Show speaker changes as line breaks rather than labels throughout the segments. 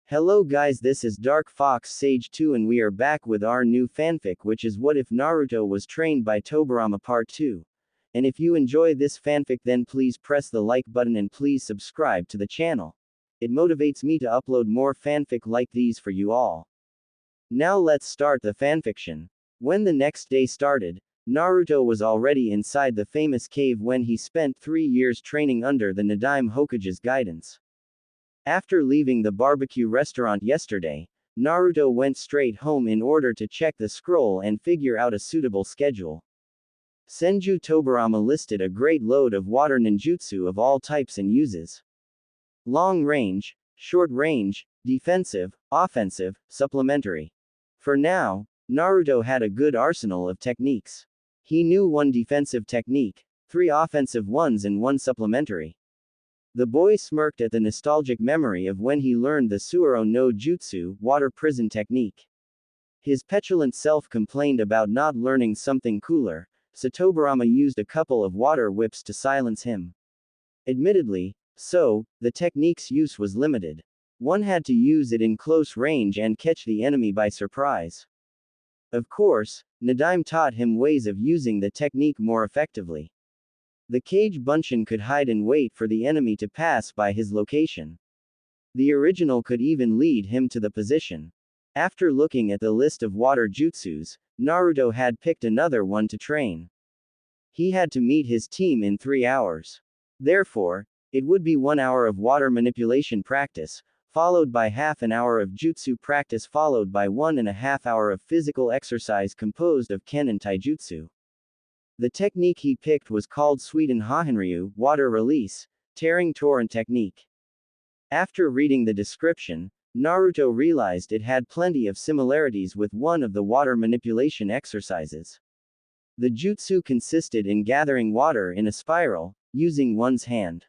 Hello guys, this is Dark Fox Sage 2 and we are back with our new fanfic, which is What If Naruto Was Trained by Tobirama Part 2. And if you enjoy this fanfic, then please press the like button and please subscribe to the channel. It motivates me to upload more fanfic like these for you all. Now let's start the fanfiction. When the next day started, Naruto was already inside the famous cave when he spent 3 years training under the Nadaime Hokage's guidance. After leaving the barbecue restaurant yesterday, Naruto went straight home in order to check the scroll and figure out a suitable schedule. Senju Tobirama listed a great load of water ninjutsu of all types and uses. Long range, short range, defensive, offensive, supplementary. For now, Naruto had a good arsenal of techniques. He knew one defensive technique, 3 offensive ones and 1 supplementary. The boy smirked at the nostalgic memory of when he learned the Suoro no Jutsu, water prison technique. His petulant self complained about not learning something cooler, so Tobirama used a couple of water whips to silence him. Admittedly, the technique's use was limited. One had to use it in close range and catch the enemy by surprise. Of course, Nadaime taught him ways of using the technique more effectively. The Kage Bunshin could hide and wait for the enemy to pass by his location. The original could even lead him to the position. After looking at the list of water jutsus, Naruto had picked another one to train. He had to meet his team in 3 hours. Therefore, it would be 1 hour of water manipulation practice, followed by half an hour of jutsu practice, followed by 1.5 hours of physical exercise composed of ken and taijutsu. The technique he picked was called Suiten Hahenryu, water release, tearing torrent technique. After reading the description, Naruto realized it had plenty of similarities with one of the water manipulation exercises. The jutsu consisted in gathering water in a spiral, using one's hand.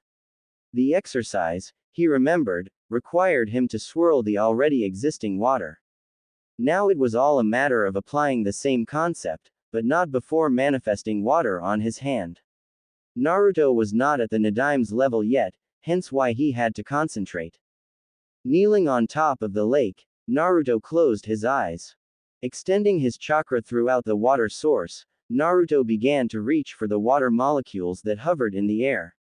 The exercise, he remembered, required him to swirl the already existing water. Now it was all a matter of applying the same concept, but not before manifesting water on his hand. Naruto was not at the Nadaime's level yet, hence why he had to concentrate. Kneeling on top of the lake, Naruto closed his eyes. Extending his chakra throughout the water source, Naruto began to reach for the water molecules that hovered in the air.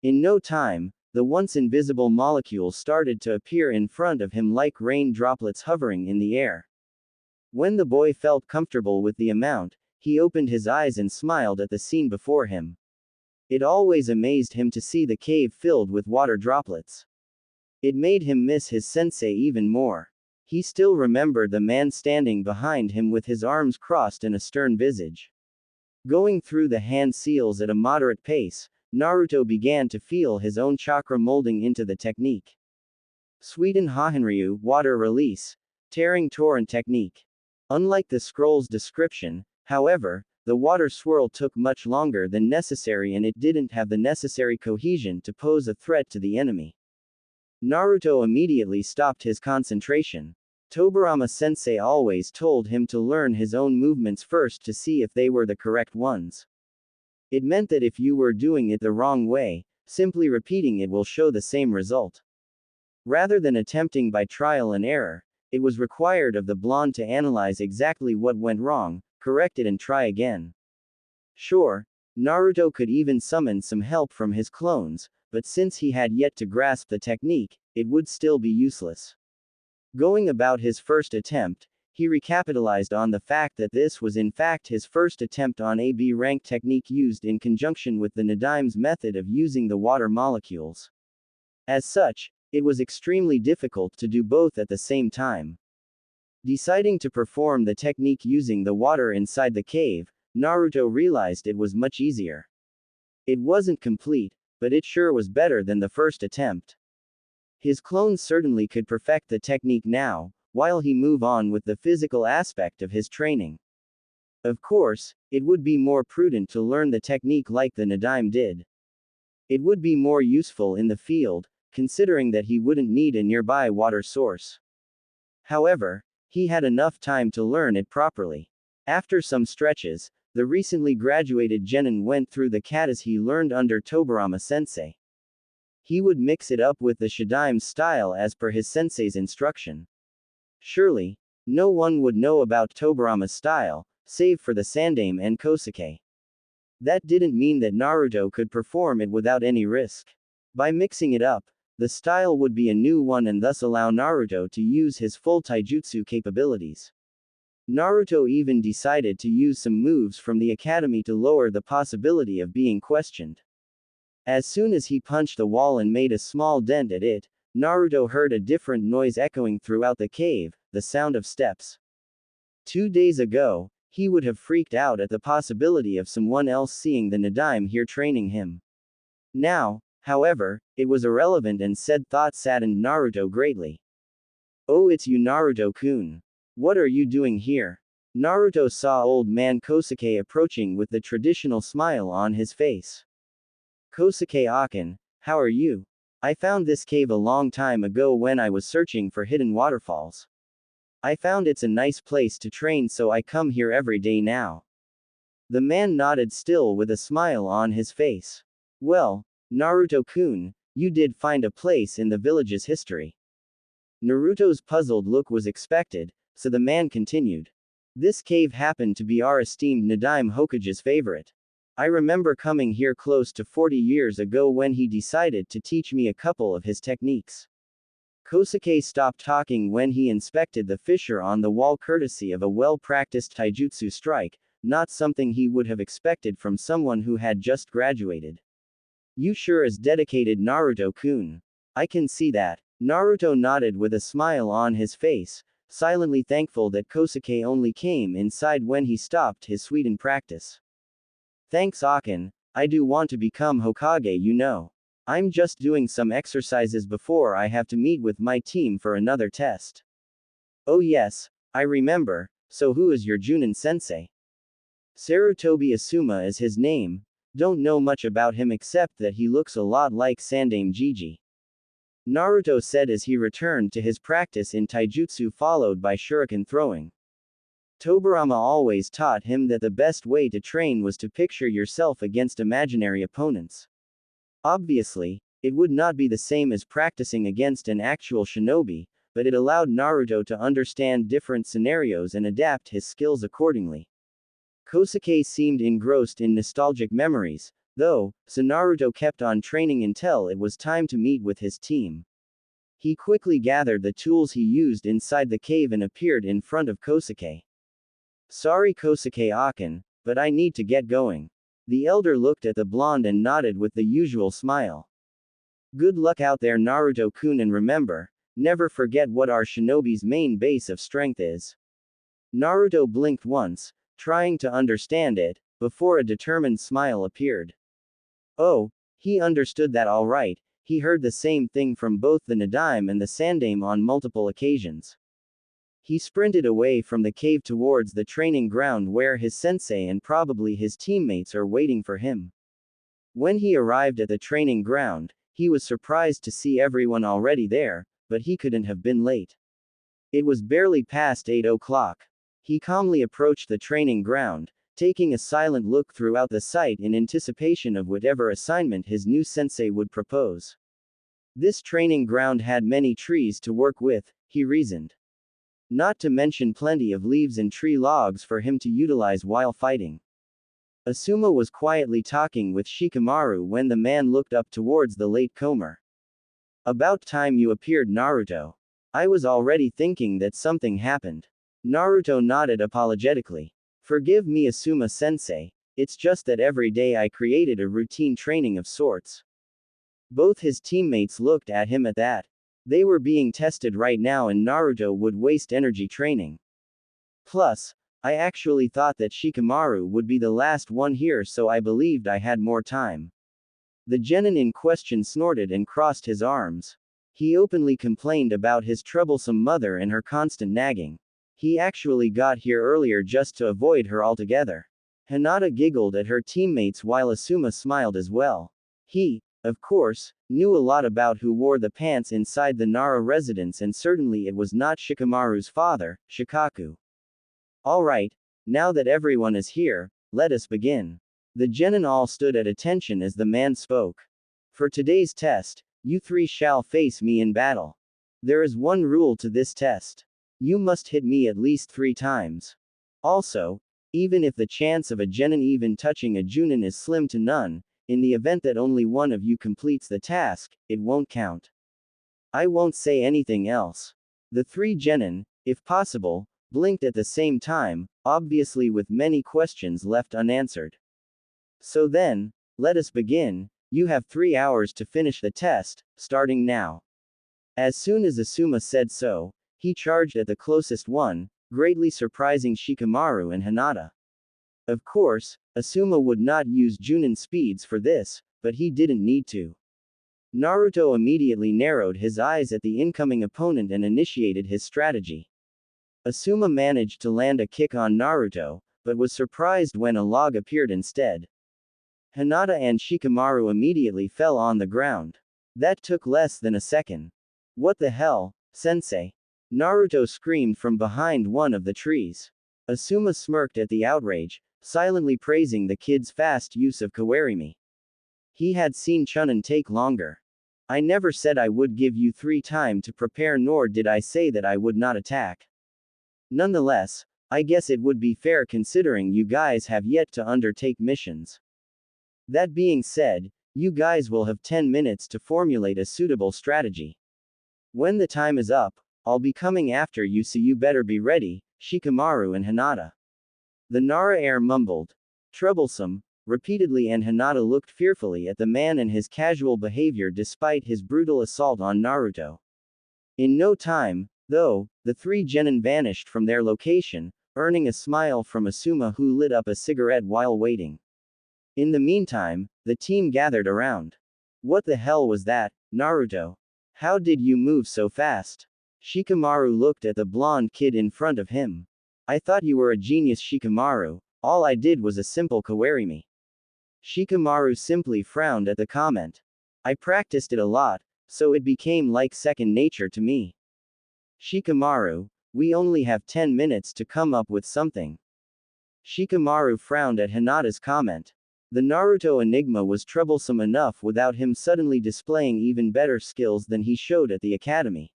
In no time, the once invisible molecules started to appear in front of him like rain droplets hovering in the air. When the boy felt comfortable with the amount, he opened his eyes and smiled at the scene before him. It always amazed him to see the cave filled with water droplets. It made him miss his sensei even more. He still remembered the man standing behind him with his arms crossed and a stern visage. Going through the hand seals at a moderate pace, Naruto began to feel his own chakra molding into the technique. Suiten Hahenryu, water release, tearing torrent technique. Unlike the scroll's description, however, the water swirl took much longer than necessary and it didn't have the necessary cohesion to pose a threat to the enemy. Naruto immediately stopped his concentration. Tobirama sensei always told him to learn his own movements first to see if they were the correct ones. It meant that if you were doing it the wrong way, simply repeating it will show the same result. Rather than attempting by trial and error, it was required of the blonde to analyze exactly what went wrong, correct it and try again. Sure, Naruto could even summon some help from his clones, but since he had yet to grasp the technique, it would still be useless. Going about his first attempt, he recapitalized on the fact that this was in fact his first attempt on a B-rank technique used in conjunction with the Nadaime's method of using the water molecules. As such, it was extremely difficult to do both at the same time. Deciding to perform the technique using the water inside the cave, Naruto realized it was much easier. It wasn't complete, but it sure was better than the first attempt. His clones certainly could perfect the technique now, while he move on with the physical aspect of his training. Of course, it would be more prudent to learn the technique like the Nadaime did. It would be more useful in the field, considering that he wouldn't need a nearby water source. However, he had enough time to learn it properly. After some stretches, the recently graduated genin went through the katas he learned under Tobirama sensei. He would mix it up with the Shadaime style as per his sensei's instruction. Surely, no one would know about Tobirama's style, save for the Sandaime and Kosuke. That didn't mean that Naruto could perform it without any risk. By mixing it up, the style would be a new one and thus allow Naruto to use his full taijutsu capabilities. Naruto even decided to use some moves from the academy to lower the possibility of being questioned. As soon as he punched the wall and made a small dent at it, Naruto heard a different noise echoing throughout the cave, the sound of steps. 2 days ago, he would have freaked out at the possibility of someone else seeing the Nadaime here training him. Now, however, it was irrelevant and said thought saddened Naruto greatly. "Oh, it's you, Naruto-kun. What are you doing here?" Naruto saw old man Kosuke approaching with the traditional smile on his face. "Kosuke-akin, how are you? I found this cave a long time ago when I was searching for hidden waterfalls. I found it's a nice place to train, so I come here every day now." The man nodded, still with a smile on his face. "Well, Naruto-kun, you did find a place in the village's history." Naruto's puzzled look was expected, so the man continued. "This cave happened to be our esteemed Nadaime Hokage's favorite. I remember coming here close to 40 years ago when he decided to teach me a couple of his techniques." Kosuke stopped talking when he inspected the fissure on the wall, courtesy of a well-practiced taijutsu strike, not something he would have expected from someone who had just graduated. "You sure is dedicated, Naruto-kun. I can see that." Naruto nodded with a smile on his face, silently thankful that Kosuke only came inside when he stopped his Suiten practice. "Thanks, Akin. I do want to become Hokage, you know. I'm just doing some exercises before I have to meet with my team for another test." "Oh yes, I remember. So who is your Junin sensei?" "Sarutobi Asuma is his name. Don't know much about him except that he looks a lot like Sandaime Jiji," Naruto said as he returned to his practice in taijutsu followed by shuriken throwing. Tobirama always taught him that the best way to train was to picture yourself against imaginary opponents. Obviously, it would not be the same as practicing against an actual shinobi, but it allowed Naruto to understand different scenarios and adapt his skills accordingly. Kosuke seemed engrossed in nostalgic memories, though, so Naruto kept on training until it was time to meet with his team. He quickly gathered the tools he used inside the cave and appeared in front of Kosuke. "Sorry, Kosuke-akin, but I need to get going." The elder looked at the blonde and nodded with the usual smile. "Good luck out there, Naruto-kun, and remember, never forget what our shinobi's main base of strength is." Naruto blinked once, trying to understand it, before a determined smile appeared. Oh, he understood that all right. He heard the same thing from both the Nadaime and the Sandaime on multiple occasions. He sprinted away from the cave towards the training ground where his sensei and probably his teammates are waiting for him. When he arrived at the training ground, he was surprised to see everyone already there, but he couldn't have been late. It was barely past 8 o'clock. He calmly approached the training ground, taking a silent look throughout the site in anticipation of whatever assignment his new sensei would propose. This training ground had many trees to work with, he reasoned. Not to mention plenty of leaves and tree logs for him to utilize while fighting. Asuma was quietly talking with Shikamaru when the man looked up towards the late comer. "About time you appeared, Naruto. I was already thinking that something happened." Naruto nodded apologetically. "Forgive me, Asuma-sensei, it's just that every day I created a routine training of sorts." Both his teammates looked at him at that. They were being tested right now and Naruto would waste energy training. Plus, I actually thought that Shikamaru would be the last one here, so I believed I had more time. The genin in question snorted and crossed his arms. He openly complained about his troublesome mother and her constant nagging. He actually got here earlier just to avoid her altogether. Hinata giggled at her teammates while Asuma smiled as well. He, of course, knew a lot about who wore the pants inside the Nara residence, and certainly it was not Shikamaru's father, Shikaku. "Alright, now that everyone is here, let us begin." The genin all stood at attention as the man spoke. "For today's test, You three shall face me in battle. There is one rule to this test. You must hit me at least 3 times. Also, even if the chance of a genin even touching a junin is slim to none, in the event that only one of you completes the task, it won't count. I won't say anything else. The 3 genin, if possible, blinked at the same time, obviously with many questions left unanswered. So then, let us begin. You have 3 hours to finish the test, starting now. As soon as Asuma said so, he charged at the closest one, greatly surprising Shikamaru and Hinata. Of course, Asuma would not use Junin speeds for this, but he didn't need to. Naruto immediately narrowed his eyes at the incoming opponent and initiated his strategy. Asuma managed to land a kick on Naruto, but was surprised when a log appeared instead. Hinata and Shikamaru immediately fell on the ground. That took less than a second. What the hell, sensei? Naruto screamed from behind one of the trees. Asuma smirked at the outrage, silently praising the kid's fast use of kawarimi. He had seen Chunin take longer. I never said I would give you 3 time to prepare, nor did I say that I would not attack. Nonetheless, I guess it would be fair considering you guys have yet to undertake missions. That being said, you guys will have 10 minutes to formulate a suitable strategy. When the time is up, I'll be coming after you, so you better be ready, Shikamaru and Hinata. The Nara heir mumbled. Troublesome, repeatedly, and Hinata looked fearfully at the man and his casual behavior despite his brutal assault on Naruto. In no time, though, the 3 genin vanished from their location, earning a smile from Asuma, who lit up a cigarette while waiting. In the meantime, the team gathered around. What the hell was that, Naruto? How did you move so fast? Shikamaru looked at the blonde kid in front of him. I thought you were a genius, Shikamaru. All I did was a simple kawarimi. Shikamaru simply frowned at the comment. I practiced it a lot, so it became like second nature to me. Shikamaru, we only have 10 minutes to come up with something. Shikamaru frowned at Hinata's comment. The Naruto enigma was troublesome enough without him suddenly displaying even better skills than he showed at the academy.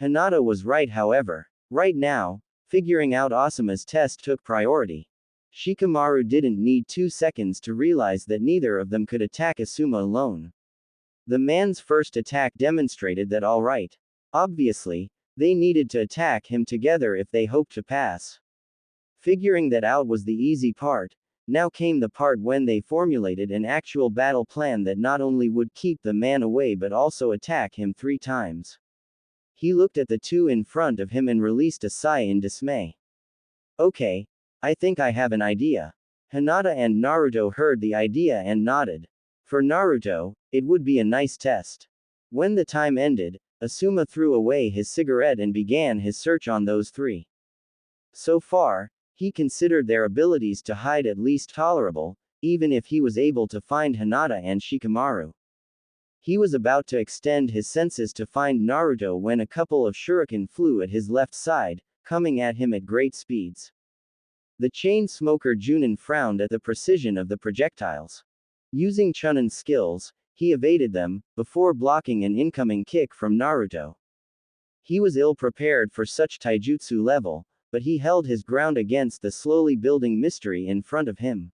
Hinata was right, however. Right now, figuring out Asuma's test took priority. Shikamaru didn't need 2 seconds to realize that neither of them could attack Asuma alone. The man's first attack demonstrated that alright. Obviously, they needed to attack him together if they hoped to pass. Figuring that out was the easy part. Now came the part when they formulated an actual battle plan that not only would keep the man away but also attack him 3 times. He looked at the 2 in front of him and released a sigh in dismay. Okay, I think I have an idea. Hinata and Naruto heard the idea and nodded. For Naruto, it would be a nice test. When the time ended, Asuma threw away his cigarette and began his search on those 3. So far, he considered their abilities to hide at least tolerable, even if he was able to find Hinata and Shikamaru. He was about to extend his senses to find Naruto when a couple of shuriken flew at his left side, coming at him at great speeds. The chain smoker Junin frowned at the precision of the projectiles. Using Chunin's skills, he evaded them, before blocking an incoming kick from Naruto. He was ill-prepared for such taijutsu level, but he held his ground against the slowly building mystery in front of him.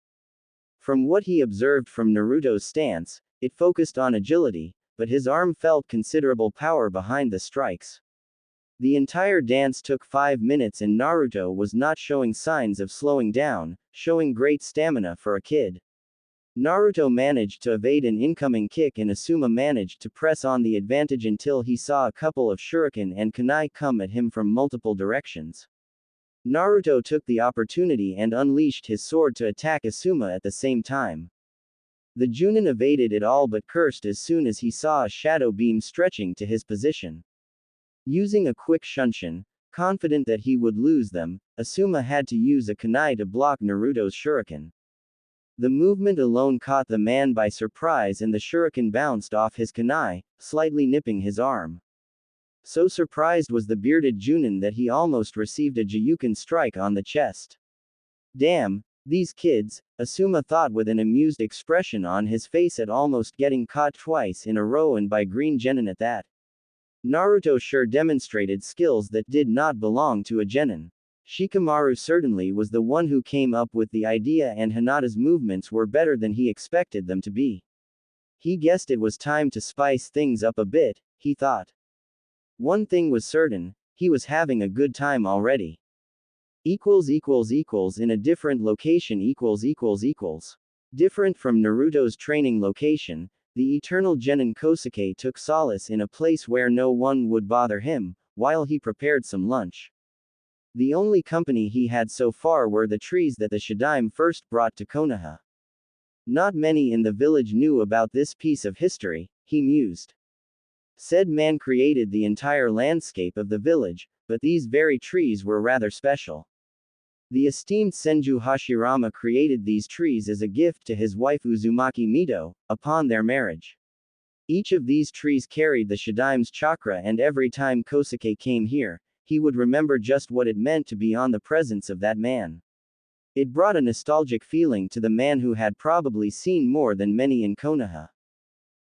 From what he observed from Naruto's stance, it focused on agility, but his arm felt considerable power behind the strikes. The entire dance took 5 minutes and Naruto was not showing signs of slowing down, showing great stamina for a kid. Naruto managed to evade an incoming kick and Asuma managed to press on the advantage until he saw a couple of shuriken and kunai come at him from multiple directions. Naruto took the opportunity and unleashed his sword to attack Asuma at the same time. The Junin evaded it all but cursed as soon as he saw a shadow beam stretching to his position. Using a quick shunshin, confident that he would lose them, Asuma had to use a kunai to block Naruto's shuriken. The movement alone caught the man by surprise and the shuriken bounced off his kunai, slightly nipping his arm. So surprised was the bearded Junin that he almost received a Juyuken strike on the chest. Damn, These kids, Asuma thought with an amused expression on his face at almost getting caught twice in a row and by Green Genin at that. Naruto sure demonstrated skills that did not belong to a genin. Shikamaru certainly was the one who came up with the idea, and Hinata's movements were better than he expected them to be. He guessed it was time to spice things up a bit, he thought. One thing was certain, he was having a good time already. In a different location Different from Naruto's training location, the eternal genin Kosuke took solace in a place where no one would bother him, while he prepared some lunch. The only company he had so far were the trees that the Shadaime first brought to Konoha. Not many in the village knew about this piece of history, he mused. Said man created the entire landscape of the village, but these very trees were rather special. The esteemed Senju Hashirama created these trees as a gift to his wife Uzumaki Mito, upon their marriage. Each of these trees carried the Shadaime's chakra, and every time Kosuke came here, he would remember just what it meant to be on the presence of that man. It brought a nostalgic feeling to the man who had probably seen more than many in Konoha.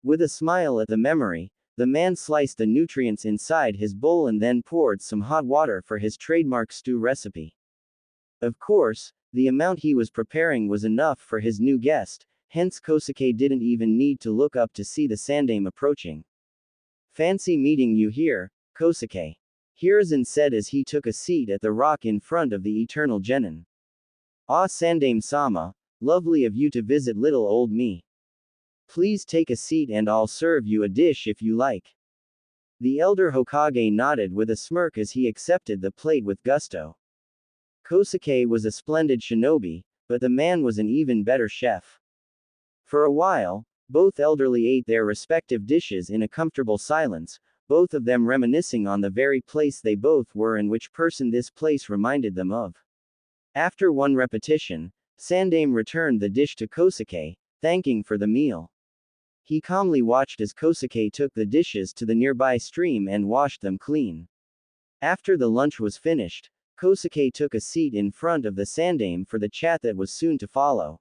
With a smile at the memory, the man sliced the nutrients inside his bowl and then poured some hot water for his trademark stew recipe. Of course, the amount he was preparing was enough for his new guest, hence Kosuke didn't even need to look up to see the Sandaime approaching. Fancy meeting you here, Kosuke. Hiruzen said as he took a seat at the rock in front of the eternal genin. Ah, Sandaime-sama, lovely of you to visit little old me. Please take a seat and I'll serve you a dish if you like. The elder Hokage nodded with a smirk as he accepted the plate with gusto. Kosuke was a splendid shinobi, but the man was an even better chef. For a while, both elderly ate their respective dishes in a comfortable silence, both of them reminiscing on the very place they both were and which person this place reminded them of. After one repetition, Sandaime returned the dish to Kosuke, thanking for the meal. He calmly watched as Kosuke took the dishes to the nearby stream and washed them clean. After the lunch was finished, Kosuke took a seat in front of the Sandaime for the chat that was soon to follow.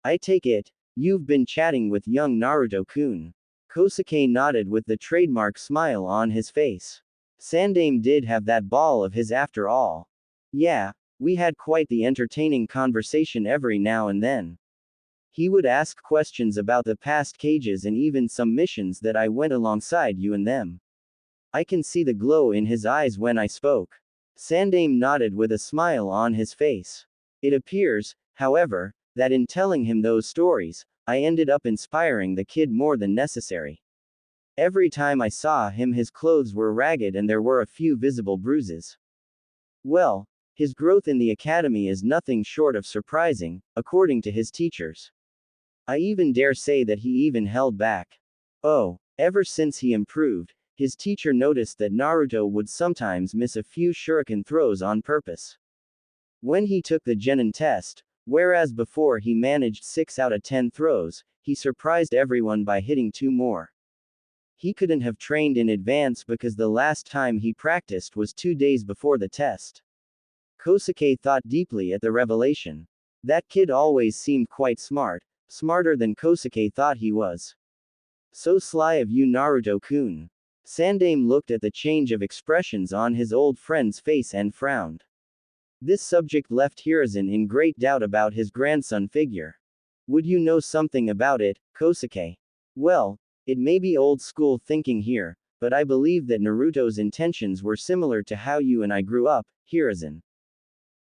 I take it, you've been chatting with young Naruto-kun. Kosuke nodded with the trademark smile on his face. Sandaime did have that ball of his after all. Yeah, we had quite the entertaining conversation every now and then. He would ask questions about the past cages and even some missions that I went alongside you in them. I can see the glow in his eyes when I spoke. Sandaime nodded with a smile on his face. It appears, however, that in telling him those stories, I ended up inspiring the kid more than necessary. Every time I saw him, his clothes were ragged and there were a few visible bruises. Well, his growth in the academy is nothing short of surprising, according to his teachers. I even dare say that he even held back. Oh, ever since he improved, his teacher noticed that Naruto would sometimes miss a few shuriken throws on purpose. When he took the genin test, whereas before he managed 6 out of 10 throws, he surprised everyone by hitting 2 more. He couldn't have trained in advance because the last time he practiced was 2 days before the test. Kosuke thought deeply at the revelation. That kid always seemed quite smart, smarter than Kosuke thought he was. So sly of you, Naruto-kun. Sandaime looked at the change of expressions on his old friend's face and frowned. This subject left Hiruzen in great doubt about his grandson figure. Would you know something about it, Kosuke? Well, it may be old school thinking here, but I believe that Naruto's intentions were similar to how you and I grew up, Hiruzen.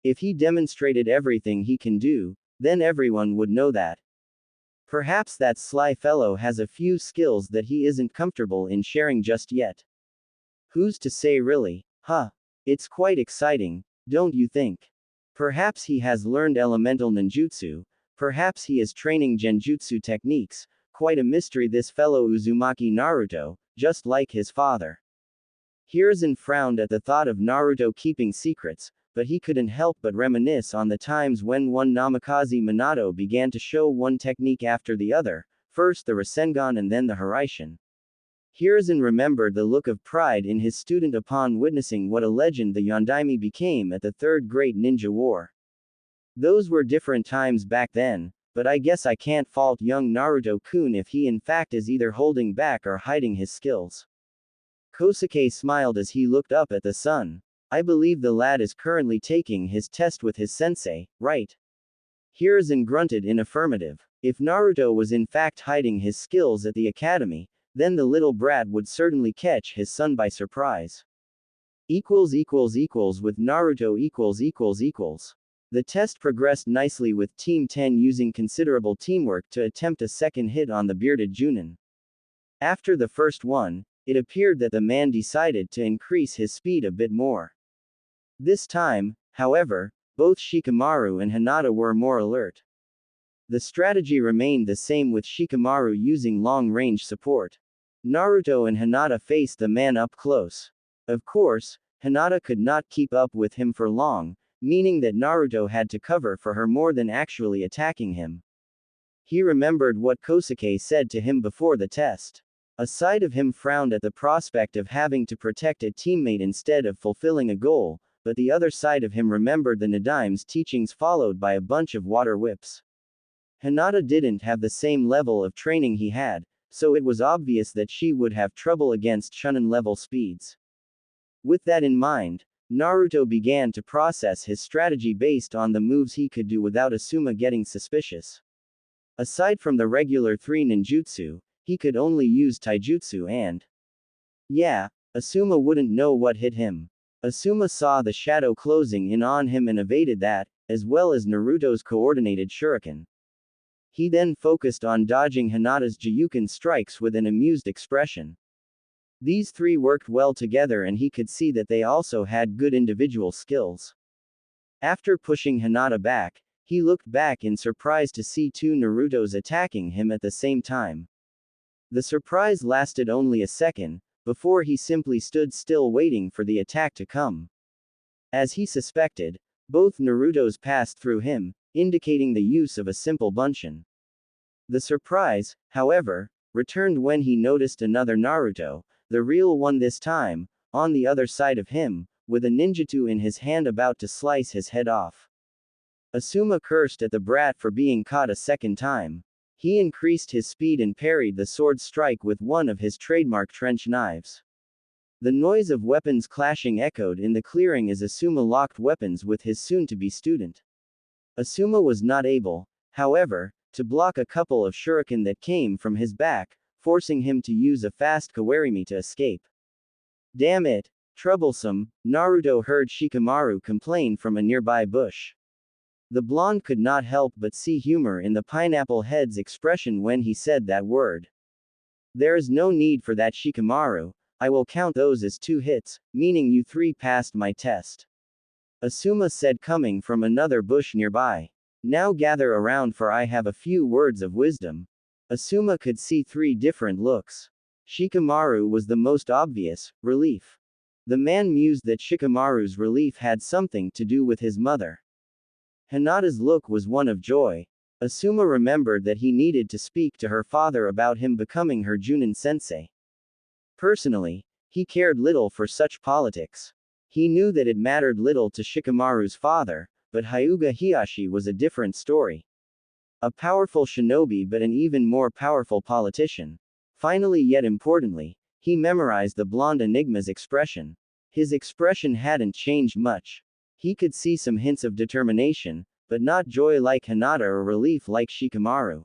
If he demonstrated everything he can do, then everyone would know that. Perhaps that sly fellow has a few skills that he isn't comfortable in sharing just yet. Who's to say really? Huh. It's quite exciting, don't you think? Perhaps he has learned elemental ninjutsu, perhaps he is training genjutsu techniques, quite a mystery this fellow Uzumaki Naruto, just like his father. Hiruzen frowned at the thought of Naruto keeping secrets, but he couldn't help but reminisce on the times when one Namikaze Minato began to show one technique after the other, first the Rasengan and then the Hiraishin. Hiruzen remembered the look of pride in his student upon witnessing what a legend the Yondaime became at the Third Great Ninja War. Those were different times back then, but I guess I can't fault young Naruto-kun if he in fact is either holding back or hiding his skills. Kosuke smiled as he looked up at the sun. I believe the lad is currently taking his test with his sensei, right? Hiruzen grunted in affirmative. If Naruto was in fact hiding his skills at the academy, then the little brat would certainly catch his son by surprise. With Naruto . The test progressed nicely with Team 10 using considerable teamwork to attempt a second hit on the bearded Junin. After the first one, it appeared that the man decided to increase his speed a bit more. This time, however, both Shikamaru and Hinata were more alert. The strategy remained the same with Shikamaru using long-range support. Naruto and Hinata faced the man up close. Of course, Hinata could not keep up with him for long, meaning that Naruto had to cover for her more than actually attacking him. He remembered what Kosuke said to him before the test. A side of him frowned at the prospect of having to protect a teammate instead of fulfilling a goal, but the other side of him remembered the Nadime's teachings followed by a bunch of water whips. Hinata didn't have the same level of training he had, so it was obvious that she would have trouble against Chunin-level speeds. With that in mind, Naruto began to process his strategy based on the moves he could do without Asuma getting suspicious. Aside from the regular 3 ninjutsu, he could only use taijutsu and... yeah, Asuma wouldn't know what hit him. Asuma saw the shadow closing in on him and evaded that, as well as Naruto's coordinated shuriken. He then focused on dodging Hinata's Jiyuken strikes with an amused expression. These three worked well together and he could see that they also had good individual skills. After pushing Hinata back, he looked back in surprise to see two Narutos attacking him at the same time. The surprise lasted only a second, before he simply stood still waiting for the attack to come. As he suspected, both Narutos passed through him, indicating the use of a simple bunshin. The surprise, however, returned when he noticed another Naruto, the real one this time, on the other side of him, with a ninjutsu in his hand about to slice his head off. Asuma cursed at the brat for being caught a second time. He increased his speed and parried the sword strike with one of his trademark trench knives. The noise of weapons clashing echoed in the clearing as Asuma locked weapons with his soon-to-be student. Asuma was not able, however, to block a couple of shuriken that came from his back, forcing him to use a fast kawarimi to escape. Damn it! Troublesome, Naruto heard Shikamaru complain from a nearby bush. The blonde could not help but see humor in the pineapple head's expression when he said that word. There is no need for that, Shikamaru. I will count those as 2 hits, meaning you 3 passed my test. Asuma said coming from another bush nearby. Now gather around for I have a few words of wisdom. Asuma could see 3 different looks. Shikamaru was the most obvious, relief. The man mused that Shikamaru's relief had something to do with his mother. Hinata's look was one of joy. Asuma remembered that he needed to speak to her father about him becoming her Junin sensei. Personally, he cared little for such politics. He knew that it mattered little to Shikamaru's father, but Hyuga Hiyashi was a different story. A powerful shinobi but an even more powerful politician. Finally, yet importantly, he memorized the blonde enigma's expression. His expression hadn't changed much. He could see some hints of determination, but not joy like Hinata or relief like Shikamaru.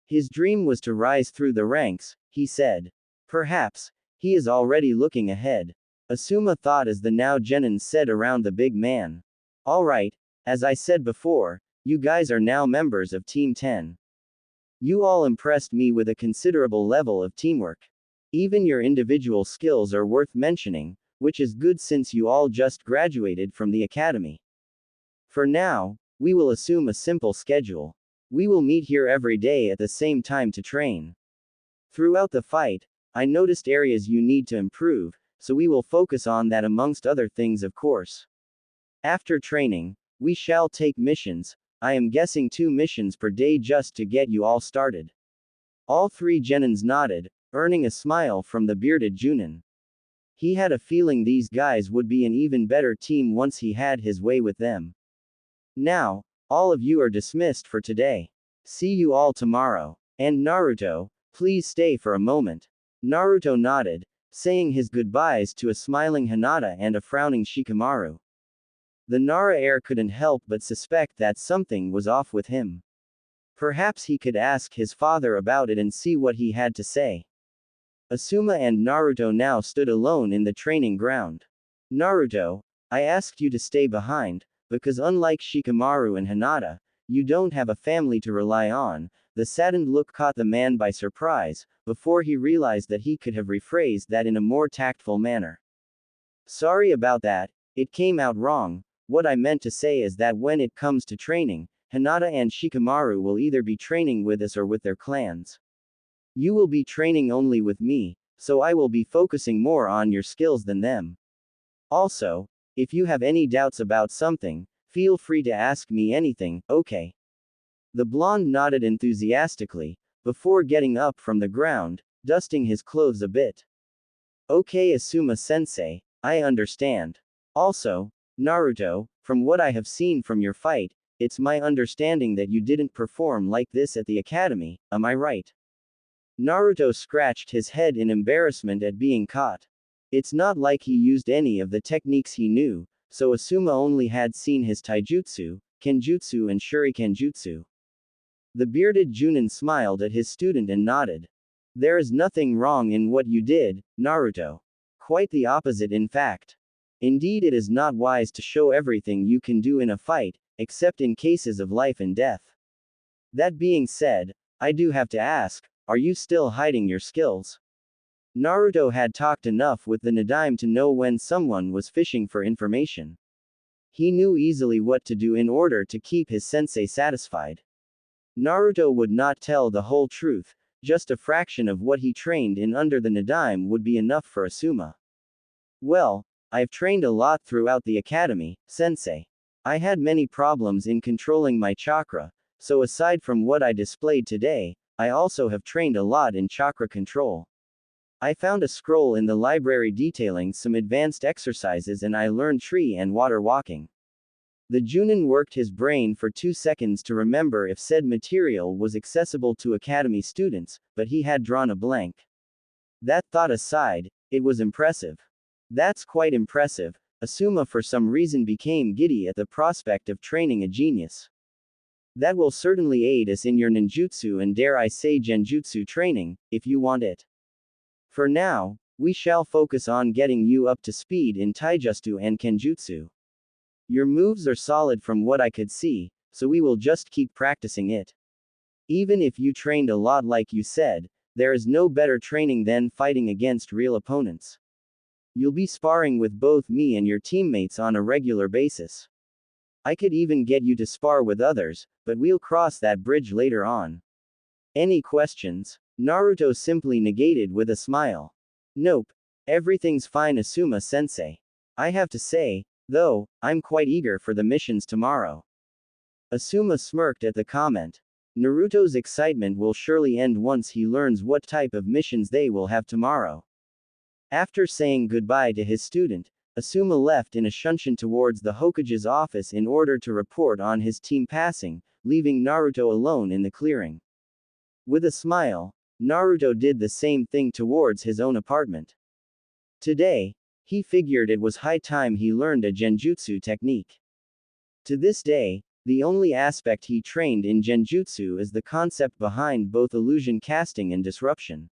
His dream was to rise through the ranks, he said. Perhaps, he is already looking ahead. Asuma thought as the now Genin said around the big man. Alright, as I said before, you guys are now members of Team 10. You all impressed me with a considerable level of teamwork. Even your individual skills are worth mentioning, which is good since you all just graduated from the academy. For now, we will assume a simple schedule. We will meet here every day at the same time to train. Throughout the fight, I noticed areas you need to improve, so we will focus on that amongst other things, of course. After training, we shall take missions. I am guessing 2 missions per day just to get you all started. All 3 Genins nodded, earning a smile from the bearded Junin. He had a feeling these guys would be an even better team once he had his way with them. Now, All of you are dismissed for today. See you all tomorrow. And Naruto, please stay for a moment. Naruto nodded, saying his goodbyes to a smiling Hinata and a frowning Shikamaru. The Nara heir couldn't help but suspect that something was off with him. Perhaps he could ask his father about it and see what he had to say. Asuma and Naruto now stood alone in the training ground. Naruto, I asked you to stay behind, because unlike Shikamaru and Hinata, you don't have a family to rely on. The saddened look caught the man by surprise, before he realized that he could have rephrased that in a more tactful manner. Sorry about that, it came out wrong. What I meant to say is that when it comes to training, Hinata and Shikamaru will either be training with us or with their clans. You will be training only with me, so I will be focusing more on your skills than them. Also, if you have any doubts about something, feel free to ask me anything, okay? The blonde nodded enthusiastically, before getting up from the ground, dusting his clothes a bit. Okay, Asuma-sensei, I understand. Also, Naruto, from what I have seen from your fight, it's my understanding that you didn't perform like this at the academy, am I right? Naruto scratched his head in embarrassment at being caught. It's not like he used any of the techniques he knew, so Asuma only had seen his taijutsu, kenjutsu and shurikenjutsu. The bearded Junin smiled at his student and nodded. There is nothing wrong in what you did, Naruto. Quite the opposite in fact. Indeed, it is not wise to show everything you can do in a fight, except in cases of life and death. That being said, I do have to ask, are you still hiding your skills? Naruto had talked enough with the Nadaime to know when someone was fishing for information. He knew easily what to do in order to keep his sensei satisfied. Naruto would not tell the whole truth, just a fraction of what he trained in under the Nadaime would be enough for Asuma. Well, I've trained a lot throughout the academy, sensei. I had many problems in controlling my chakra, so aside from what I displayed today, I also have trained a lot in chakra control. I found a scroll in the library detailing some advanced exercises and I learned tree and water walking. The Junin worked his brain for 2 seconds to remember if said material was accessible to academy students, but he had drawn a blank. That thought aside, it was impressive. That's quite impressive. Asuma for some reason became giddy at the prospect of training a genius. That will certainly aid us in your ninjutsu and dare I say genjutsu training, if you want it. For now, we shall focus on getting you up to speed in taijutsu and kenjutsu. Your moves are solid from what I could see, so we will just keep practicing it. Even if you trained a lot like you said, there is no better training than fighting against real opponents. You'll be sparring with both me and your teammates on a regular basis. I could even get you to spar with others, but we'll cross that bridge later on. Any questions? Naruto simply negated with a smile. Nope. Everything's fine, Asuma-sensei. I have to say, though, I'm quite eager for the missions tomorrow. Asuma smirked at the comment. Naruto's excitement will surely end once he learns what type of missions they will have tomorrow. After saying goodbye to his student, Asuma left in a shunshin towards the Hokage's office in order to report on his team passing, leaving Naruto alone in the clearing. With a smile, Naruto did the same thing towards his own apartment. Today, he figured it was high time he learned a genjutsu technique. To this day, the only aspect he trained in genjutsu is the concept behind both illusion casting and disruption.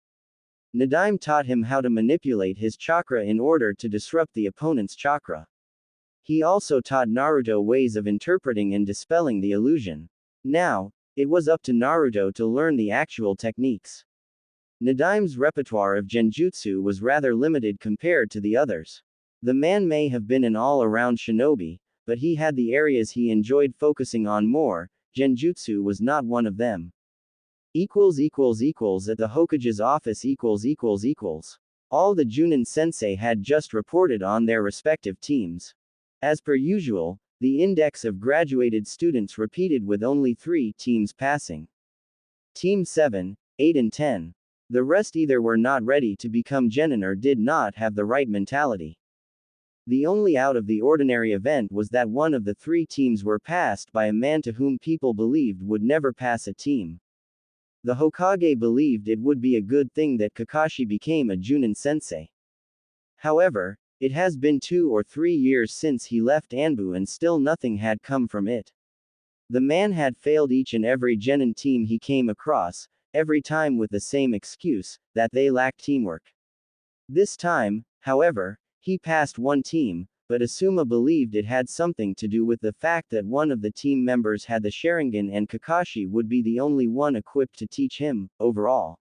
Nadaime taught him how to manipulate his chakra in order to disrupt the opponent's chakra. He also taught Naruto ways of interpreting and dispelling the illusion. Now, it was up to Naruto to learn the actual techniques. Nadaime's repertoire of genjutsu was rather limited compared to the others. The man may have been an all-around shinobi, but he had the areas he enjoyed focusing on more. Genjutsu was not one of them. At the Hokage's office. All the Junin sensei had just reported on their respective teams. As per usual, the index of graduated students repeated with only 3 teams passing. Team 7, 8 and 10. The rest either were not ready to become genin or did not have the right mentality. The only out of the ordinary event was that one of the three teams were passed by a man to whom people believed would never pass a team. The Hokage believed it would be a good thing that Kakashi became a Junin sensei. However, it has been 2 or 3 years since he left Anbu and still nothing had come from it. The man had failed each and every genin team he came across, every time with the same excuse, that they lacked teamwork. This time, however, he passed one team, but Asuma believed it had something to do with the fact that one of the team members had the Sharingan and Kakashi would be the only one equipped to teach him, overall.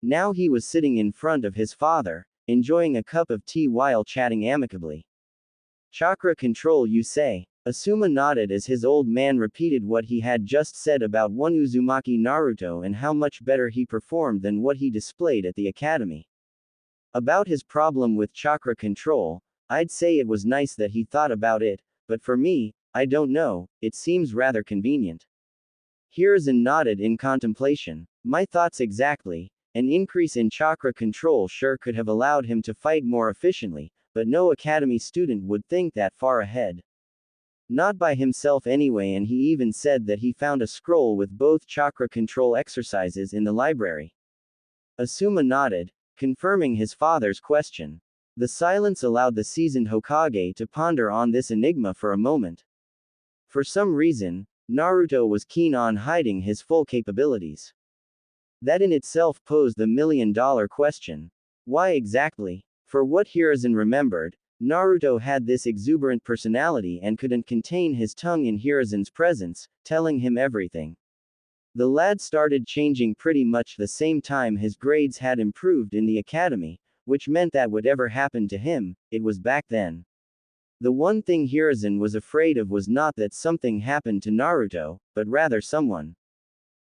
Now he was sitting in front of his father, enjoying a cup of tea while chatting amicably. Chakra control, you say? Asuma nodded as his old man repeated what he had just said about one Uzumaki Naruto and how much better he performed than what he displayed at the academy. About his problem with chakra control, I'd say it was nice that he thought about it, but for me, I don't know, it seems rather convenient. Hiruzen nodded in contemplation. My thoughts exactly. An increase in chakra control sure could have allowed him to fight more efficiently, but no academy student would think that far ahead. Not by himself anyway, and he even said that he found a scroll with both chakra control exercises in the library. Asuma nodded, confirming his father's question. The silence allowed the seasoned Hokage to ponder on this enigma for a moment. For some reason, Naruto was keen on hiding his full capabilities. That in itself posed the million-dollar question. Why exactly? For what Hiruzen remembered, Naruto had this exuberant personality and couldn't contain his tongue in Hiruzen's presence, telling him everything. The lad started changing pretty much the same time his grades had improved in the academy, which meant that whatever happened to him, it was back then. The one thing Hiruzen was afraid of was not that something happened to Naruto, but rather someone.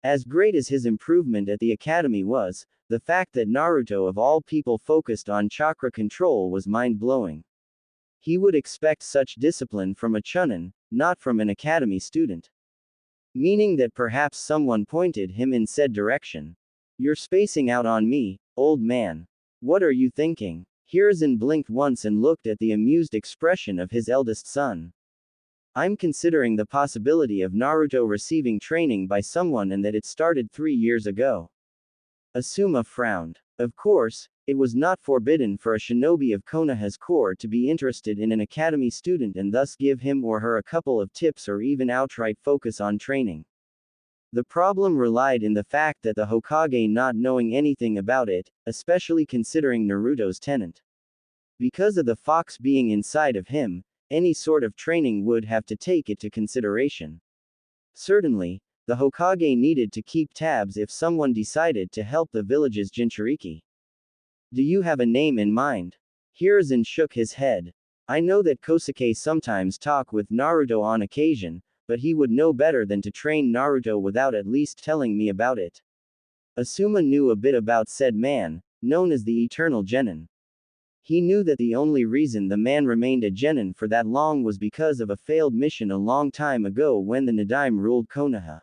As great as his improvement at the academy was, the fact that Naruto of all people focused on chakra control was mind-blowing. He would expect such discipline from a chunin, not from an academy student. Meaning that perhaps someone pointed him in said direction. You're spacing out on me, old man. What are you thinking? Hiruzen blinked once and looked at the amused expression of his eldest son. I'm considering the possibility of Naruto receiving training by someone and that it started 3 years ago. Asuma frowned. Of course, it was not forbidden for a shinobi of Konoha's corps to be interested in an academy student and thus give him or her a couple of tips or even outright focus on training. The problem relied in the fact that the Hokage not knowing anything about it, especially considering Naruto's tenant. Because of the fox being inside of him, any sort of training would have to take it to consideration. Certainly, the Hokage needed to keep tabs if someone decided to help the village's Jinchuriki. Do you have a name in mind? Hiruzen shook his head. I know that Kosuke sometimes talk with Naruto on occasion, but he would know better than to train Naruto without at least telling me about it. Asuma knew a bit about said man, known as the Eternal Genin. He knew that the only reason the man remained a genin for that long was because of a failed mission a long time ago when the Nadaime ruled Konoha.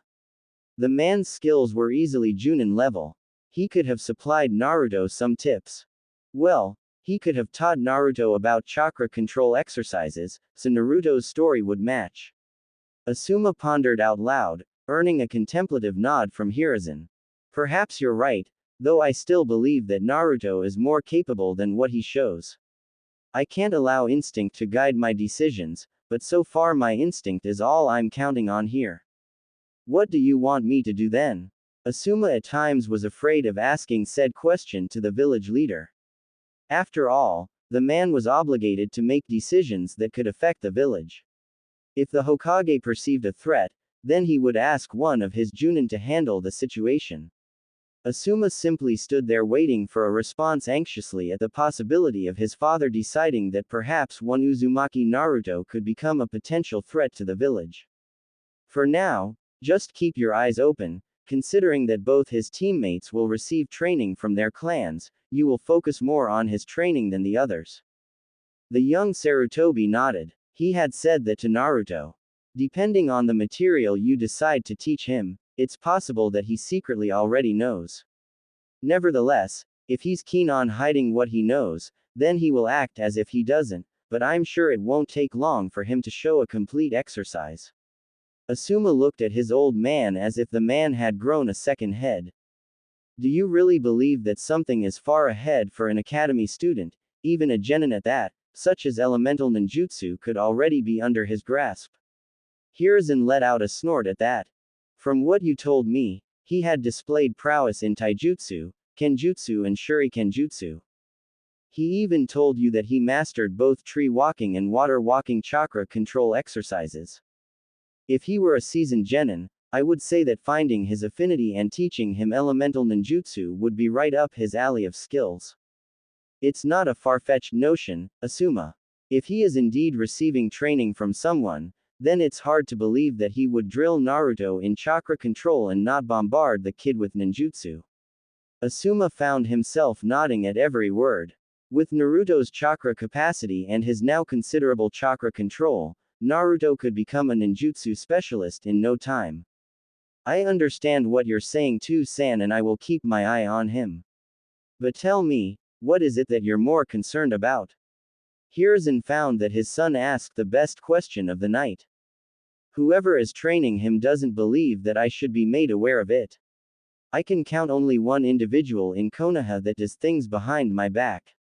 The man's skills were easily Junin level. He could have supplied Naruto some tips. Well, he could have taught Naruto about chakra control exercises, so Naruto's story would match. Asuma pondered out loud, earning a contemplative nod from Hiruzen. Perhaps you're right, though I still believe that Naruto is more capable than what he shows. I can't allow instinct to guide my decisions, but so far my instinct is all I'm counting on here. What do you want me to do then? Asuma at times was afraid of asking said question to the village leader. After all, the man was obligated to make decisions that could affect the village. If the Hokage perceived a threat, then he would ask one of his Junin to handle the situation. Asuma simply stood there waiting for a response anxiously at the possibility of his father deciding that perhaps one Uzumaki Naruto could become a potential threat to the village. For now, just keep your eyes open, considering that both his teammates will receive training from their clans, you will focus more on his training than the others. The young Sarutobi nodded. He had said that to Naruto. Depending on the material you decide to teach him, it's possible that he secretly already knows. Nevertheless, if he's keen on hiding what he knows, then he will act as if he doesn't, but I'm sure it won't take long for him to show a complete exercise. Asuma looked at his old man as if the man had grown a second head. Do you really believe that something is far ahead for an academy student, even a genin at that, such as elemental ninjutsu could already be under his grasp? Hiruzen let out a snort at that. From what you told me, he had displayed prowess in taijutsu, kenjutsu and shurikenjutsu. He even told you that he mastered both tree walking and water walking chakra control exercises. If he were a seasoned genin, I would say that finding his affinity and teaching him elemental ninjutsu would be right up his alley of skills. It's not a far-fetched notion, Asuma. If he is indeed receiving training from someone, then it's hard to believe that he would drill Naruto in chakra control and not bombard the kid with ninjutsu. Asuma found himself nodding at every word. With Naruto's chakra capacity and his now considerable chakra control, Naruto could become a ninjutsu specialist in no time. I understand what you're saying too, San, and I will keep my eye on him. But tell me, what is it that you're more concerned about? Hiruzen found that his son asked the best question of the night. Whoever is training him doesn't believe that I should be made aware of it. I can count only one individual in Konoha that does things behind my back.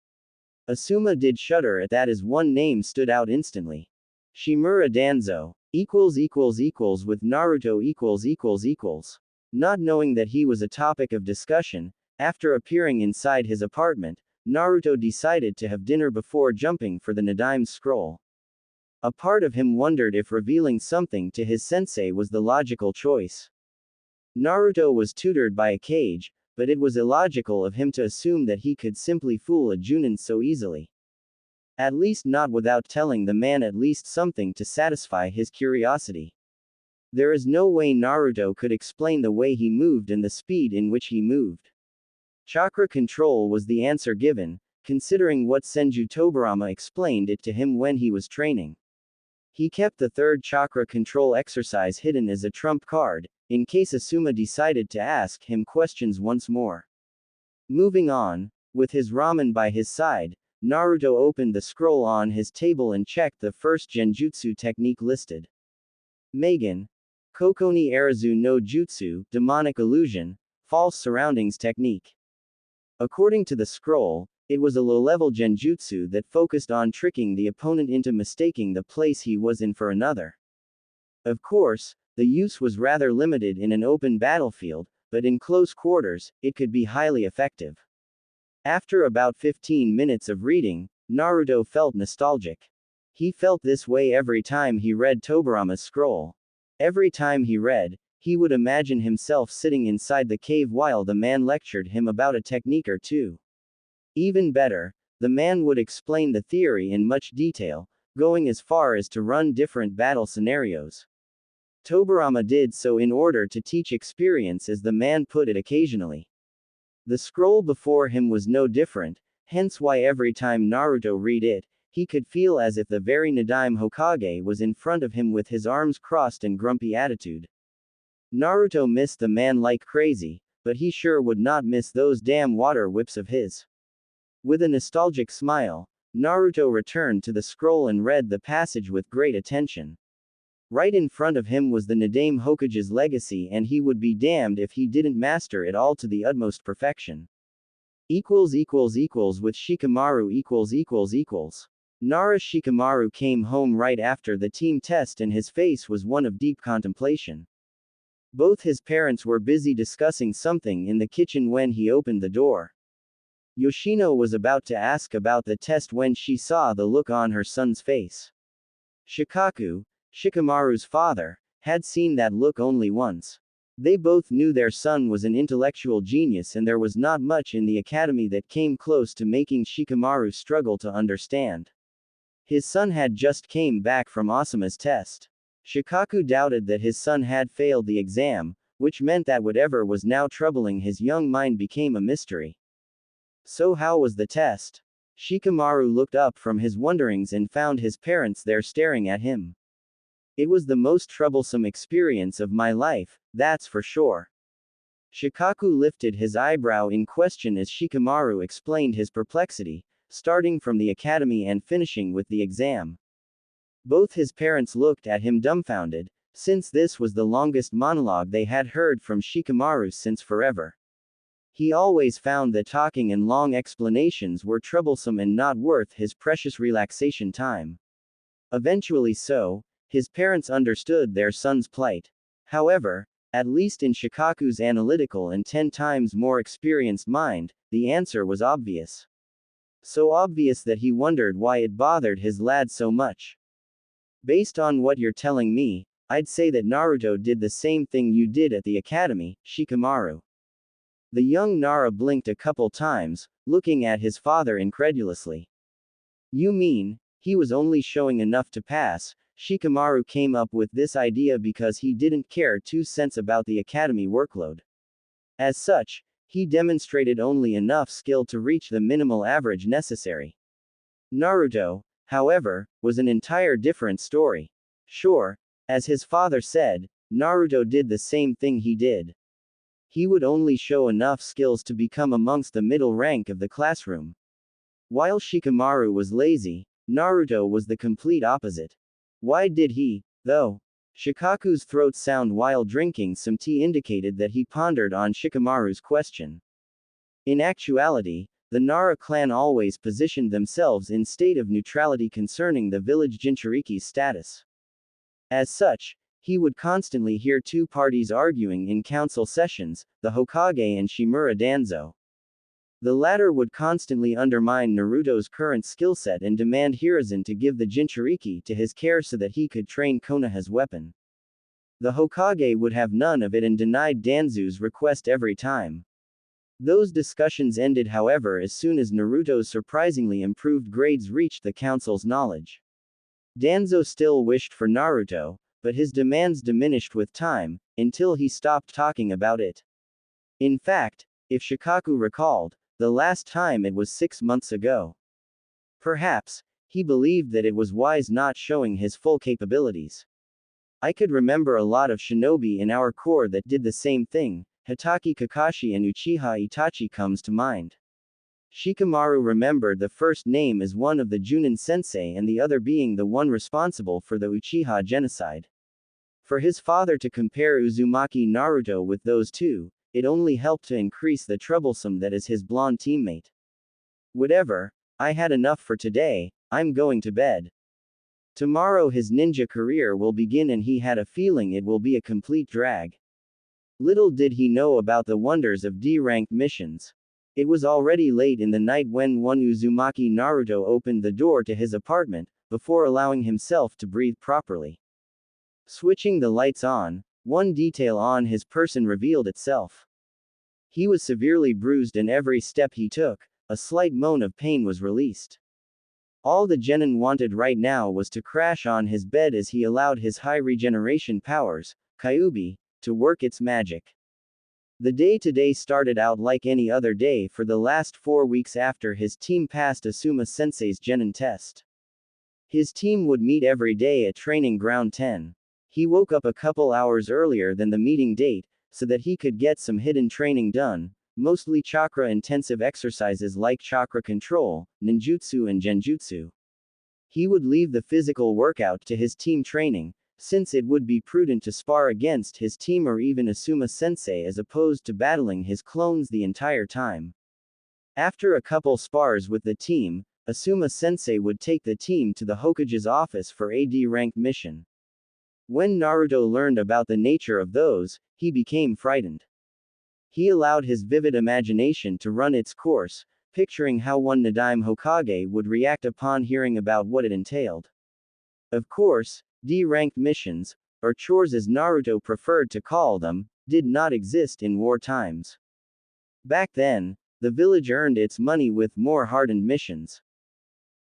Asuma did shudder at that as one name stood out instantly. Shimura Danzo. With Naruto . Not knowing that he was a topic of discussion, after appearing inside his apartment, Naruto decided to have dinner before jumping for the Nadime's scroll. A part of him wondered if revealing something to his sensei was the logical choice. Naruto was tutored by a Kage, but it was illogical of him to assume that he could simply fool a Junin so easily. At least not without telling the man at least something to satisfy his curiosity. There is no way Naruto could explain the way he moved and the speed in which he moved. Chakra control was the answer given, considering what Senju Tobirama explained it to him when he was training. He kept the third chakra control exercise hidden as a trump card, in case Asuma decided to ask him questions once more. Moving on, with his ramen by his side, Naruto opened the scroll on his table and checked the first genjutsu technique listed. Magen. Kokoni Arazu no Jutsu, demonic illusion, false surroundings technique. According to the scroll, it was a low-level genjutsu that focused on tricking the opponent into mistaking the place he was in for another. Of course, the use was rather limited in an open battlefield, but in close quarters, it could be highly effective. After about 15 minutes of reading, Naruto felt nostalgic. He felt this way every time he read Tobirama's scroll. Every time he read, he would imagine himself sitting inside the cave while the man lectured him about a technique or two. Even better, the man would explain the theory in much detail, going as far as to run different battle scenarios. Tobirama did so in order to teach experience, as the man put it occasionally. The scroll before him was no different, hence why every time Naruto read it, he could feel as if the very Nadime Hokage was in front of him with his arms crossed and grumpy attitude. Naruto missed the man like crazy, but he sure would not miss those damn water whips of his. With a nostalgic smile, Naruto returned to the scroll and read the passage with great attention. Right in front of him was the Nadame Hokage's legacy, and he would be damned if he didn't master it all to the utmost perfection. With Shikamaru . Nara Shikamaru came home right after the team test and his face was one of deep contemplation. Both his parents were busy discussing something in the kitchen when he opened the door. Yoshino was about to ask about the test when she saw the look on her son's face. Shikaku, Shikamaru's father, had seen that look only once. They both knew their son was an intellectual genius, and there was not much in the academy that came close to making Shikamaru struggle to understand. His son had just came back from Asuma's test. Shikaku doubted that his son had failed the exam, which meant that whatever was now troubling his young mind became a mystery. So how was the test? Shikamaru looked up from his wonderings and found his parents there staring at him. It was the most troublesome experience of my life, that's for sure. Shikaku lifted his eyebrow in question as Shikamaru explained his perplexity, starting from the academy and finishing with the exam. Both his parents looked at him dumbfounded, since this was the longest monologue they had heard from Shikamaru since forever. He always found that talking and long explanations were troublesome and not worth his precious relaxation time. Eventually his parents understood their son's plight. However, at least in Shikaku's analytical and 10 times more experienced mind, the answer was obvious. So obvious that he wondered why it bothered his lad so much. Based on what you're telling me, I'd say that Naruto did the same thing you did at the academy, Shikamaru. The young Nara blinked a couple times, looking at his father incredulously. You mean, he was only showing enough to pass? Shikamaru came up with this idea because he didn't care 2 cents about the academy workload. As such, he demonstrated only enough skill to reach the minimal average necessary. Naruto, however, was an entire different story. Sure, as his father said, Naruto did the same thing he did. He would only show enough skills to become amongst the middle rank of the classroom. While Shikamaru was lazy, Naruto was the complete opposite. Why did he, though? Shikaku's throat sound while drinking some tea indicated that he pondered on Shikamaru's question. In actuality, the Nara clan always positioned themselves in state of neutrality concerning the village Jinchuriki's status. As such, he would constantly hear 2 parties arguing in council sessions, the Hokage and Shimura Danzo. The latter would constantly undermine Naruto's current skill set and demand Hiruzen to give the Jinchuriki to his care so that he could train Konoha's weapon. The Hokage would have none of it and denied Danzo's request every time. Those discussions ended however as soon as Naruto's surprisingly improved grades reached the council's knowledge. Danzo still wished for Naruto, but his demands diminished with time, until he stopped talking about it. In fact, if Shikaku recalled, the last time it was 6 months ago. Perhaps, he believed that it was wise not showing his full capabilities. I could remember a lot of shinobi in our corps that did the same thing. Hitaki Kakashi and Uchiha Itachi comes to mind. Shikamaru remembered the first name as one of the Junin sensei and the other being the one responsible for the Uchiha genocide. For his father to compare Uzumaki Naruto with those 2, it only helped to increase the troublesome that is his blonde teammate. Whatever, I had enough for today, I'm going to bed. Tomorrow his ninja career will begin and he had a feeling it will be a complete drag. Little did he know about the wonders of D-ranked missions. It was already late in the night when one Uzumaki Naruto opened the door to his apartment, before allowing himself to breathe properly. Switching the lights on, one detail on his person revealed itself. He was severely bruised and every step he took, a slight moan of pain was released. All the genin wanted right now was to crash on his bed as he allowed his high regeneration powers, Kyuubi, to work its magic. The day today started out like any other day for the last 4 weeks after his team passed Asuma Sensei's genin test. His team would meet every day at Training Ground 10. He woke up a couple hours earlier than the meeting date, so that he could get some hidden training done, mostly chakra-intensive exercises like chakra control, ninjutsu and genjutsu. He would leave the physical workout to his team training, since it would be prudent to spar against his team or even Asuma Sensei as opposed to battling his clones the entire time. After a couple spars with the team, Asuma Sensei would take the team to the Hokage's office for a D-ranked mission. When Naruto learned about the nature of those, he became frightened. He allowed his vivid imagination to run its course, picturing how one Nadaime Hokage would react upon hearing about what it entailed. Of course, D-ranked missions, or chores as Naruto preferred to call them, did not exist in war times. Back then, the village earned its money with more hardened missions.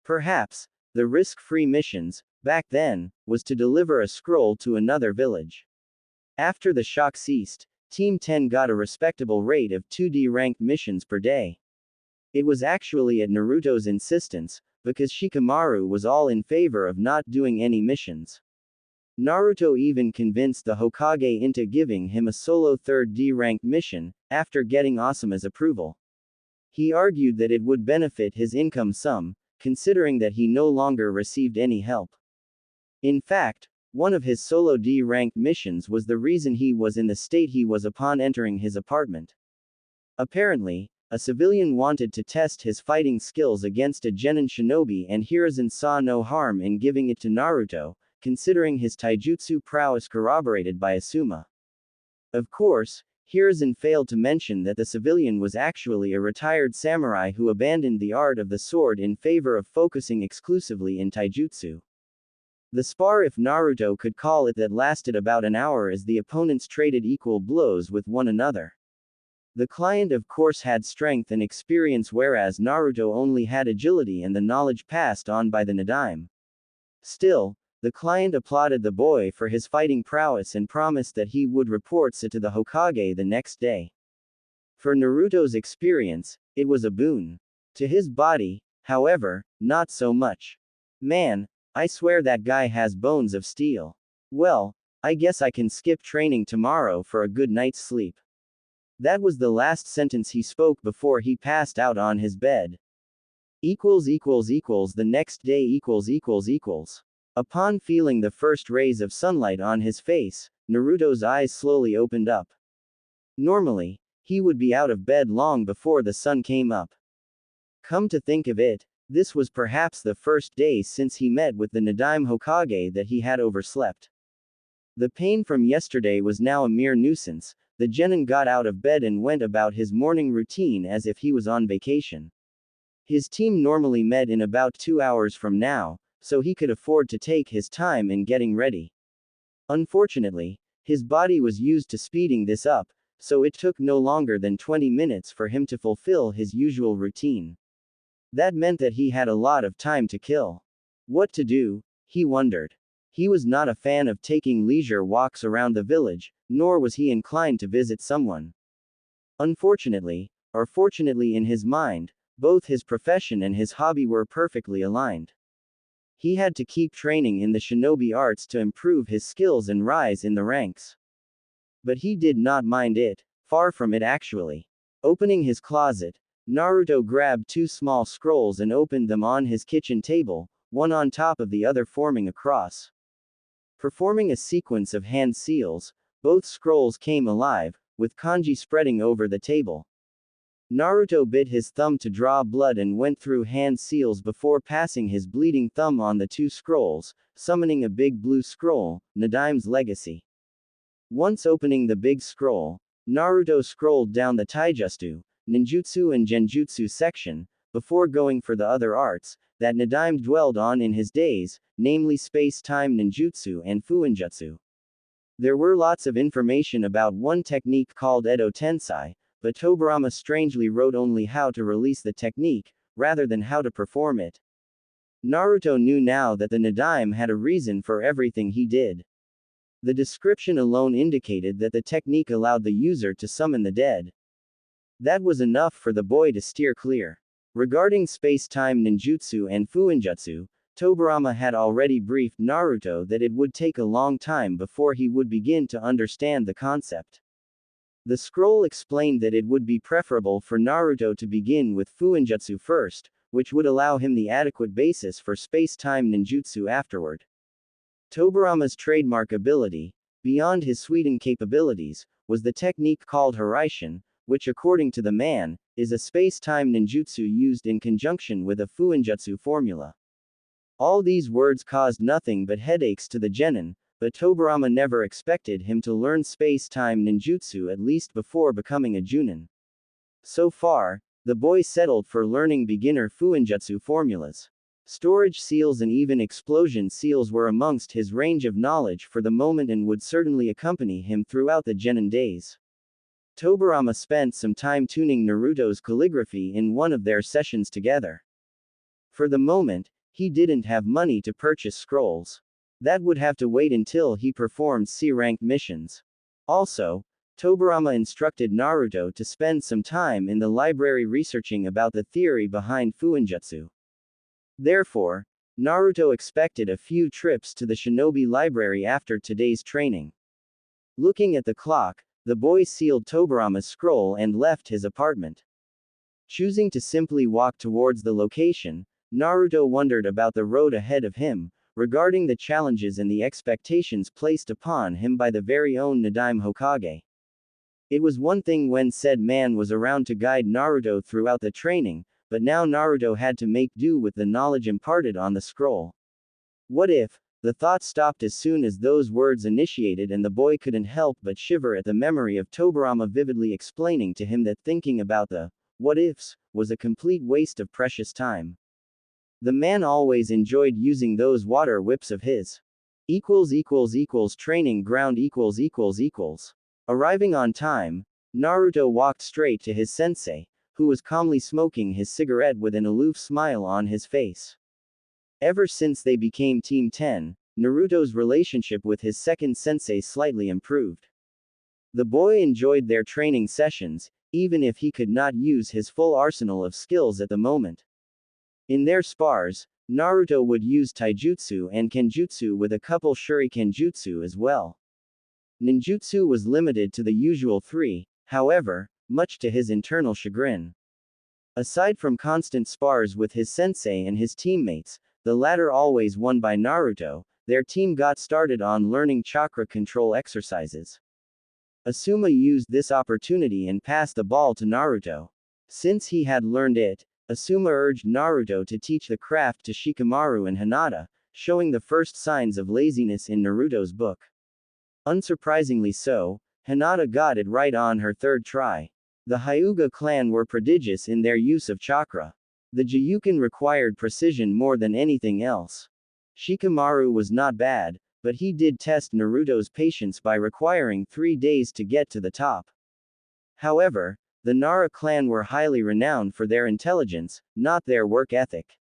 Perhaps, the risk-free missions, back then, was to deliver a scroll to another village. After the shock ceased, Team 10 got a respectable rate of 2 D-ranked missions per day. It was actually at Naruto's insistence, because Shikamaru was all in favor of not doing any missions. Naruto even convinced the Hokage into giving him a solo 3rd D-ranked mission, after getting Asuma's approval. He argued that it would benefit his income some, considering that he no longer received any help. In fact, one of his solo D-ranked missions was the reason he was in the state he was upon entering his apartment. Apparently, a civilian wanted to test his fighting skills against a genin shinobi, and Hiruzen saw no harm in giving it to Naruto, considering his taijutsu prowess corroborated by Asuma. Of course, Hiruzen failed to mention that the civilian was actually a retired samurai who abandoned the art of the sword in favor of focusing exclusively in taijutsu. The spar, if Naruto could call it, that lasted about an hour as the opponents traded equal blows with one another. The client of course had strength and experience, whereas Naruto only had agility and the knowledge passed on by the Nadaime. Still, the client applauded the boy for his fighting prowess and promised that he would report it to the Hokage the next day. For Naruto's experience, it was a boon. To his body, however, not so much. Man, I swear that guy has bones of steel. Well, I guess I can skip training tomorrow for a good night's sleep. That was the last sentence he spoke before he passed out on his bed. The next day. Upon feeling the first rays of sunlight on his face, Naruto's eyes slowly opened up. Normally, he would be out of bed long before the sun came up. Come to think of it, this was perhaps the first day since he met with the Nadaime Hokage that he had overslept. The pain from yesterday was now a mere nuisance. The genin got out of bed and went about his morning routine as if he was on vacation. His team normally met in about 2 hours from now, so he could afford to take his time in getting ready. Unfortunately, his body was used to speeding this up, so it took no longer than 20 minutes for him to fulfill his usual routine. That meant that he had a lot of time to kill. What to do, he wondered. He was not a fan of taking leisure walks around the village, nor was he inclined to visit someone. Unfortunately, or fortunately in his mind, both his profession and his hobby were perfectly aligned. He had to keep training in the shinobi arts to improve his skills and rise in the ranks. But he did not mind it, far from it actually. Opening his closet, Naruto grabbed 2 small scrolls and opened them on his kitchen table, one on top of the other forming a cross. Performing a sequence of hand seals, both scrolls came alive, with kanji spreading over the table. Naruto bit his thumb to draw blood and went through hand seals before passing his bleeding thumb on the 2 scrolls, summoning a big blue scroll, Nadaime's legacy. Once opening the big scroll, Naruto scrolled down the taijutsu, ninjutsu and genjutsu section, before going for the other arts that Nadaime dwelled on in his days, namely space-time ninjutsu and fuinjutsu. There were lots of information about one technique called Edo Tensei, but Tobirama strangely wrote only how to release the technique, rather than how to perform it. Naruto knew now that the Nadaime had a reason for everything he did. The description alone indicated that the technique allowed the user to summon the dead. That was enough for the boy to steer clear. Regarding space-time ninjutsu and fuinjutsu, Tobirama had already briefed Naruto that it would take a long time before he would begin to understand the concept. The scroll explained that it would be preferable for Naruto to begin with fuinjutsu first, which would allow him the adequate basis for space-time ninjutsu afterward. Tobirama's trademark ability, beyond his Suiten capabilities, was the technique called Hiraishin, which according to the man, is a space-time ninjutsu used in conjunction with a fuinjutsu formula. All these words caused nothing but headaches to the genin, but Tobirama never expected him to learn space-time ninjutsu at least before becoming a junin. So far, the boy settled for learning beginner fuinjutsu formulas. Storage seals and even explosion seals were amongst his range of knowledge for the moment and would certainly accompany him throughout the genin days. Tobirama spent some time tuning Naruto's calligraphy in one of their sessions together. For the moment, he didn't have money to purchase scrolls. That would have to wait until he performed C-rank missions. Also, Tobirama instructed Naruto to spend some time in the library researching about the theory behind fuinjutsu. Therefore, Naruto expected a few trips to the shinobi library after today's training. Looking at the clock, the boy sealed Tobirama's scroll and left his apartment. Choosing to simply walk towards the location, Naruto wondered about the road ahead of him, regarding the challenges and the expectations placed upon him by the very own Nadaime Hokage. It was one thing when said man was around to guide Naruto throughout the training, but now Naruto had to make do with the knowledge imparted on the scroll. What if? The thought stopped as soon as those words initiated, and the boy couldn't help but shiver at the memory of Tobirama vividly explaining to him that thinking about the what ifs was a complete waste of precious time. The man always enjoyed using those water whips of his. Training ground ===. Arriving on time, Naruto walked straight to his sensei, who was calmly smoking his cigarette with an aloof smile on his face. Ever since they became Team 10, Naruto's relationship with his second sensei slightly improved. The boy enjoyed their training sessions, even if he could not use his full arsenal of skills at the moment. In their spars, Naruto would use taijutsu and kenjutsu with a couple shuriken jutsu as well. Ninjutsu was limited to the usual 3, however, much to his internal chagrin. Aside from constant spars with his sensei and his teammates, the latter always won by Naruto, their team got started on learning chakra control exercises. Asuma used this opportunity and passed the ball to Naruto. Since he had learned it, Asuma urged Naruto to teach the craft to Shikamaru and Hinata, showing the first signs of laziness in Naruto's book. Unsurprisingly so, Hinata got it right on her third try. The Hyuga clan were prodigious in their use of chakra. The Gyuken required precision more than anything else. Shikamaru was not bad, but he did test Naruto's patience by requiring 3 days to get to the top. However, the Nara clan were highly renowned for their intelligence, not their work ethic.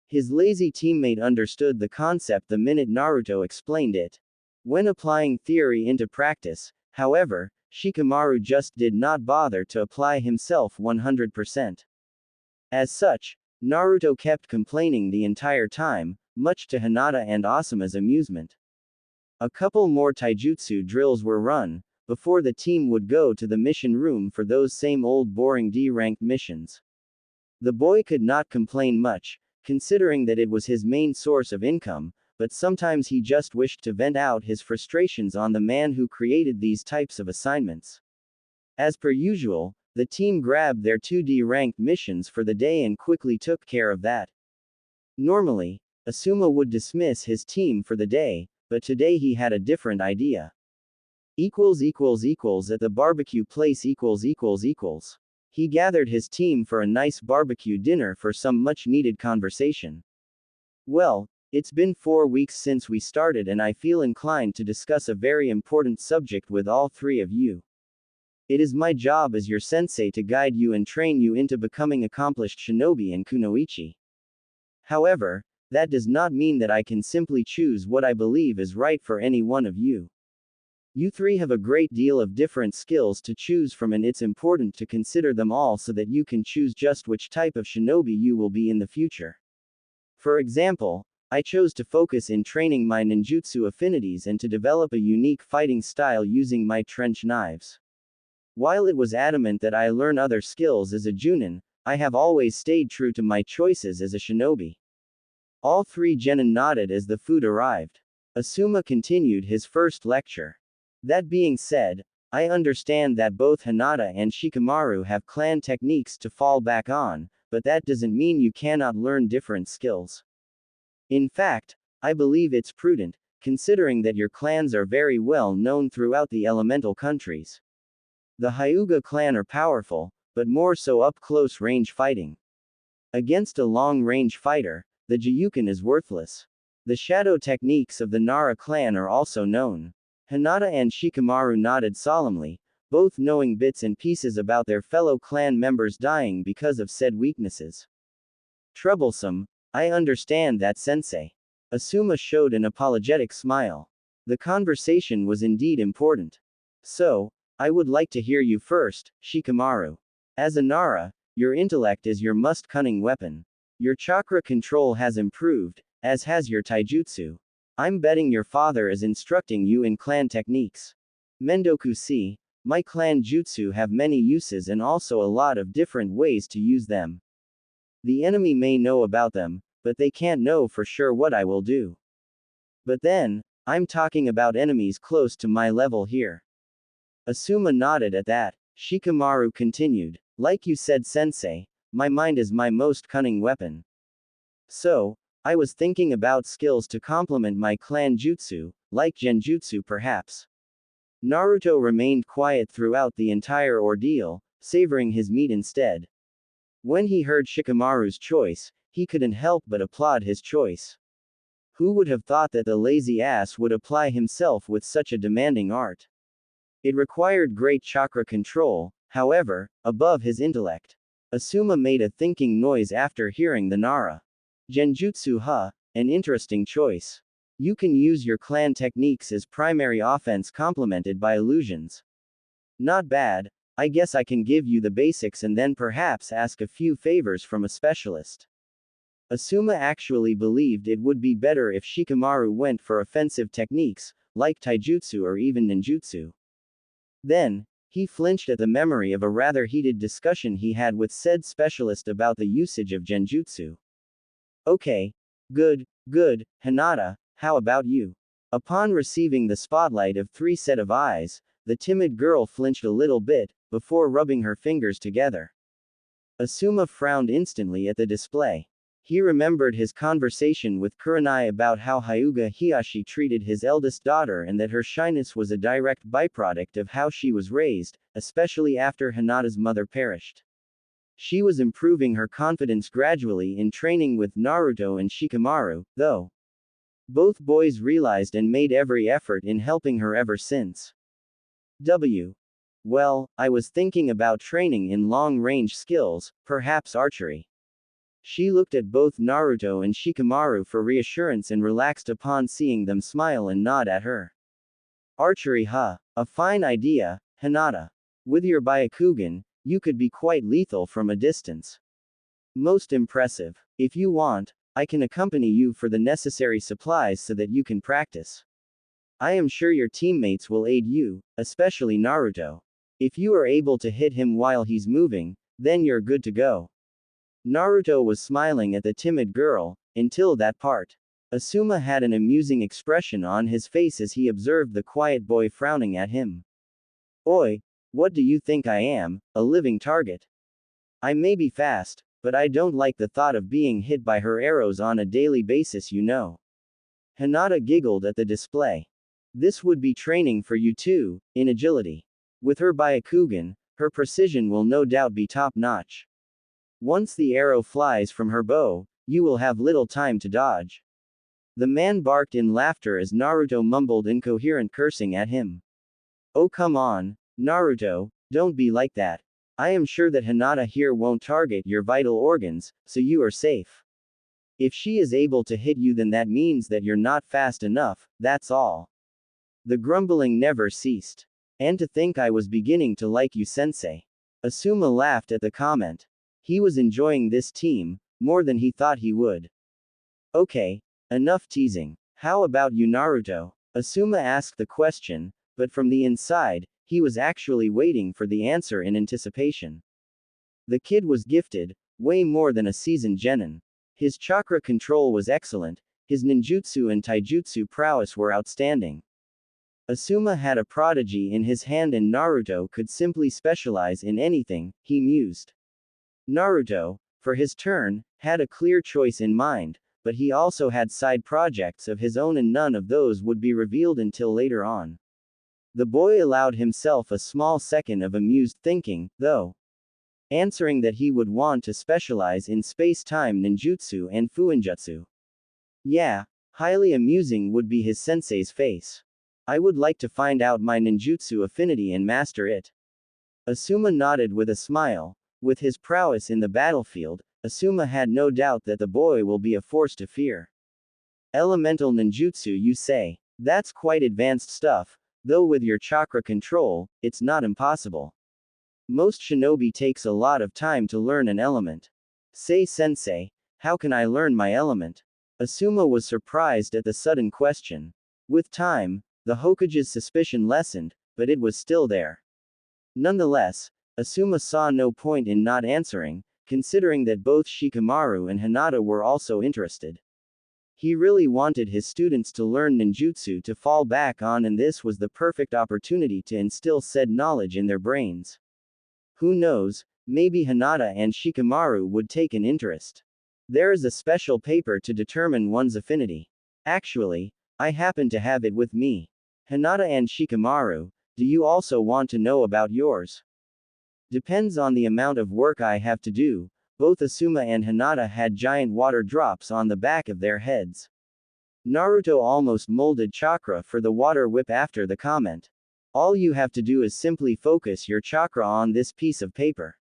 His lazy teammate understood the concept the minute Naruto explained it. When applying theory into practice, however, Shikamaru just did not bother to apply himself 100%. As such, Naruto kept complaining the entire time, much to Hinata and Asuma's amusement. A couple more taijutsu drills were run, before the team would go to the mission room for those same old boring D-ranked missions. The boy could not complain much, considering that it was his main source of income, but sometimes he just wished to vent out his frustrations on the man who created these types of assignments. As per usual, the team grabbed their 2D ranked missions for the day and quickly took care of that. Normally, Asuma would dismiss his team for the day, but today he had a different idea. At the barbecue place . He gathered his team for a nice barbecue dinner for some much needed conversation. Well, it's been 4 weeks since we started, and I feel inclined to discuss a very important subject with all 3 of you. It is my job as your sensei to guide you and train you into becoming accomplished shinobi and kunoichi. However, that does not mean that I can simply choose what I believe is right for any one of you. You 3 have a great deal of different skills to choose from, and it's important to consider them all so that you can choose just which type of shinobi you will be in the future. For example, I chose to focus in training my ninjutsu affinities and to develop a unique fighting style using my trench knives. While it was adamant that I learn other skills as a Junin, I have always stayed true to my choices as a shinobi. All 3 genin nodded as the food arrived. Asuma continued his first lecture. That being said, I understand that both Hinata and Shikamaru have clan techniques to fall back on, but that doesn't mean you cannot learn different skills. In fact, I believe it's prudent, considering that your clans are very well known throughout the elemental countries. The Hyuga clan are powerful, but more so up close range fighting. Against a long range fighter, the Gyuken is worthless. The shadow techniques of the Nara clan are also known. Hinata and Shikamaru nodded solemnly, both knowing bits and pieces about their fellow clan members dying because of said weaknesses. Troublesome, I understand that, sensei. Asuma showed an apologetic smile. The conversation was indeed important. So, I would like to hear you first, Shikamaru. As a Nara, your intellect is your most cunning weapon. Your chakra control has improved, as has your taijutsu. I'm betting your father is instructing you in clan techniques. Mendoku-si, My clan jutsu have many uses and also a lot of different ways to use them. The enemy may know about them, but they can't know for sure what I will do. But then, I'm talking about enemies close to my level here. Asuma nodded at that. Shikamaru continued, like you said sensei, my mind is my most cunning weapon. So, I was thinking about skills to complement my clan jutsu, like genjutsu perhaps. Naruto remained quiet throughout the entire ordeal, savoring his meat instead. When he heard Shikamaru's choice, he couldn't help but applaud his choice. Who would have thought that the lazy ass would apply himself with such a demanding art? It required great chakra control, however, above his intellect. Asuma made a thinking noise after hearing the Nara. Genjutsu an interesting choice. You can use your clan techniques as primary offense complemented by illusions. Not bad, I guess I can give you the basics and then perhaps ask a few favors from a specialist. Asuma actually believed it would be better if Shikamaru went for offensive techniques, like taijutsu or even ninjutsu. Then, he flinched at the memory of a rather heated discussion he had with said specialist about the usage of genjutsu. Okay. Good, Hinata, how about you? Upon receiving the spotlight of 3 set of eyes, the timid girl flinched a little bit, before rubbing her fingers together. Asuma frowned instantly at the display. He remembered his conversation with Kurenai about how Hyuga Hiyashi treated his eldest daughter and that her shyness was a direct byproduct of how she was raised, especially after Hinata's mother perished. She was improving her confidence gradually in training with Naruto and Shikamaru, though. Both boys realized and made every effort in helping her ever since. Well, I was thinking about training in long-range skills, perhaps archery. She looked at both Naruto and Shikamaru for reassurance and relaxed upon seeing them smile and nod at her. Archery a fine idea, Hinata. With your Byakugan, you could be quite lethal from a distance. Most impressive. If you want, I can accompany you for the necessary supplies so that you can practice. I am sure your teammates will aid you, especially Naruto. If you are able to hit him while he's moving, then you're good to go. Naruto was smiling at the timid girl, until that part. Asuma had an amusing expression on his face as he observed the quiet boy frowning at him. Oi, what do you think I am, a living target? I may be fast, but I don't like the thought of being hit by her arrows on a daily basis, you know. Hinata giggled at the display. This would be training for you too, in agility. With her Byakugan, her precision will no doubt be top-notch. Once the arrow flies from her bow, you will have little time to dodge. The man barked in laughter as Naruto mumbled incoherent cursing at him. Oh come on, Naruto, don't be like that. I am sure that Hinata here won't target your vital organs, so you are safe. If she is able to hit you, then that means that you're not fast enough, that's all. The grumbling never ceased. And to think I was beginning to like you, sensei. Asuma laughed at the comment. He was enjoying this team, more than he thought he would. Okay, enough teasing. How about you, Naruto? Asuma asked the question, but from the inside, he was actually waiting for the answer in anticipation. The kid was gifted, way more than a seasoned genin. His chakra control was excellent, his ninjutsu and taijutsu prowess were outstanding. Asuma had a prodigy in his hand and Naruto could simply specialize in anything, he mused. Naruto, for his turn, had a clear choice in mind, but he also had side projects of his own and none of those would be revealed until later on. The boy allowed himself a small second of amused thinking, though. Answering that he would want to specialize in space-time ninjutsu and fuinjutsu. Yeah, highly amusing would be his sensei's face. I would like to find out my ninjutsu affinity and master it. Asuma nodded with a smile. With his prowess in the battlefield, Asuma had no doubt that the boy will be a force to fear. Elemental ninjutsu, you say? That's quite advanced stuff, though with your chakra control, it's not impossible. Most shinobi takes a lot of time to learn an element. Say sensei, how can I learn my element? Asuma was surprised at the sudden question. With time, the Hokage's suspicion lessened, but it was still there. Nonetheless, Asuma saw no point in not answering, considering that both Shikamaru and Hinata were also interested. He really wanted his students to learn ninjutsu to fall back on, and this was the perfect opportunity to instill said knowledge in their brains. Who knows, maybe Hinata and Shikamaru would take an interest. There is a special paper to determine one's affinity. Actually, I happen to have it with me. Hinata and Shikamaru, do you also want to know about yours? Depends on the amount of work I have to do. Both Asuma and Hinata had giant water drops on the back of their heads. Naruto almost molded chakra for the water whip after the comment. All you have to do is simply focus your chakra on this piece of paper.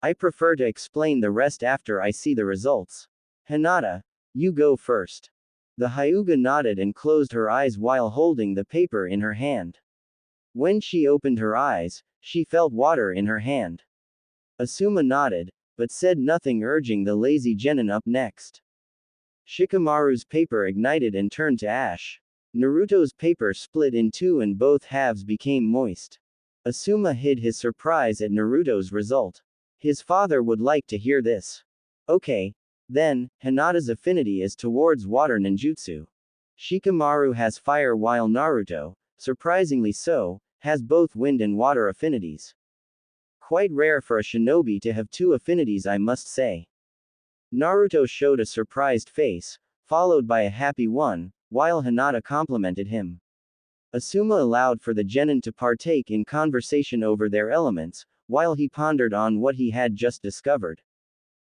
I prefer to explain the rest after I see the results. Hinata, you go first. The Hyuga nodded and closed her eyes while holding the paper in her hand. When she opened her eyes, she felt water in her hand. Asuma nodded, but said nothing, urging the lazy genin up next. Shikamaru's paper ignited and turned to ash. Naruto's paper split in two and both halves became moist. Asuma hid his surprise at Naruto's result. His father would like to hear this. Okay. Then, Hinata's affinity is towards water ninjutsu. Shikamaru has fire while Naruto, surprisingly so, has both wind and water affinities. Quite rare for a shinobi to have two affinities, I must say. Naruto showed a surprised face, followed by a happy one, while Hinata complimented him. Asuma allowed for the genin to partake in conversation over their elements, while he pondered on what he had just discovered.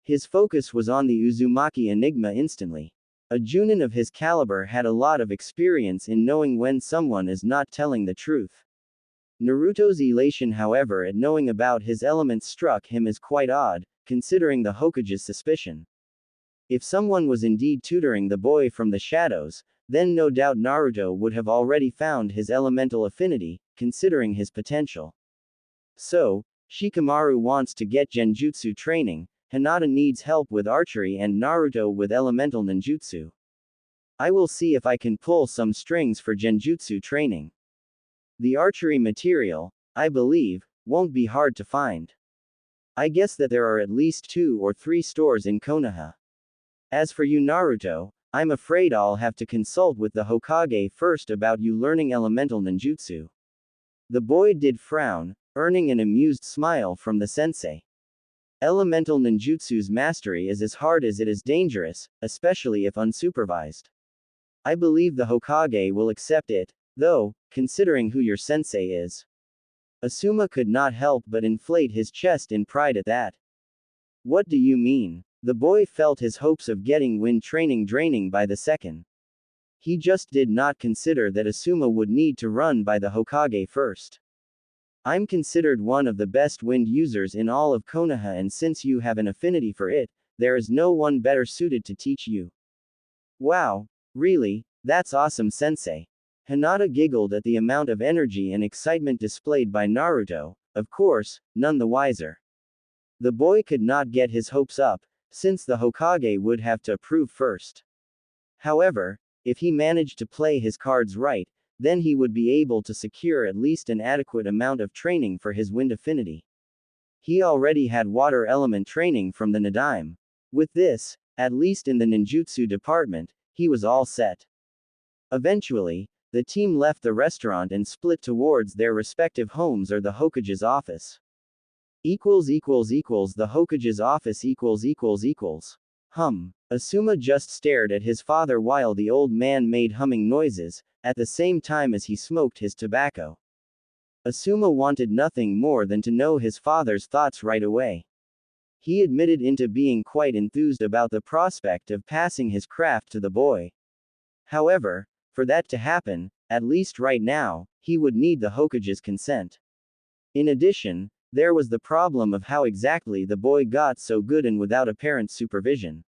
His focus was on the Uzumaki enigma instantly. A Junin of his caliber had a lot of experience in knowing when someone is not telling the truth. Naruto's elation, however, at knowing about his elements struck him as quite odd, considering the Hokage's suspicion. If someone was indeed tutoring the boy from the shadows, then no doubt Naruto would have already found his elemental affinity, considering his potential. So, Shikamaru wants to get genjutsu training, Hinata needs help with archery, and Naruto with elemental ninjutsu. I will see if I can pull some strings for genjutsu training. The archery material, I believe, won't be hard to find. I guess that there are at least 2 or 3 stores in Konoha. As for you, Naruto, I'm afraid I'll have to consult with the Hokage first about you learning elemental ninjutsu. The boy did frown, earning an amused smile from the sensei. Elemental ninjutsu's mastery is as hard as it is dangerous, especially if unsupervised. I believe the Hokage will accept it, though, considering who your sensei is. Asuma could not help but inflate his chest in pride at that. What do you mean? The boy felt his hopes of getting wind training draining by the second. He just did not consider that Asuma would need to run by the Hokage first. I'm considered one of the best wind users in all of Konoha, and since you have an affinity for it, there is no one better suited to teach you. Wow, really? That's awesome, sensei. Hinata giggled at the amount of energy and excitement displayed by Naruto, of course, none the wiser. The boy could not get his hopes up, since the Hokage would have to approve first. However, if he managed to play his cards right, then he would be able to secure at least an adequate amount of training for his wind affinity. He already had water element training from the Nadaime. With this, at least in the ninjutsu department, he was all set. Eventually, the team left the restaurant and split towards their respective homes or the Hokage's office. The Hokage's office . Asuma just stared at his father while the old man made humming noises, at the same time as he smoked his tobacco. Asuma wanted nothing more than to know his father's thoughts right away. He admitted into being quite enthused about the prospect of passing his craft to the boy. However, for that to happen, at least right now, he would need the Hokage's consent. In addition, there was the problem of how exactly the boy got so good and without apparent supervision.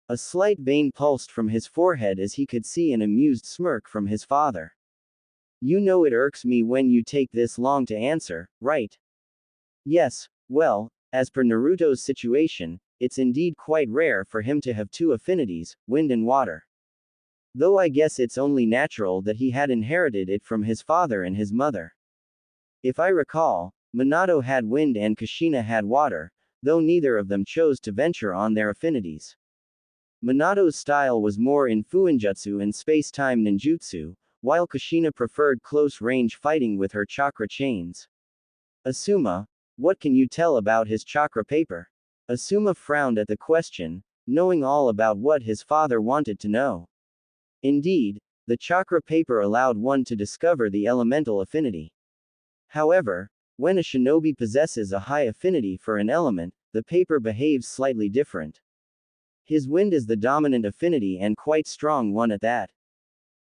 A slight vein pulsed from his forehead as he could see an amused smirk from his father. You know it irks me when you take this long to answer, right? Yes, well, as per Naruto's situation, it's indeed quite rare for him to have 2 affinities, wind and water. Though I guess it's only natural that he had inherited it from his father and his mother. If I recall, Minato had wind and Kushina had water, though neither of them chose to venture on their affinities. Minato's style was more in fuinjutsu and space-time ninjutsu, while Kushina preferred close-range fighting with her chakra chains. Asuma, what can you tell about his chakra paper? Asuma frowned at the question, knowing all about what his father wanted to know. Indeed, the chakra paper allowed one to discover the elemental affinity. However, when a shinobi possesses a high affinity for an element, the paper behaves slightly different. His wind is the dominant affinity and quite strong one at that.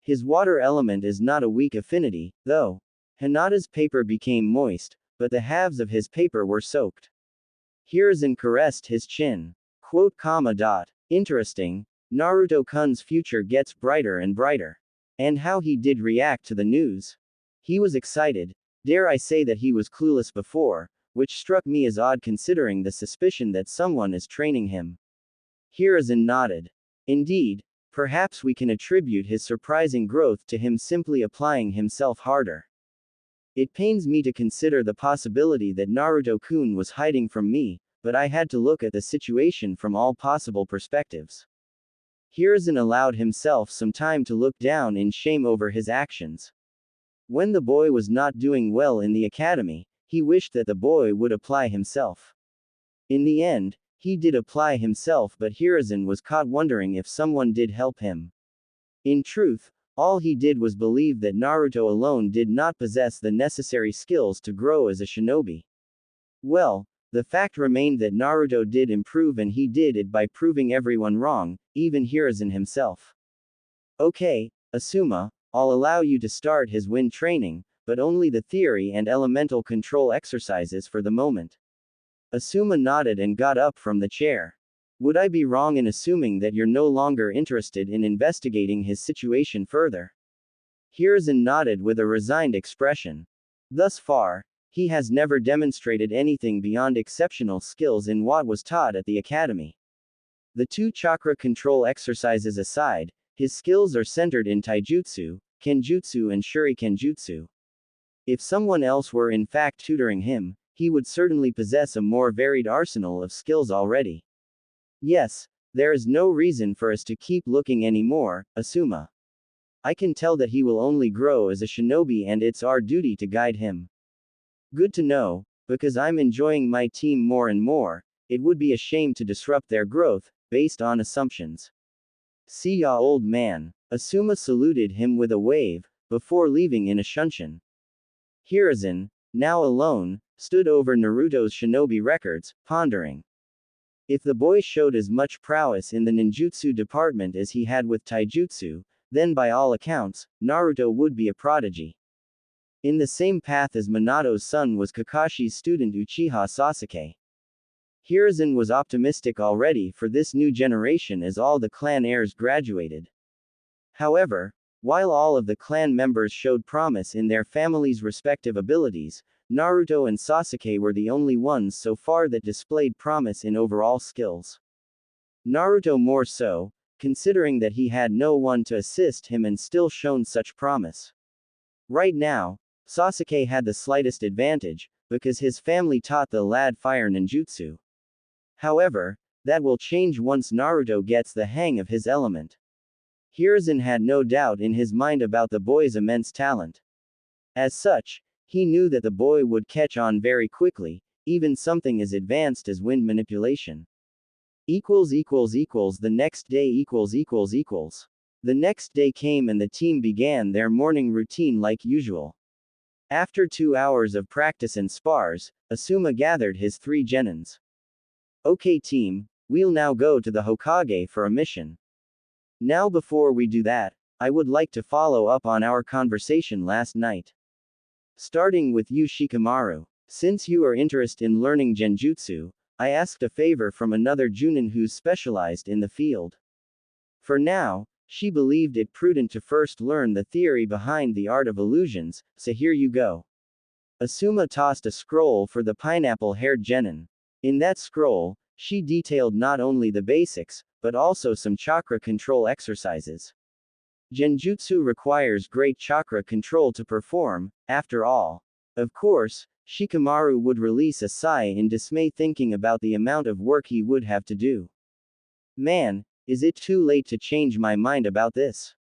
His water element is not a weak affinity, though. Hinata's paper became moist, but the halves of his paper were soaked. Hiruzen caressed his chin. Quote, Interesting, Naruto-kun's future gets brighter and brighter. And how he did react to the news. He was excited. Dare I say that he was clueless before, which struck me as odd considering the suspicion that someone is training him. Hiruzen nodded. Indeed, perhaps we can attribute his surprising growth to him simply applying himself harder. It pains me to consider the possibility that Naruto-kun was hiding from me, but I had to look at the situation from all possible perspectives. Hiruzen allowed himself some time to look down in shame over his actions. When the boy was not doing well in the academy, he wished that the boy would apply himself. In the end, he did apply himself, but Hiruzen was caught wondering if someone did help him. In truth, all he did was believe that Naruto alone did not possess the necessary skills to grow as a shinobi. Well, the fact remained that Naruto did improve, and he did it by proving everyone wrong, even Hiruzen himself. Okay, Asuma, I'll allow you to start his wind training, but only the theory and elemental control exercises for the moment. Asuma nodded and got up from the chair. Would I be wrong in assuming that you're no longer interested in investigating his situation further? Hiruzen nodded with a resigned expression. Thus far, he has never demonstrated anything beyond exceptional skills in what was taught at the academy. The 2 chakra control exercises aside, his skills are centered in taijutsu, kenjutsu and shurikenjutsu. If someone else were in fact tutoring him, he would certainly possess a more varied arsenal of skills already. Yes, there is no reason for us to keep looking anymore, Asuma. I can tell that he will only grow as a shinobi and it's our duty to guide him. Good to know, because I'm enjoying my team more and more. It would be a shame to disrupt their growth, based on assumptions. See ya, old man. Asuma saluted him with a wave, before leaving in a shunshin. Hiruzen, now alone, stood over Naruto's shinobi records, pondering. If the boy showed as much prowess in the ninjutsu department as he had with taijutsu, then by all accounts, Naruto would be a prodigy. In the same path as Minato's son was Kakashi's student Uchiha Sasuke. Hiruzen was optimistic already for this new generation as all the clan heirs graduated. However, while all of the clan members showed promise in their families' respective abilities, Naruto and Sasuke were the only ones so far that displayed promise in overall skills. Naruto more so, considering that he had no one to assist him and still shown such promise. Right now, Sasuke had the slightest advantage, because his family taught the lad fire ninjutsu. However, that will change once Naruto gets the hang of his element. Hiruzen had no doubt in his mind about the boy's immense talent. As such, he knew that the boy would catch on very quickly, even something as advanced as wind manipulation. The next day The next day came and the team began their morning routine like usual. After 2 hours of practice and spars, Asuma gathered his 3 genins. Okay team, we'll now go to the Hokage for a mission. Now before we do that, I would like to follow up on our conversation last night. Starting with you Shikamaru. Since you are interested in learning genjutsu, I asked a favor from another Junin who's specialized in the field. For now, she believed it prudent to first learn the theory behind the art of illusions, so here you go. Asuma tossed a scroll for the pineapple-haired genin. In that scroll, she detailed not only the basics, but also some chakra control exercises. Genjutsu requires great chakra control to perform, after all. Of course, Shikamaru would release a sigh in dismay thinking about the amount of work he would have to do. Man, is it too late to change my mind about this?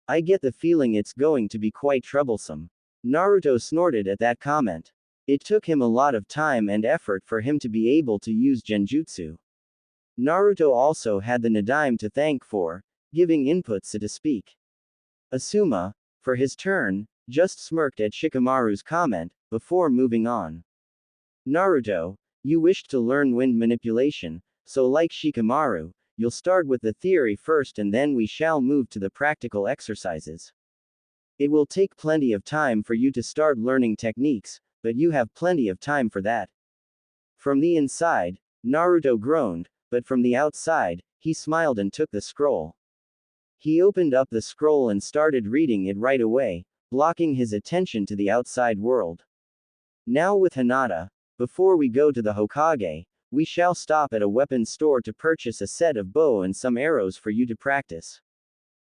I get the feeling it's going to be quite troublesome. Naruto snorted at that comment. It took him a lot of time and effort for him to be able to use genjutsu. Naruto also had the Nadaime to thank for giving input so to speak. Asuma, for his turn, just smirked at Shikamaru's comment, before moving on. Naruto, you wished to learn wind manipulation, so like Shikamaru, you'll start with the theory first and then we shall move to the practical exercises. It will take plenty of time for you to start learning techniques, but you have plenty of time for that. From the inside, Naruto groaned, but from the outside, he smiled and took the scroll. He opened up the scroll and started reading it right away, blocking his attention to the outside world. Now with Hinata, before we go to the Hokage, we shall stop at a weapons store to purchase a set of bow and some arrows for you to practice.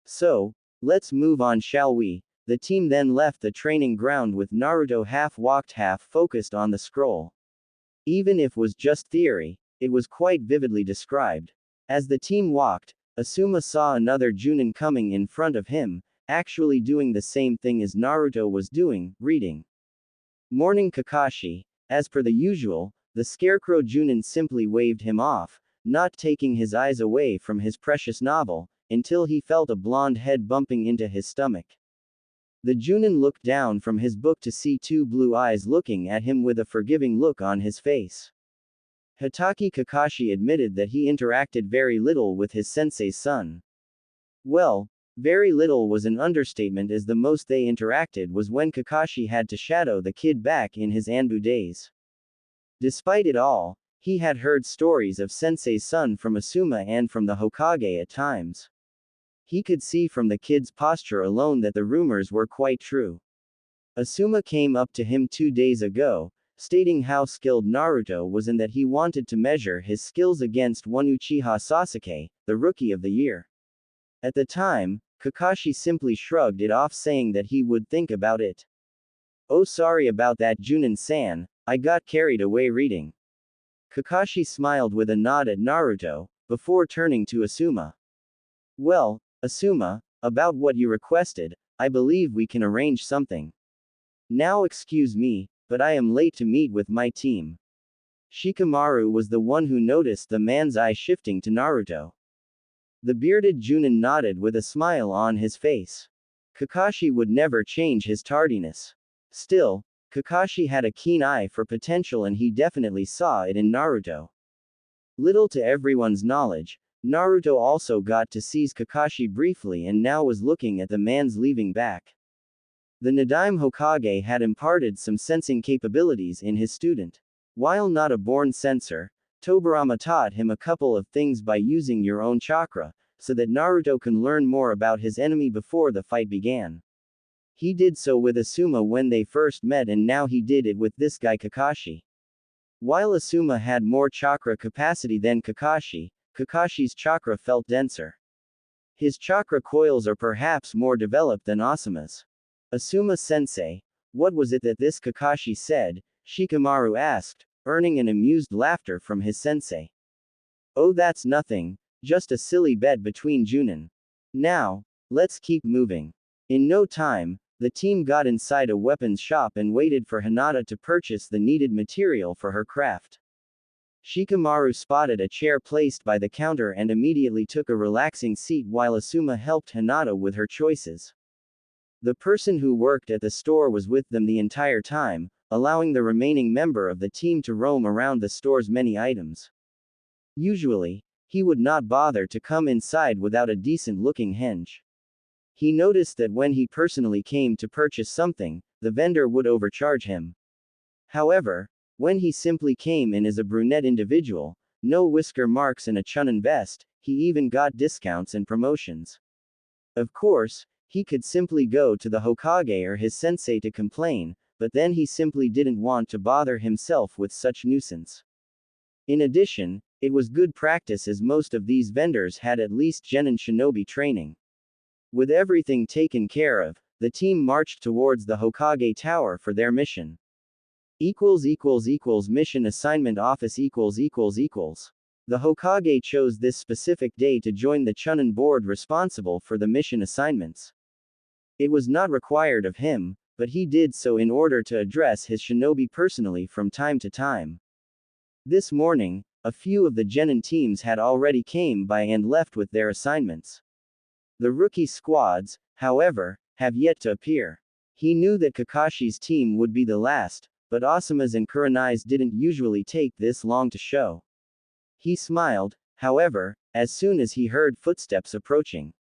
So, let's move on, shall we? The team then left the training ground with Naruto half walked half focused on the scroll. Even if it was just theory, it was quite vividly described. As the team walked, Asuma saw another Junin coming in front of him, actually doing the same thing as Naruto was doing, reading. Morning Kakashi. As per the usual, the scarecrow Junin simply waved him off, not taking his eyes away from his precious novel, until he felt a blonde head bumping into his stomach. The Junin looked down from his book to see two blue eyes looking at him with a forgiving look on his face. Hitaki Kakashi admitted that he interacted very little with his sensei's son. Well, very little was an understatement, as the most they interacted was when Kakashi had to shadow the kid back in his Anbu days. Despite it all, he had heard stories of sensei's son from Asuma and from the Hokage at times. He could see from the kid's posture alone that the rumors were quite true. Asuma came up to him 2 days ago, stating how skilled Naruto was and that he wanted to measure his skills against one Uchiha Sasuke, the Rookie of the Year. At the time, Kakashi simply shrugged it off, saying that he would think about it. Oh, sorry about that, Junin-san, I got carried away reading. Kakashi smiled with a nod at Naruto, before turning to Asuma. Well, Asuma, about what you requested, I believe we can arrange something. Now excuse me, but I am late to meet with my team. Shikamaru was the one who noticed the man's eye shifting to Naruto. The bearded Junin nodded with a smile on his face. Kakashi would never change his tardiness. Still, Kakashi had a keen eye for potential and he definitely saw it in Naruto. Little to everyone's knowledge, Naruto also got to seize Kakashi briefly and now was looking at the man's leaving back. The Nadaime Hokage had imparted some sensing capabilities in his student. While not a born sensor, Tobirama taught him a couple of things by using your own chakra, so that Naruto can learn more about his enemy before the fight began. He did so with Asuma when they first met and now he did it with this guy Kakashi. While Asuma had more chakra capacity than Kakashi, Kakashi's chakra felt denser. His chakra coils are perhaps more developed than Asuma's. Asuma-sensei, what was it that this Kakashi said? Shikamaru asked, earning an amused laughter from his sensei. Oh, that's nothing, just a silly bet between Junin. Now, let's keep moving. In no time, the team got inside a weapons shop and waited for Hinata to purchase the needed material for her craft. Shikamaru spotted a chair placed by the counter and immediately took a relaxing seat while Asuma helped Hinata with her choices. The person who worked at the store was with them the entire time, allowing the remaining member of the team to roam around the store's many items. Usually, he would not bother to come inside without a decent-looking henge. He noticed that when he personally came to purchase something, the vendor would overcharge him. However, when he simply came in as a brunette individual, no whisker marks and a chunin vest, he even got discounts and promotions. Of course, he could simply go to the Hokage or his sensei to complain, but then he simply didn't want to bother himself with such nuisance. In addition, it was good practice as most of these vendors had at least genin shinobi training. With everything taken care of, the team marched towards the Hokage Tower for their mission. Mission assignment office The Hokage chose this specific day to join the Chunin board responsible for the mission assignments. It was not required of him, but he did so in order to address his shinobi personally from time to time. This morning, a few of the genin teams had already came by and left with their assignments. The rookie squads, however, have yet to appear. He knew that Kakashi's team would be the last, but Asuma's and Kurenai's didn't usually take this long to show. He smiled, however, as soon as he heard footsteps approaching.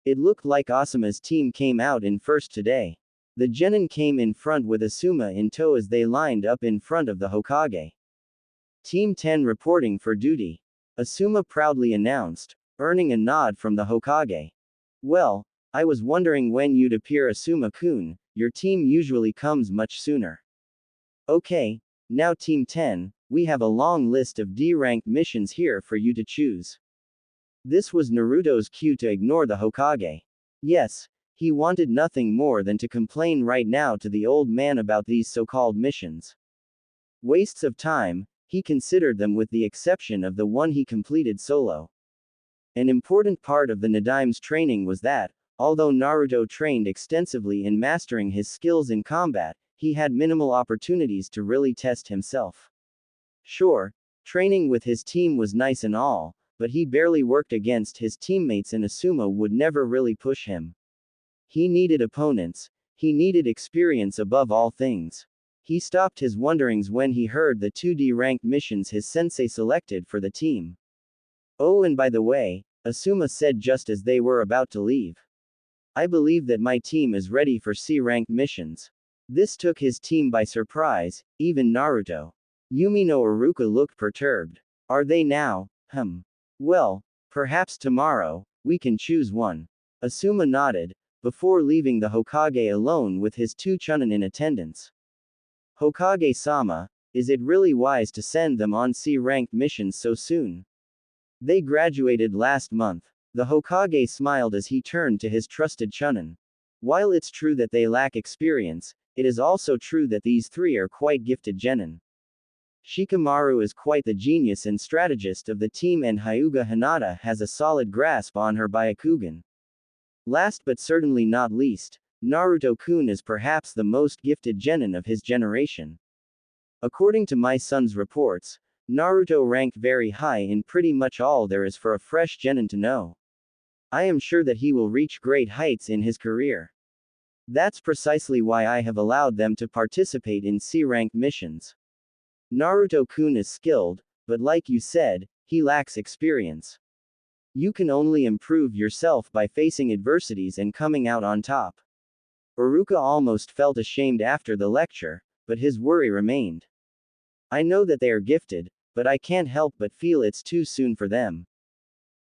It looked like Asuma's team came out in first today. The genin came in front with Asuma in tow as they lined up in front of the Hokage. Team 10 reporting for duty. Asuma proudly announced, earning a nod from the Hokage. Well, I was wondering when you'd appear, Asuma-kun, your team usually comes much sooner. Okay, now Team 10, we have a long list of D-ranked missions here for you to choose. This was Naruto's cue to ignore the Hokage. Yes, he wanted nothing more than to complain right now to the old man about these so-called missions. Wastes of time, he considered them with the exception of the one he completed solo. An important part of the Nadime's training was that, although Naruto trained extensively in mastering his skills in combat, he had minimal opportunities to really test himself. Sure, training with his team was nice and all, but he barely worked against his teammates and Asuma would never really push him. He needed opponents, he needed experience above all things. He stopped his wonderings when he heard the 2D ranked missions his sensei selected for the team. Oh, and by the way, Asuma said just as they were about to leave. I believe that my team is ready for C-ranked missions. This took his team by surprise, even Naruto. Yumi no Iruka looked perturbed. Are they now? Well, perhaps tomorrow, we can choose one. Asuma nodded, before leaving the Hokage alone with his two Chunin in attendance. Hokage-sama, is it really wise to send them on C-ranked missions so soon? They graduated last month. The Hokage smiled as he turned to his trusted Chunin. While it's true that they lack experience, it is also true that these three are quite gifted genin. Shikamaru is quite the genius and strategist of the team and Hyuga Hinata has a solid grasp on her Byakugan. Last but certainly not least, Naruto-kun is perhaps the most gifted genin of his generation. According to my son's reports, Naruto ranked very high in pretty much all there is for a fresh genin to know. I am sure that he will reach great heights in his career. That's precisely why I have allowed them to participate in C-ranked missions. Naruto-kun is skilled, but like you said, he lacks experience. You can only improve yourself by facing adversities and coming out on top. Iruka almost felt ashamed after the lecture, but his worry remained. I know that they are gifted, but I can't help but feel it's too soon for them.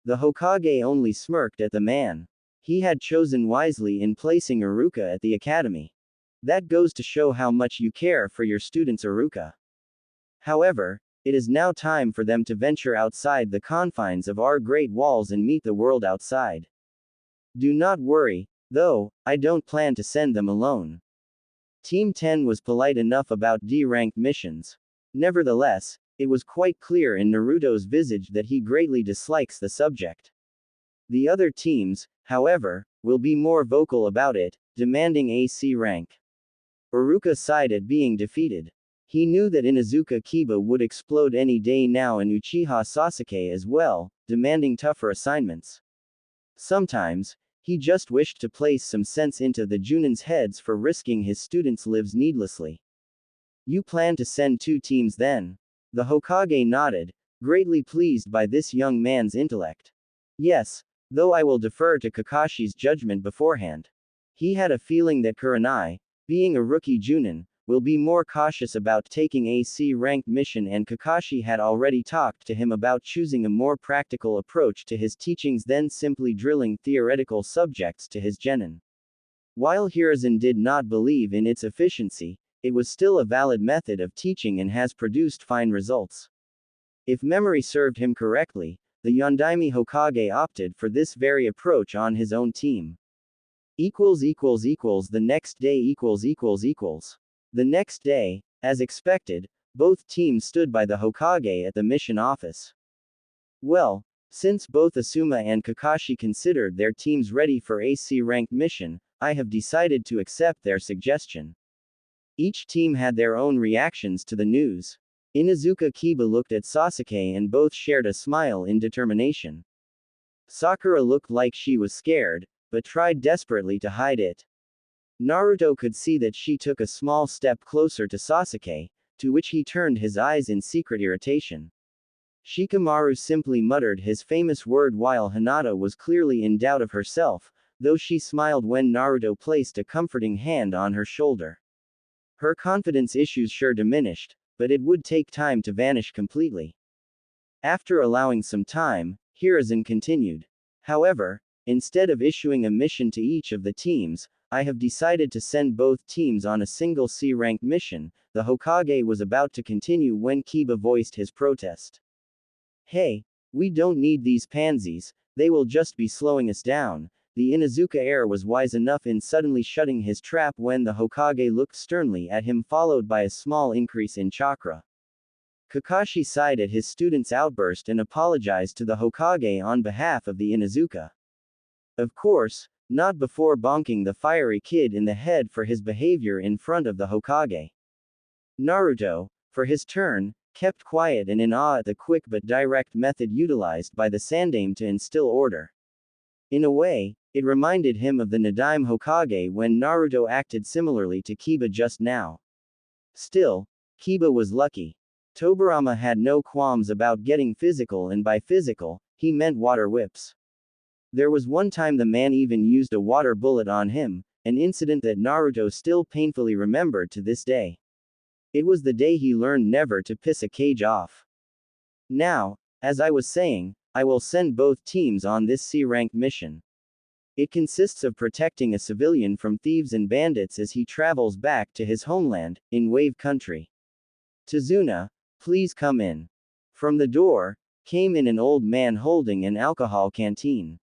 The Hokage only smirked at the man. He had chosen wisely in placing Iruka at the academy. That goes to show how much you care for your students, Iruka. However, it is now time for them to venture outside the confines of our great walls and meet the world outside. Do not worry, though, I don't plan to send them alone. Team 10 was polite enough about D-ranked missions. Nevertheless, it was quite clear in Naruto's visage that he greatly dislikes the subject. The other teams, however, will be more vocal about it, demanding a C rank. Iruka sighed at being defeated. He knew that Inuzuka Kiba would explode any day now and Uchiha Sasuke as well, demanding tougher assignments. Sometimes, he just wished to place some sense into the Junin's heads for risking his students' lives needlessly. You plan to send 2 teams then? The Hokage nodded, greatly pleased by this young man's intellect. Yes, though I will defer to Kakashi's judgment beforehand. He had a feeling that Kurenai, being a rookie Junin, will be more cautious about taking a C-ranked mission and Kakashi had already talked to him about choosing a more practical approach to his teachings than simply drilling theoretical subjects to his genin. While Hiruzen did not believe in its efficiency, it was still a valid method of teaching and has produced fine results. If memory served him correctly, the Yondaime Hokage opted for this very approach on his own team. The next day. The next day, As expected, both teams stood by the Hokage at the mission office. Well, since both Asuma and Kakashi considered their teams ready for a C-ranked mission, I have decided to accept their suggestion. Each team had their own reactions to the news. Inuzuka Kiba looked at Sasuke and both shared a smile in determination. Sakura looked like she was scared, but tried desperately to hide it. Naruto could see that she took a small step closer to Sasuke, to which he turned his eyes in secret irritation. Shikamaru simply muttered his famous word while Hinata was clearly in doubt of herself, though she smiled when Naruto placed a comforting hand on her shoulder. Her confidence issues sure diminished, but it would take time to vanish completely. After allowing some time, Hiruzen continued. However, instead of issuing a mission to each of the teams, I have decided to send both teams on a single C-ranked mission. The Hokage was about to continue when Kiba voiced his protest. Hey, we don't need these pansies, they will just be slowing us down. The Inuzuka heir was wise enough in suddenly shutting his trap when the Hokage looked sternly at him, followed by a small increase in chakra. Kakashi sighed at his student's outburst and apologized to the Hokage on behalf of the Inuzuka. Of course, not before bonking the fiery kid in the head for his behavior in front of the Hokage. Naruto, for his turn, kept quiet and in awe at the quick but direct method utilized by the Sandaime to instill order. In a way, it reminded him of the Nadaime Hokage when Naruto acted similarly to Kiba just now. Still, Kiba was lucky. Tobirama had no qualms about getting physical, and by physical, he meant water whips. There was one time the man even used a water bullet on him, an incident that Naruto still painfully remembered to this day. It was the day he learned never to piss a cage off. Now, as I was saying, I will send both teams on this C-ranked mission. It consists of protecting a civilian from thieves and bandits as he travels back to his homeland, in Wave Country. Tazuna, please come in. From the door, came in an old man holding an alcohol canteen.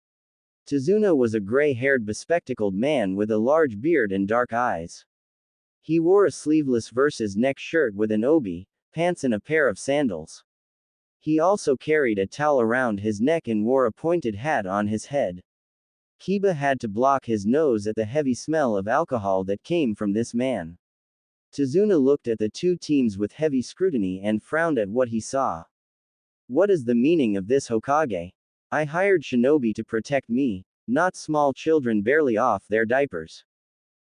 Tazuna was a gray-haired bespectacled man with a large beard and dark eyes. He wore a sleeveless versus neck shirt with an obi, pants and a pair of sandals. He also carried a towel around his neck and wore a pointed hat on his head. Kiba had to block his nose at the heavy smell of alcohol that came from this man. Tazuna looked at the two teams with heavy scrutiny and frowned at what he saw. What is the meaning of this, Hokage? I hired shinobi to protect me, not small children barely off their diapers.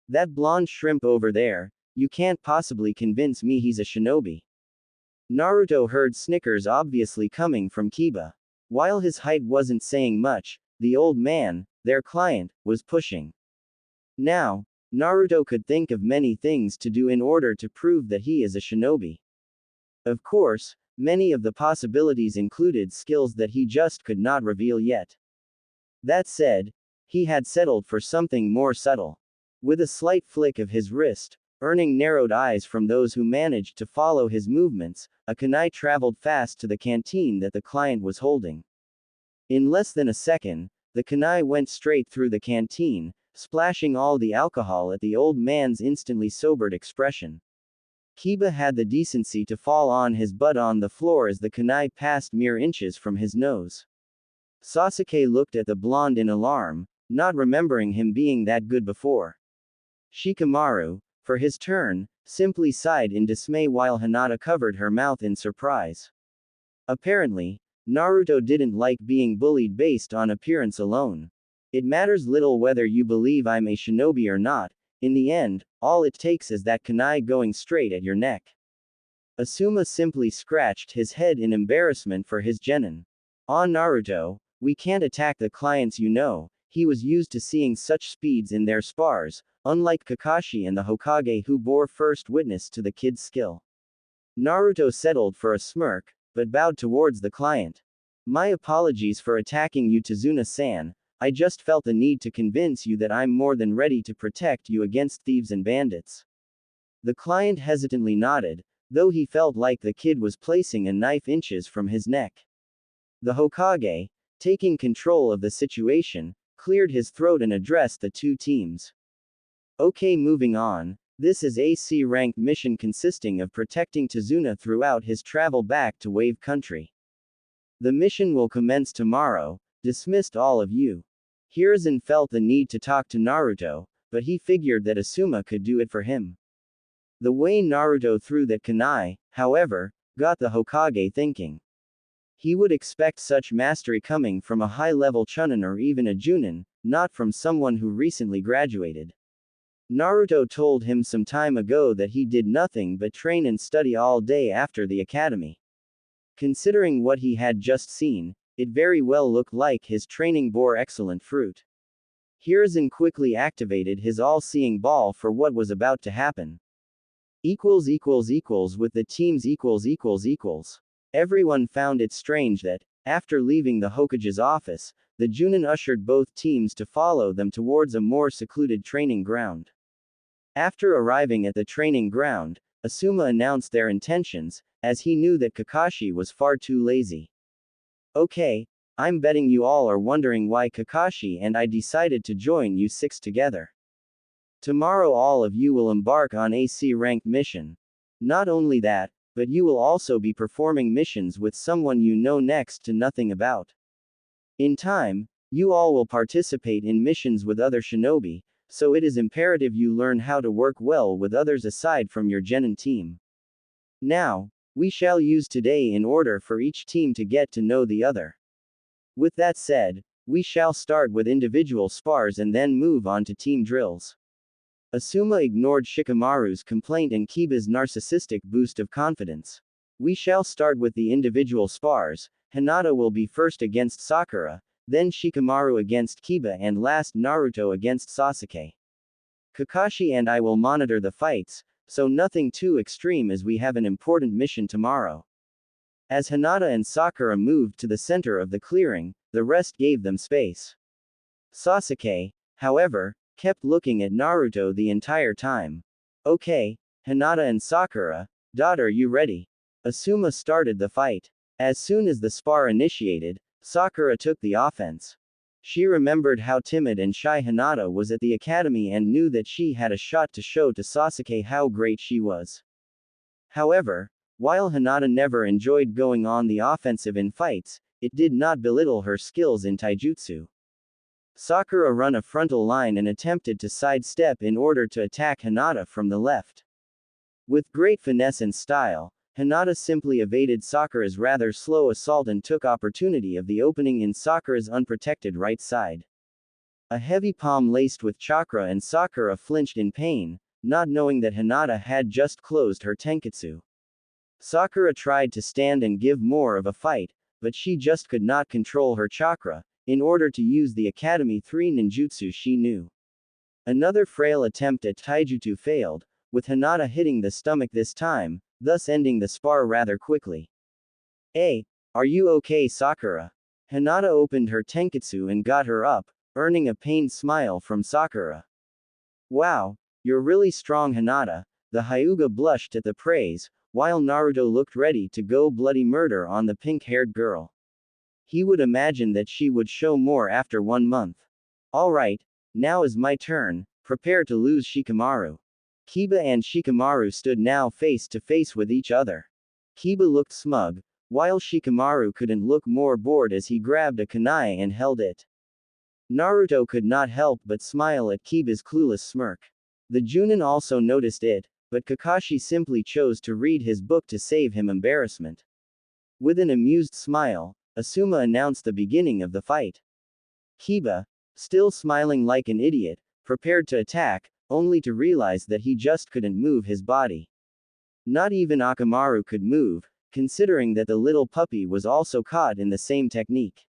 That blonde shrimp over there, you can't possibly convince me he's a shinobi. Naruto heard snickers obviously coming from Kiba. While his height wasn't saying much, the old man, their client, was pushing. Now, Naruto could think of many things to do in order to prove that he is a shinobi. Of course, many of the possibilities included skills that he just could not reveal yet. That said, he had settled for something more subtle. With a slight flick of his wrist, earning narrowed eyes from those who managed to follow his movements, a kunai traveled fast to the canteen that the client was holding. In less than a second, the kunai went straight through the canteen, splashing all the alcohol at the old man's instantly sobered expression. Kiba had the decency to fall on his butt on the floor as the kunai passed mere inches from his nose. Sasuke looked at the blonde in alarm, not remembering him being that good before. Shikamaru, for his turn, simply sighed in dismay while Hinata covered her mouth in surprise. Apparently, Naruto didn't like being bullied based on appearance alone. It matters little whether you believe I'm a shinobi or not, in the end, all it takes is that kunai going straight at your neck. Asuma simply scratched his head in embarrassment for his genin. Ah, Naruto, we can't attack the clients, you know. He was used to seeing such speeds in their spars, unlike Kakashi and the Hokage who bore first witness to the kid's skill. Naruto settled for a smirk, but bowed towards the client. My apologies for attacking you, Tazuna-san. I just felt the need to convince you that I'm more than ready to protect you against thieves and bandits. The client hesitantly nodded, though he felt like the kid was placing a knife inches from his neck. The Hokage, taking control of the situation, cleared his throat and addressed the two teams. Okay, moving on, This is a C-ranked mission consisting of protecting Tazuna throughout his travel back to Wave Country. The mission will commence tomorrow. Dismissed all of you. Hiruzen felt the need to talk to Naruto, but he figured that Asuma could do it for him. The way Naruto threw that kunai, however, got the Hokage thinking. He would expect such mastery coming from a high-level Chunin or even a Junin, not from someone who recently graduated. Naruto told him some time ago that he did nothing but train and study all day after the academy. Considering what he had just seen, it very well looked like his training bore excellent fruit. Hiruzen quickly activated his all-seeing ball for what was about to happen. With the teams . Everyone found it strange that, after leaving the Hokage's office, the Junin ushered both teams to follow them towards a more secluded training ground. After arriving at the training ground, Asuma announced their intentions, as he knew that Kakashi was far too lazy. Okay, I'm betting you all are wondering why Kakashi and I decided to join you six together. Tomorrow all of you will embark on a C-ranked mission. Not only that, but you will also be performing missions with someone you know next to nothing about. In time, you all will participate in missions with other shinobi, so it is imperative you learn how to work well with others aside from your genin team. Now, we shall use today in order for each team to get to know the other. With that said, we shall start with individual spars and then move on to team drills. Asuma ignored Shikamaru's complaint and Kiba's narcissistic boost of confidence. We shall start with the individual spars. Hinata will be first against Sakura, then Shikamaru against Kiba and last Naruto against Sasuke. Kakashi and I will monitor the fights, so nothing too extreme as we have an important mission tomorrow. As Hinata and Sakura moved to the center of the clearing, the rest gave them space. Sasuke, however, kept looking at Naruto the entire time. Okay, Hinata and Sakura, daughter, you ready? Asuma started the fight. As soon as the spar initiated, Sakura took the offense. She remembered how timid and shy Hinata was at the academy and knew that she had a shot to show to Sasuke how great she was. However, while Hinata never enjoyed going on the offensive in fights, it did not belittle her skills in taijutsu. Sakura ran a frontal line and attempted to sidestep in order to attack Hinata from the left. With great finesse and style, Hinata simply evaded Sakura's rather slow assault and took opportunity of the opening in Sakura's unprotected right side. A heavy palm laced with chakra and Sakura flinched in pain, not knowing that Hinata had just closed her tenketsu. Sakura tried to stand and give more of a fight, but she just could not control her chakra, in order to use the Academy 3 ninjutsu she knew. Another frail attempt at taijutsu failed, with Hinata hitting the stomach this time, thus ending the spar rather quickly. Hey, are you okay, Sakura? Hinata opened her tenketsu and got her up, earning a pained smile from Sakura. Wow, you're really strong, Hinata. The Hyuga blushed at the praise, while Naruto looked ready to go bloody murder on the pink-haired girl. He would imagine that she would show more after 1 month. Alright, now is my turn, prepare to lose Shikamaru. Kiba and Shikamaru stood now face to face with each other. Kiba looked smug, while Shikamaru couldn't look more bored as he grabbed a kunai and held it. Naruto could not help but smile at Kiba's clueless smirk. The Junin also noticed it, but Kakashi simply chose to read his book to save him embarrassment. With an amused smile, Asuma announced the beginning of the fight. Kiba, still smiling like an idiot, prepared to attack, only to realize that he just couldn't move his body. Not even Akamaru could move, considering that the little puppy was also caught in the same technique.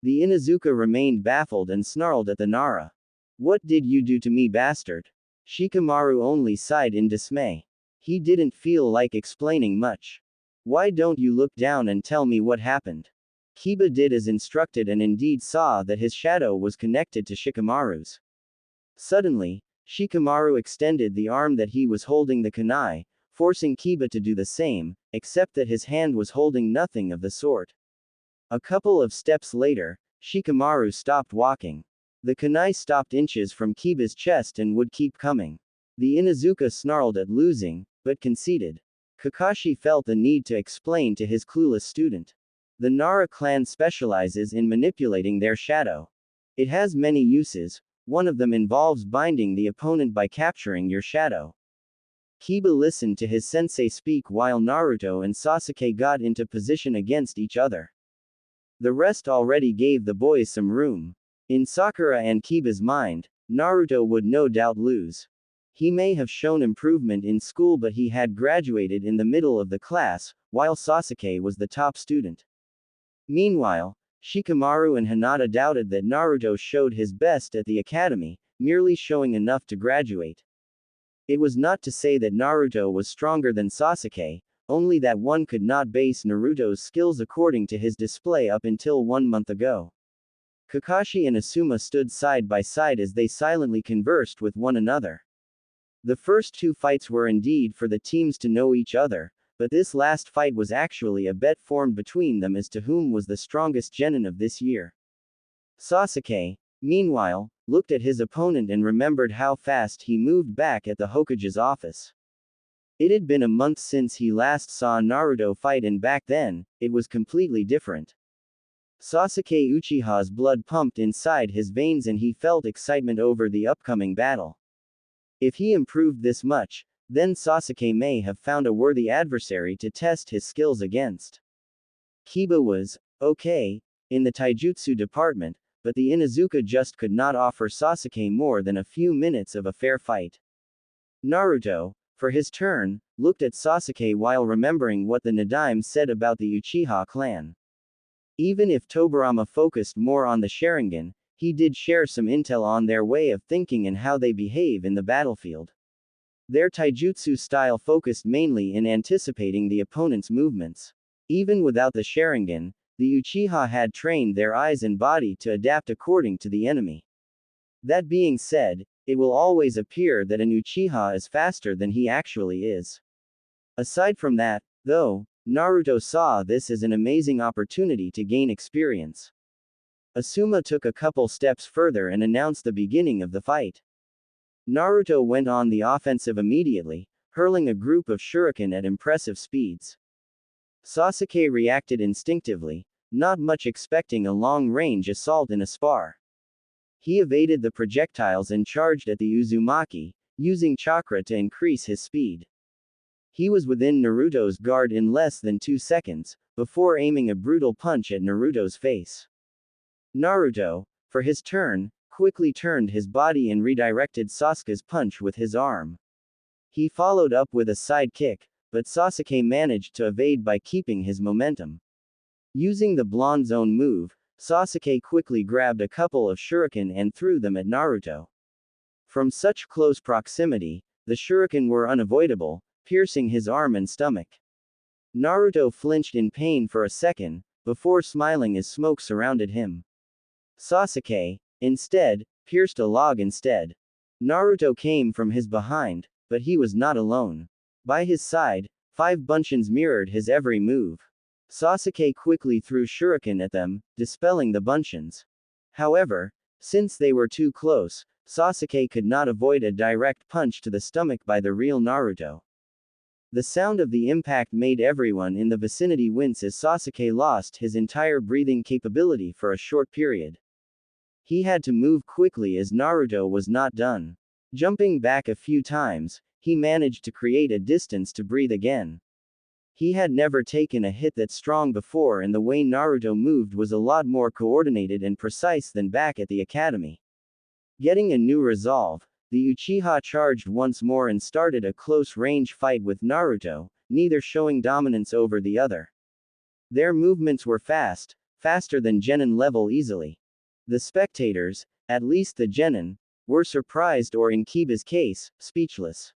The Inuzuka remained baffled and snarled at the Nara. What did you do to me, bastard? Shikamaru only sighed in dismay. He didn't feel like explaining much. Why don't you look down and tell me what happened? Kiba did as instructed and indeed saw that his shadow was connected to Shikamaru's. Suddenly, Shikamaru extended the arm that he was holding the kunai, forcing Kiba to do the same, except that his hand was holding nothing of the sort. A couple of steps later, Shikamaru stopped walking. The kunai stopped inches from Kiba's chest and would keep coming. The Inuzuka snarled at losing, but conceded. Kakashi felt the need to explain to his clueless student. The Nara clan specializes in manipulating their shadow. It has many uses, one of them involves binding the opponent by capturing your shadow. Kiba listened to his sensei speak while Naruto and Sasuke got into position against each other. The rest already gave the boys some room. In Sakura and Kiba's mind, Naruto would no doubt lose. He may have shown improvement in school, but he had graduated in the middle of the class, while Sasuke was the top student. Meanwhile, Shikamaru and Hinata doubted that Naruto showed his best at the academy, merely showing enough to graduate. It was not to say that Naruto was stronger than Sasuke, only that one could not base Naruto's skills according to his display up until 1 month ago. Kakashi and Asuma stood side by side as they silently conversed with one another. The first two fights were indeed for the teams to know each other, but this last fight was actually a bet formed between them as to whom was the strongest genin of this year. Sasuke, meanwhile, looked at his opponent and remembered how fast he moved back at the Hokage's office. It had been a month since he last saw Naruto fight, and back then, it was completely different. Sasuke Uchiha's blood pumped inside his veins and he felt excitement over the upcoming battle. If he improved this much, then Sasuke may have found a worthy adversary to test his skills against. Kiba was okay in the taijutsu department, but the Inuzuka just could not offer Sasuke more than a few minutes of a fair fight. Naruto, for his turn, looked at Sasuke while remembering what the Nadaime said about the Uchiha clan. Even if Tobirama focused more on the Sharingan, he did share some intel on their way of thinking and how they behave in the battlefield. Their taijutsu style focused mainly in anticipating the opponent's movements. Even without the Sharingan, the Uchiha had trained their eyes and body to adapt according to the enemy. That being said, it will always appear that an Uchiha is faster than he actually is. Aside from that, though, Naruto saw this as an amazing opportunity to gain experience. Asuma took a couple steps further and announced the beginning of the fight. Naruto went on the offensive immediately, hurling a group of shuriken at impressive speeds. Sasuke reacted instinctively, not much expecting a long-range assault in a spar. He evaded the projectiles and charged at the Uzumaki, using chakra to increase his speed. He was within Naruto's guard in less than 2 seconds, before aiming a brutal punch at Naruto's face. Naruto, for his turn, quickly turned his body and redirected Sasuke's punch with his arm. He followed up with a side kick, but Sasuke managed to evade by keeping his momentum. Using the blonde's own move, Sasuke quickly grabbed a couple of shuriken and threw them at Naruto. From such close proximity, the shuriken were unavoidable, piercing his arm and stomach. Naruto flinched in pain for a second, before smiling as smoke surrounded him. Sasuke, instead, pierced a log instead. Naruto came from his behind, but he was not alone. By his side, 5 bunchins mirrored his every move. Sasuke quickly threw shuriken at them, dispelling the bunchins. However, since they were too close, Sasuke could not avoid a direct punch to the stomach by the real Naruto. The sound of the impact made everyone in the vicinity wince as Sasuke lost his entire breathing capability for a short period. He had to move quickly as Naruto was not done. Jumping back a few times, he managed to create a distance to breathe again. He had never taken a hit that strong before, and the way Naruto moved was a lot more coordinated and precise than back at the academy. Getting a new resolve, the Uchiha charged once more and started a close-range fight with Naruto, neither showing dominance over the other. Their movements were fast, faster than genin level easily. The spectators, at least the genin, were surprised or in Kiba's case, speechless.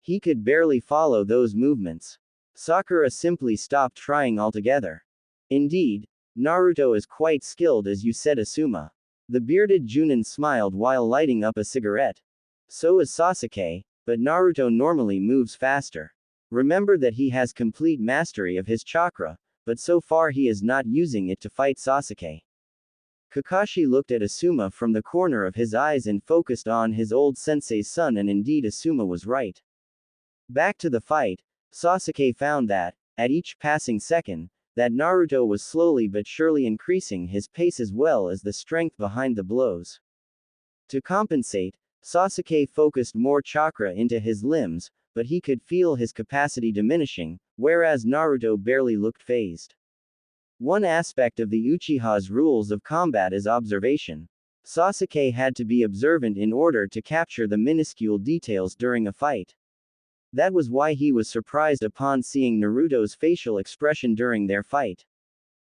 He could barely follow those movements. Sakura simply stopped trying altogether. Indeed, Naruto is quite skilled, as you said, Asuma. The bearded Junin smiled while lighting up a cigarette. So is Sasuke, but Naruto normally moves faster. Remember that he has complete mastery of his chakra, but so far he is not using it to fight Sasuke. Kakashi looked at Asuma from the corner of his eyes and focused on his old sensei's son, and indeed Asuma was right. Back to the fight, Sasuke found that, at each passing second, that Naruto was slowly but surely increasing his pace as well as the strength behind the blows. To compensate, Sasuke focused more chakra into his limbs, but he could feel his capacity diminishing, whereas Naruto barely looked fazed. One aspect of the Uchiha's rules of combat is observation. Sasuke had to be observant in order to capture the minuscule details during a fight. That was why he was surprised upon seeing Naruto's facial expression during their fight.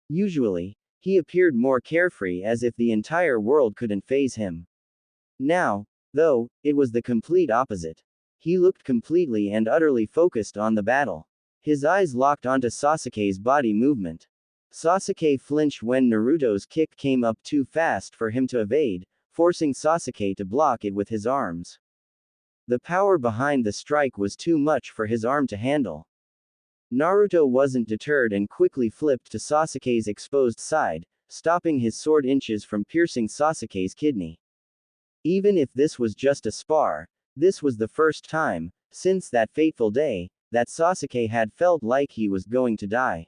Usually, he appeared more carefree, as if the entire world couldn't faze him. Now, though, it was the complete opposite. He looked completely and utterly focused on the battle. His eyes locked onto Sasuke's body movement. Sasuke flinched when Naruto's kick came up too fast for him to evade, forcing Sasuke to block it with his arms. The power behind the strike was too much for his arm to handle. Naruto wasn't deterred and quickly flipped to Sasuke's exposed side, stopping his sword inches from piercing Sasuke's kidney. Even if this was just a spar, this was the first time, since that fateful day, that Sasuke had felt like he was going to die.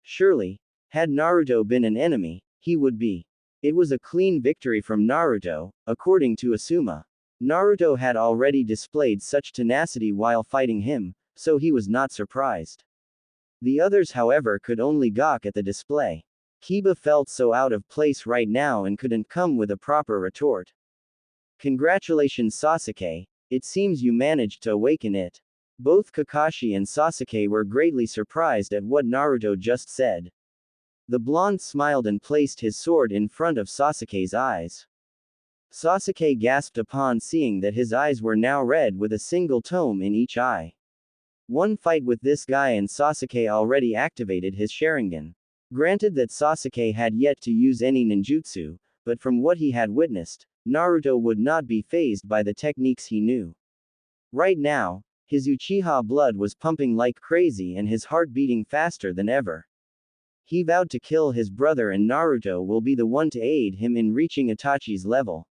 Surely, had Naruto been an enemy, he would be. It was a clean victory from Naruto, according to Asuma. Naruto had already displayed such tenacity while fighting him, so he was not surprised. The others, however, could only gawk at the display. Kiba felt so out of place right now and couldn't come with a proper retort. Congratulations, Sasuke, it seems you managed to awaken it. Both Kakashi and Sasuke were greatly surprised at what Naruto just said. The blonde smiled and placed his sword in front of Sasuke's eyes. Sasuke gasped upon seeing that his eyes were now red with a single tome in each eye. One fight with this guy and Sasuke already activated his Sharingan. Granted that Sasuke had yet to use any ninjutsu, but from what he had witnessed, Naruto would not be fazed by the techniques he knew. Right now, his Uchiha blood was pumping like crazy and his heart beating faster than ever. He vowed to kill his brother, and Naruto will be the one to aid him in reaching Itachi's level.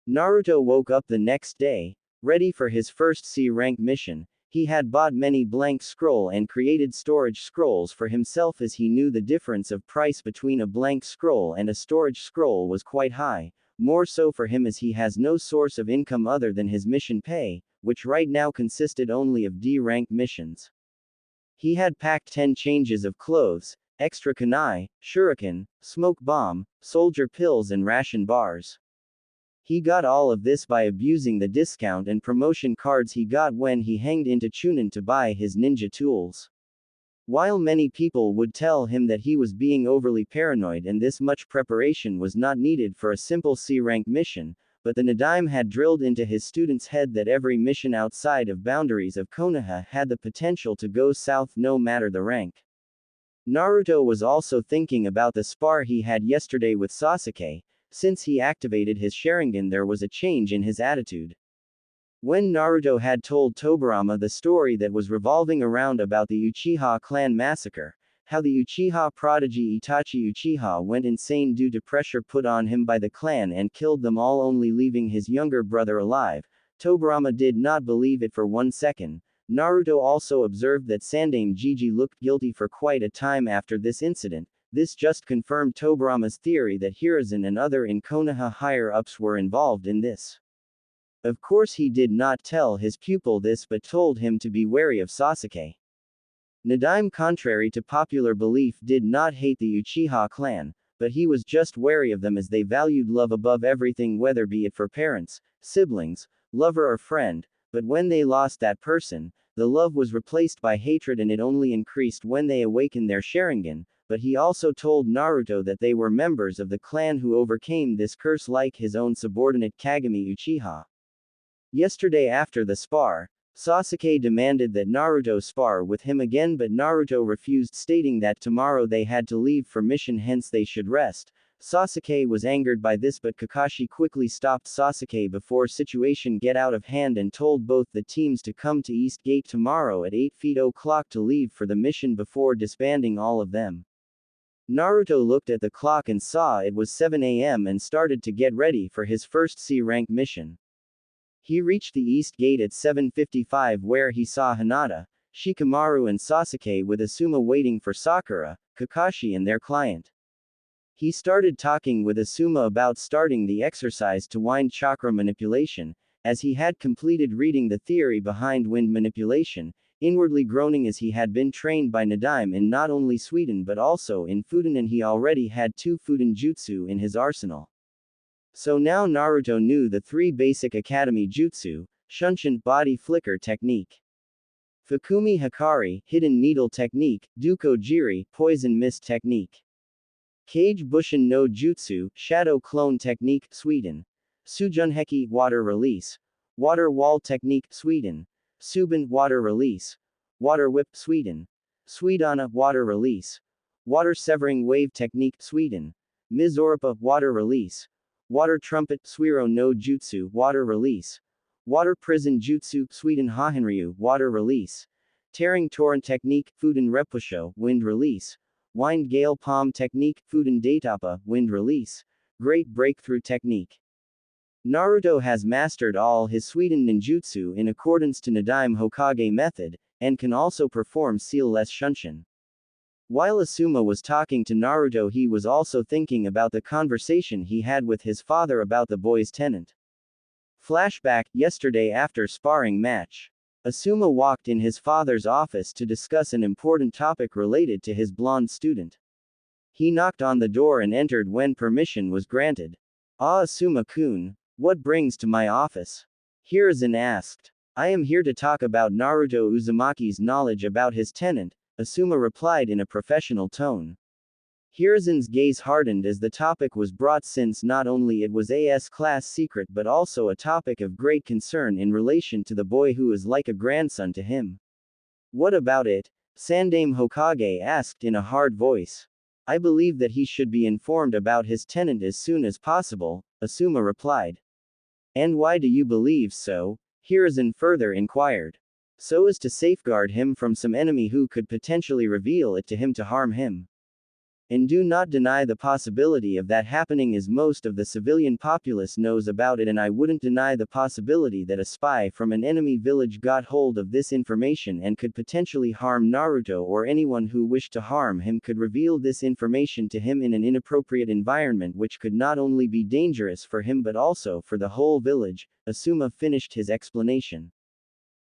Naruto woke up the next day, ready for his first C-rank mission. He had bought many blank scroll and created storage scrolls for himself, as he knew the difference of price between a blank scroll and a storage scroll was quite high, more so for him as he has no source of income other than his mission pay, which right now consisted only of D-rank missions. He had packed 10 changes of clothes, extra kunai, shuriken, smoke bomb, soldier pills and ration bars. He got all of this by abusing the discount and promotion cards he got when he hanged into Chunin to buy his ninja tools. While many people would tell him that he was being overly paranoid and this much preparation was not needed for a simple C-rank mission, but the Nadaime had drilled into his student's head that every mission outside of boundaries of Konoha had the potential to go south no matter the rank. Naruto was also thinking about the spar he had yesterday with Sasuke. Since he activated his Sharingan, there was a change in his attitude. When Naruto had told Tobirama the story that was revolving around about the Uchiha clan massacre, how the Uchiha prodigy Itachi Uchiha went insane due to pressure put on him by the clan and killed them all, only leaving his younger brother alive, Tobirama did not believe it for 1 second. Naruto also observed that Sandaime Jiji looked guilty for quite a time after this incident. This just confirmed Tobirama's theory that Hiruzen and other in Konoha higher-ups were involved in this. Of course he did not tell his pupil this, but told him to be wary of Sasuke. Nadaime, contrary to popular belief, did not hate the Uchiha clan, but he was just wary of them as they valued love above everything, whether be it for parents, siblings, lover or friend, but when they lost that person, the love was replaced by hatred, and it only increased when they awakened their Sharingan. But he also told Naruto that they were members of the clan who overcame this curse like his own subordinate Kagami Uchiha. Yesterday after the spar, Sasuke demanded that Naruto spar with him again, but Naruto refused, stating that tomorrow they had to leave for mission, hence they should rest. Sasuke was angered by this, but Kakashi quickly stopped Sasuke before situation get out of hand and told both the teams to come to East Gate tomorrow at 8 o'clock to leave for the mission before disbanding all of them. Naruto looked at the clock and saw it was 7 a.m. and started to get ready for his first C-rank mission. He reached the east gate at 7:55 where he saw Hinata, Shikamaru and Sasuke with Asuma waiting for Sakura, Kakashi and their client. He started talking with Asuma about starting the exercise to wind chakra manipulation, as he had completed reading the theory behind wind manipulation, inwardly groaning as he had been trained by Nadaime in not only Sweden but also in Fuden, and he already had 2 Fuden jutsu in his arsenal. So now Naruto knew the 3 basic academy jutsu: Shunshin, body flicker technique; Fukumi Hikari, hidden needle technique; Duko Jiri, poison mist technique; Kage Bushin no Jutsu, shadow clone technique, Sweden; Sujunheki, water release; water wall technique, Sweden; Subin, water release; water whip, Sweden; Suidana, water release; water severing wave technique, Sweden; Mizoripa, water release; water trumpet, Suiro no Jutsu, water release; water prison jutsu, Sweden; Hahenryu, water release; tearing torrent technique, Fuden Repusho, wind release; wind gale palm technique, Fuden Daitapa, wind release; great breakthrough technique. Naruto has mastered all his Sweden ninjutsu in accordance to Nadaime Hokage method, and can also perform seal-less Shunshin. While Asuma was talking to Naruto, he was also thinking about the conversation he had with his father about the boy's tenant. Flashback, yesterday after sparring match. Asuma walked in his father's office to discuss an important topic related to his blonde student. He knocked on the door and entered when permission was granted. "Ah, Asuma-kun, what brings to my office?" Hiruzen asked. "I am here to talk about Naruto Uzumaki's knowledge about his tenant," Asuma replied in a professional tone. Hiruzen's gaze hardened as the topic was brought, since not only it was a class secret but also a topic of great concern in relation to the boy who is like a grandson to him. "What about it?" Sandaime Hokage asked in a hard voice. "I believe that he should be informed about his tenant as soon as possible," Asuma replied. "And why do you believe so?" Hiruzen further inquired. "So as to safeguard him from some enemy who could potentially reveal it to him to harm him. And do not deny the possibility of that happening, as most of the civilian populace knows about it, and I wouldn't deny the possibility that a spy from an enemy village got hold of this information and could potentially harm Naruto, or anyone who wished to harm him could reveal this information to him in an inappropriate environment, which could not only be dangerous for him but also for the whole village." Asuma finished his explanation.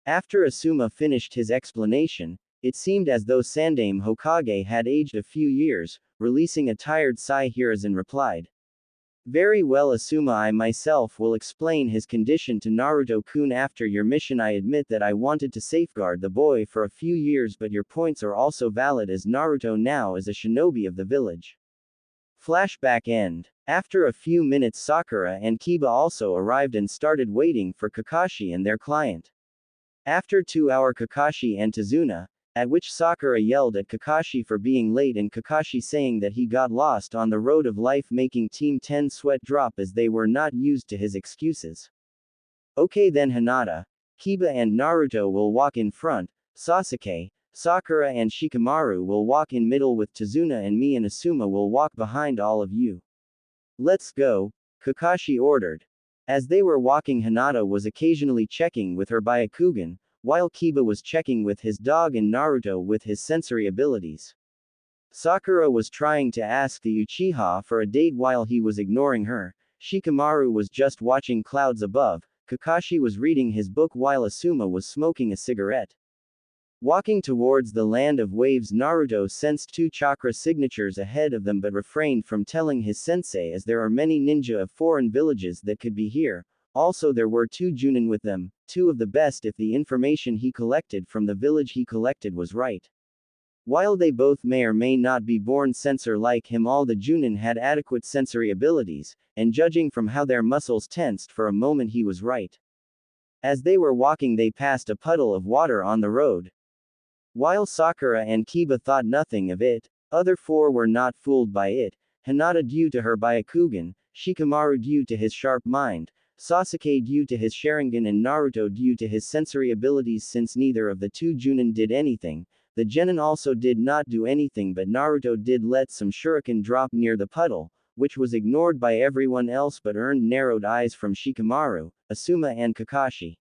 After Asuma finished his explanation, it seemed as though Sandaime Hokage had aged a few years. Releasing a tired sigh, Hiruzen replied. "Very well, Asuma, I myself will explain his condition to Naruto-kun after your mission. I admit that I wanted to safeguard the boy for a few years, but your points are also valid, as Naruto now is a shinobi of the village." Flashback end. After a few minutes, Sakura and Kiba also arrived and started waiting for Kakashi and their client. After 2 hours, Kakashi and Tazuna, at which Sakura yelled at Kakashi for being late and Kakashi saying that he got lost on the road of life, making Team 10 sweat drop as they were not used to his excuses. "Okay then, Hinata, Kiba and Naruto will walk in front, Sasuke, Sakura and Shikamaru will walk in middle with Tazuna, and me and Asuma will walk behind all of you. Let's go," Kakashi ordered. As they were walking, Hinata was occasionally checking with her Byakugan, while Kiba was checking with his dog and Naruto with his sensory abilities. Sakura was trying to ask the Uchiha for a date while he was ignoring her. Shikamaru was just watching clouds above. Kakashi was reading his book while Asuma was smoking a cigarette. Walking towards the land of waves, Naruto sensed 2 chakra signatures ahead of them but refrained from telling his sensei, as there are many ninja of foreign villages that could be here. Also, there were 2 Junin with them, 2 of the best if the information he collected from the village he collected was right. While they both may or may not be born sensor like him, all the Junin had adequate sensory abilities, and judging from how their muscles tensed for a moment, he was right. As they were walking, they passed a puddle of water on the road. While Sakura and Kiba thought nothing of it, other 4 were not fooled by it. Hinata due to her Byakugan, Shikamaru due to his sharp mind, Sasuke due to his Sharingan, and Naruto due to his sensory abilities. Since neither of the 2 Junin did anything, The genin also did not do anything, but Naruto did let some shuriken drop near the puddle, which was ignored by everyone else but earned narrowed eyes from Shikamaru, Asuma and Kakashi.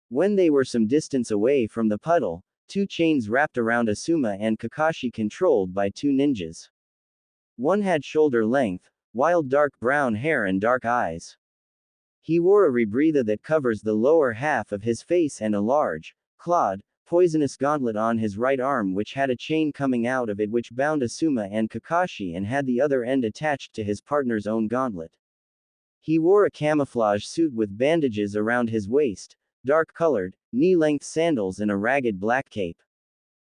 When they were some distance away from the puddle, two chains wrapped around Asuma and Kakashi controlled by two ninjas. One had shoulder length, wild dark brown hair and dark eyes. He wore a rebreather that covers the lower half of his face and a large, clawed, poisonous gauntlet on his right arm which had a chain coming out of it which bound Asuma and Kakashi and had the other end attached to his partner's own gauntlet. He wore a camouflage suit with bandages around his waist, dark-colored, knee-length sandals and a ragged black cape.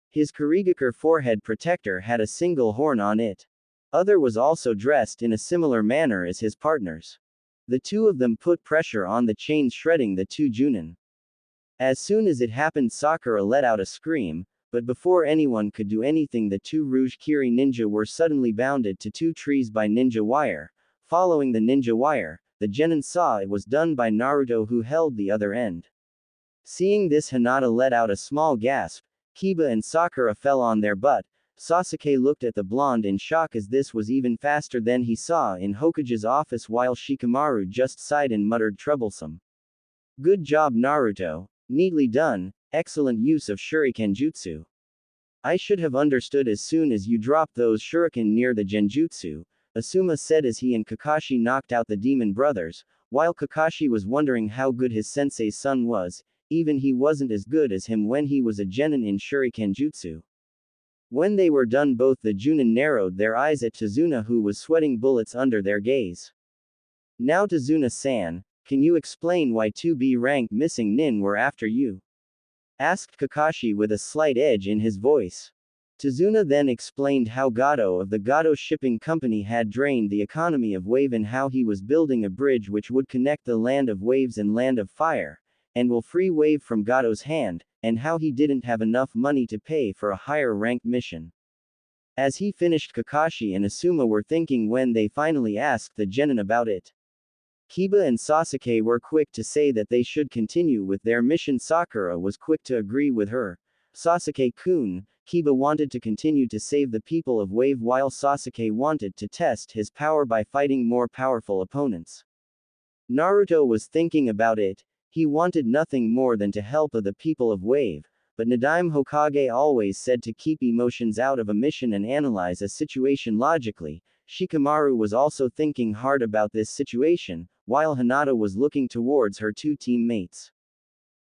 His Kurigakure forehead protector had a single horn on it. Other was also dressed in a similar manner as his partners. The two of them put pressure on the chains, shredding the two Junin. As soon as it happened, Sakura let out a scream, but before anyone could do anything, the two Rouge Kiri ninja were suddenly bounded to two trees by ninja wire. Following the ninja wire, the genin saw it was done by Naruto, who held the other end. Seeing this, Hinata let out a small gasp. Kiba and Sakura fell on their butt. Sasuke looked at the blonde in shock, as this was even faster than he saw in Hokage's office, while Shikamaru just sighed and muttered troublesome. Good job, Naruto. Neatly done, excellent use of shuriken jutsu. I should have understood as soon as you dropped those shuriken near the genjutsu, Asuma said as he and Kakashi knocked out the demon brothers, while Kakashi was wondering how good his sensei's son was. Even he wasn't as good as him when he was a genin in shuriken jutsu. When they were done, both the Junin narrowed their eyes at Tazuna, who was sweating bullets under their gaze. Now Tazuna-san, can you explain why 2B rank missing nin were after you? Asked Kakashi with a slight edge in his voice. Tazuna then explained how Gato of the Gato Shipping Company had drained the economy of Wave and how he was building a bridge which would connect the Land of Waves and Land of Fire, and will free Wave from Gato's hand, and how he didn't have enough money to pay for a higher ranked mission. As he finished, Kakashi and Asuma were thinking when they finally asked the genin about it. Kiba and Sasuke were quick to say that they should continue with their mission. Sakura was quick to agree with her. Sasuke-kun, Kiba wanted to continue to save the people of Wave, while Sasuke wanted to test his power by fighting more powerful opponents. Naruto was thinking about it. He wanted nothing more than to help the people of Wave, but Nadaime Hokage always said to keep emotions out of a mission and analyze a situation logically. Shikamaru was also thinking hard about this situation, while Hinata was looking towards her two teammates.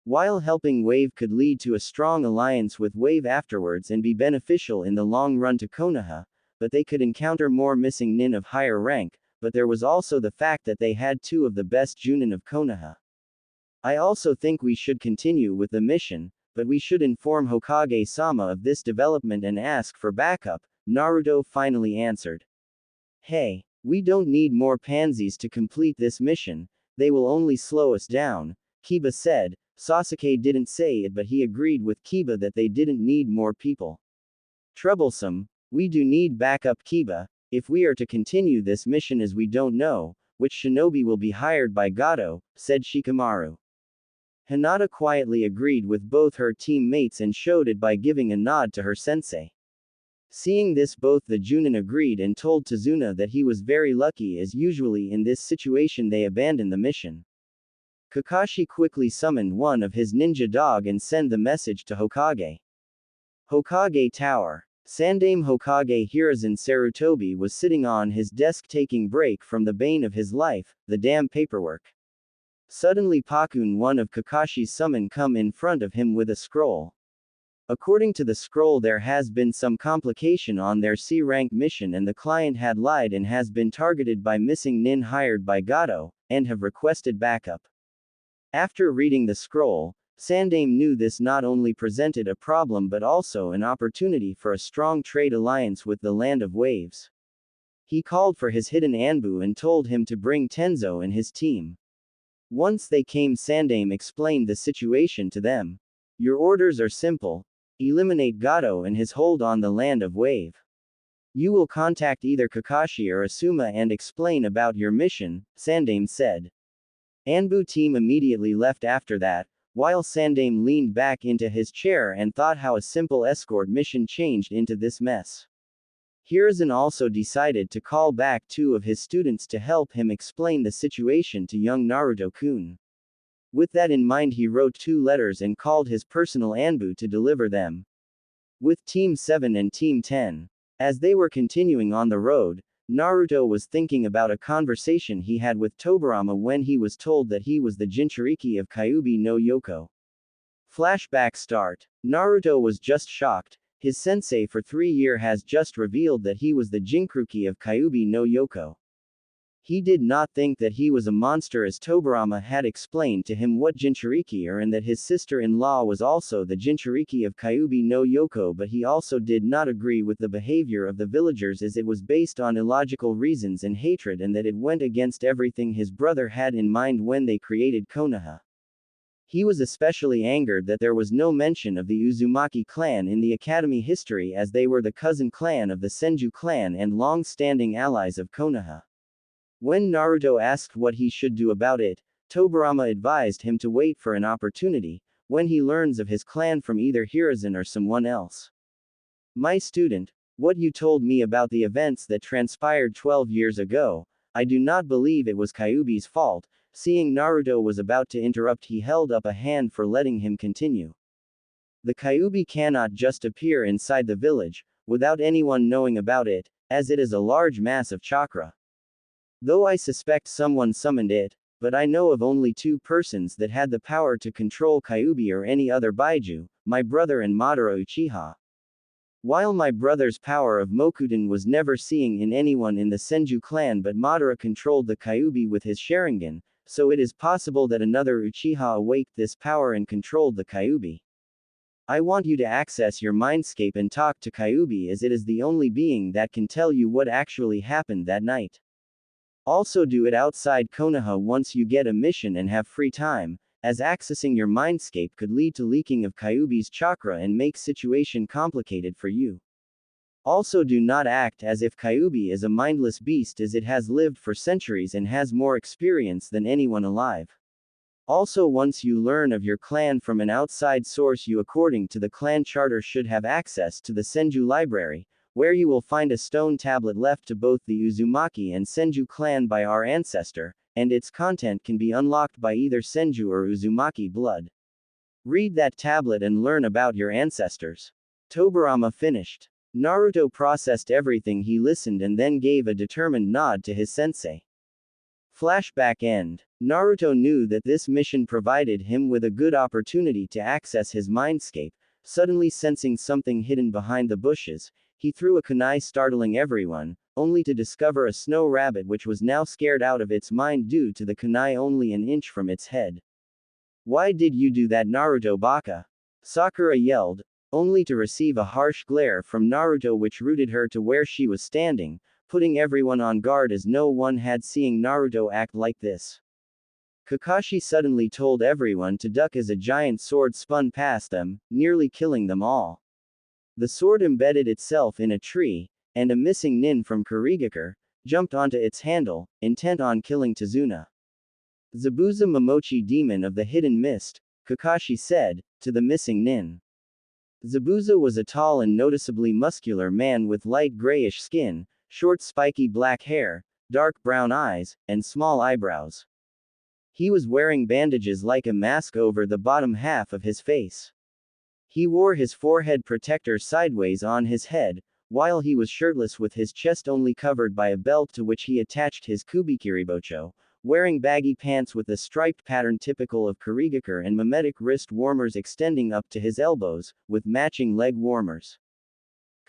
While helping Wave could lead to a strong alliance with Wave afterwards and be beneficial in the long run to Konoha, but they could encounter more missing nin of higher rank, but there was also the fact that they had two of the best Junin of Konoha. I also think we should continue with the mission, but we should inform Hokage-sama of this development and ask for backup, Naruto finally answered. Hey, we don't need more pansies to complete this mission, they will only slow us down, Kiba said. Sasuke didn't say it, but he agreed with Kiba that they didn't need more people. Troublesome, we do need backup, Kiba. If we are to continue this mission, as we don't know which shinobi will be hired by Gato, said Shikamaru. Hinata quietly agreed with both her teammates and showed it by giving a nod to her sensei. Seeing this, both the Junin agreed and told Tazuna that he was very lucky, as usually in this situation they abandon the mission. Kakashi quickly summoned one of his ninja dog and sent the message to Hokage. Hokage Tower. Sandaime Hokage Hiruzen Sarutobi was sitting on his desk taking break from the bane of his life, the damn paperwork. Suddenly Pakun, one of Kakashi's summon, come in front of him with a scroll. According to the scroll, there has been some complication on their C-rank mission and the client had lied and has been targeted by missing nin hired by Gato, and have requested backup. After reading the scroll, Sandaime knew this not only presented a problem but also an opportunity for a strong trade alliance with the Land of Waves. He called for his hidden Anbu and told him to bring Tenzo and his team. Once they came, Sandaime explained the situation to them. Your orders are simple. Eliminate Gato and his hold on the Land of Wave. You will contact either Kakashi or Asuma and explain about your mission, Sandaime said. Anbu team immediately left after that, while Sandaime leaned back into his chair and thought how a simple escort mission changed into this mess. Hiruzen also decided to call back two of his students to help him explain the situation to young Naruto-kun. With that in mind, he wrote 2 letters and called his personal Anbu to deliver them. With Team 7 and Team 10. As they were continuing on the road, Naruto was thinking about a conversation he had with Tobirama when he was told that he was the Jinchuriki of Kyuubi no Yoko. Flashback start. Naruto was just shocked. His sensei for 3 years has just revealed that he was the Jinchuriki of Kyuubi no Yoko. He did not think that he was a monster, as Tobirama had explained to him what Jinchuriki are and that his sister-in-law was also the Jinchuriki of Kyuubi no Yoko, but he also did not agree with the behavior of the villagers, as it was based on illogical reasons and hatred, and that it went against everything his brother had in mind when they created Konoha. He was especially angered that there was no mention of the Uzumaki clan in the academy history, as they were the cousin clan of the Senju clan and long-standing allies of Konoha. When Naruto asked what he should do about it, Tobirama advised him to wait for an opportunity, when he learns of his clan from either Hiruzen or someone else. My student, what you told me about the events that transpired 12 years ago, I do not believe it was Kyuubi's fault. Seeing Naruto was about to interrupt, he held up a hand for letting him continue. The Kyuubi cannot just appear inside the village, without anyone knowing about it, as it is a large mass of chakra. Though I suspect someone summoned it, but I know of only 2 persons that had the power to control Kyuubi or any other Baiju, my brother and Madara Uchiha. While my brother's power of Mokuten was never seen in anyone in the Senju clan, but Madara controlled the Kyuubi with his Sharingan, so it is possible that another Uchiha awaked this power and controlled the Kyuubi. I want you to access your mindscape and talk to Kyuubi, as it is the only being that can tell you what actually happened that night. Also do it outside Konoha once you get a mission and have free time, as accessing your mindscape could lead to leaking of Kyuubi's chakra and make situation complicated for you. Also do not act as if Kyuubi is a mindless beast, as it has lived for centuries and has more experience than anyone alive. Also, once you learn of your clan from an outside source, you according to the clan charter should have access to the Senju library, where you will find a stone tablet left to both the Uzumaki and Senju clan by our ancestor, and its content can be unlocked by either Senju or Uzumaki blood. Read that tablet and learn about your ancestors. Tobirama finished. Naruto processed everything he listened and then gave a determined nod to his sensei. Flashback end. Naruto knew that this mission provided him with a good opportunity to access his mindscape. Suddenly sensing something hidden behind the bushes, he threw a kunai, startling everyone, only to discover a snow rabbit which was now scared out of its mind due to the kunai only an inch from its head. Why did you do that, Naruto baka? Sakura yelled, only to receive a harsh glare from Naruto which rooted her to where she was standing, putting everyone on guard as no one had seen Naruto act like this. Kakashi suddenly told everyone to duck as a giant sword spun past them, nearly killing them all. The sword embedded itself in a tree, and a missing nin from Kurigakure jumped onto its handle, intent on killing Tazuna. Zabuza Momochi, demon of the hidden mist, Kakashi said, to the missing nin. Zabuza was a tall and noticeably muscular man with light grayish skin, short spiky black hair, dark brown eyes, and small eyebrows. He was wearing bandages like a mask over the bottom half of his face. He wore his forehead protector sideways on his head, while he was shirtless with his chest only covered by a belt to which he attached his kubikiribocho, wearing baggy pants with a striped pattern typical of Kurigakure and mimetic wrist warmers extending up to his elbows, with matching leg warmers.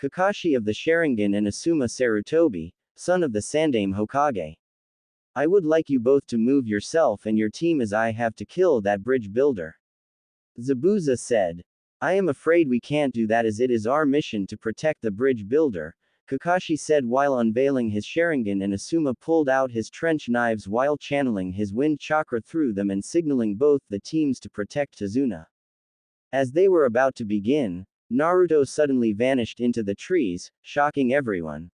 Kakashi of the Sharingan and Asuma Sarutobi, son of the Sandaime Hokage. I would like you both to move yourself and your team, as I have to kill that bridge builder. Zabuza said. I am afraid we can't do that, as it is our mission to protect the bridge builder, Kakashi said while unveiling his Sharingan, and Asuma pulled out his trench knives while channeling his wind chakra through them and signaling both the teams to protect Tazuna. As they were about to begin, Naruto suddenly vanished into the trees, shocking everyone.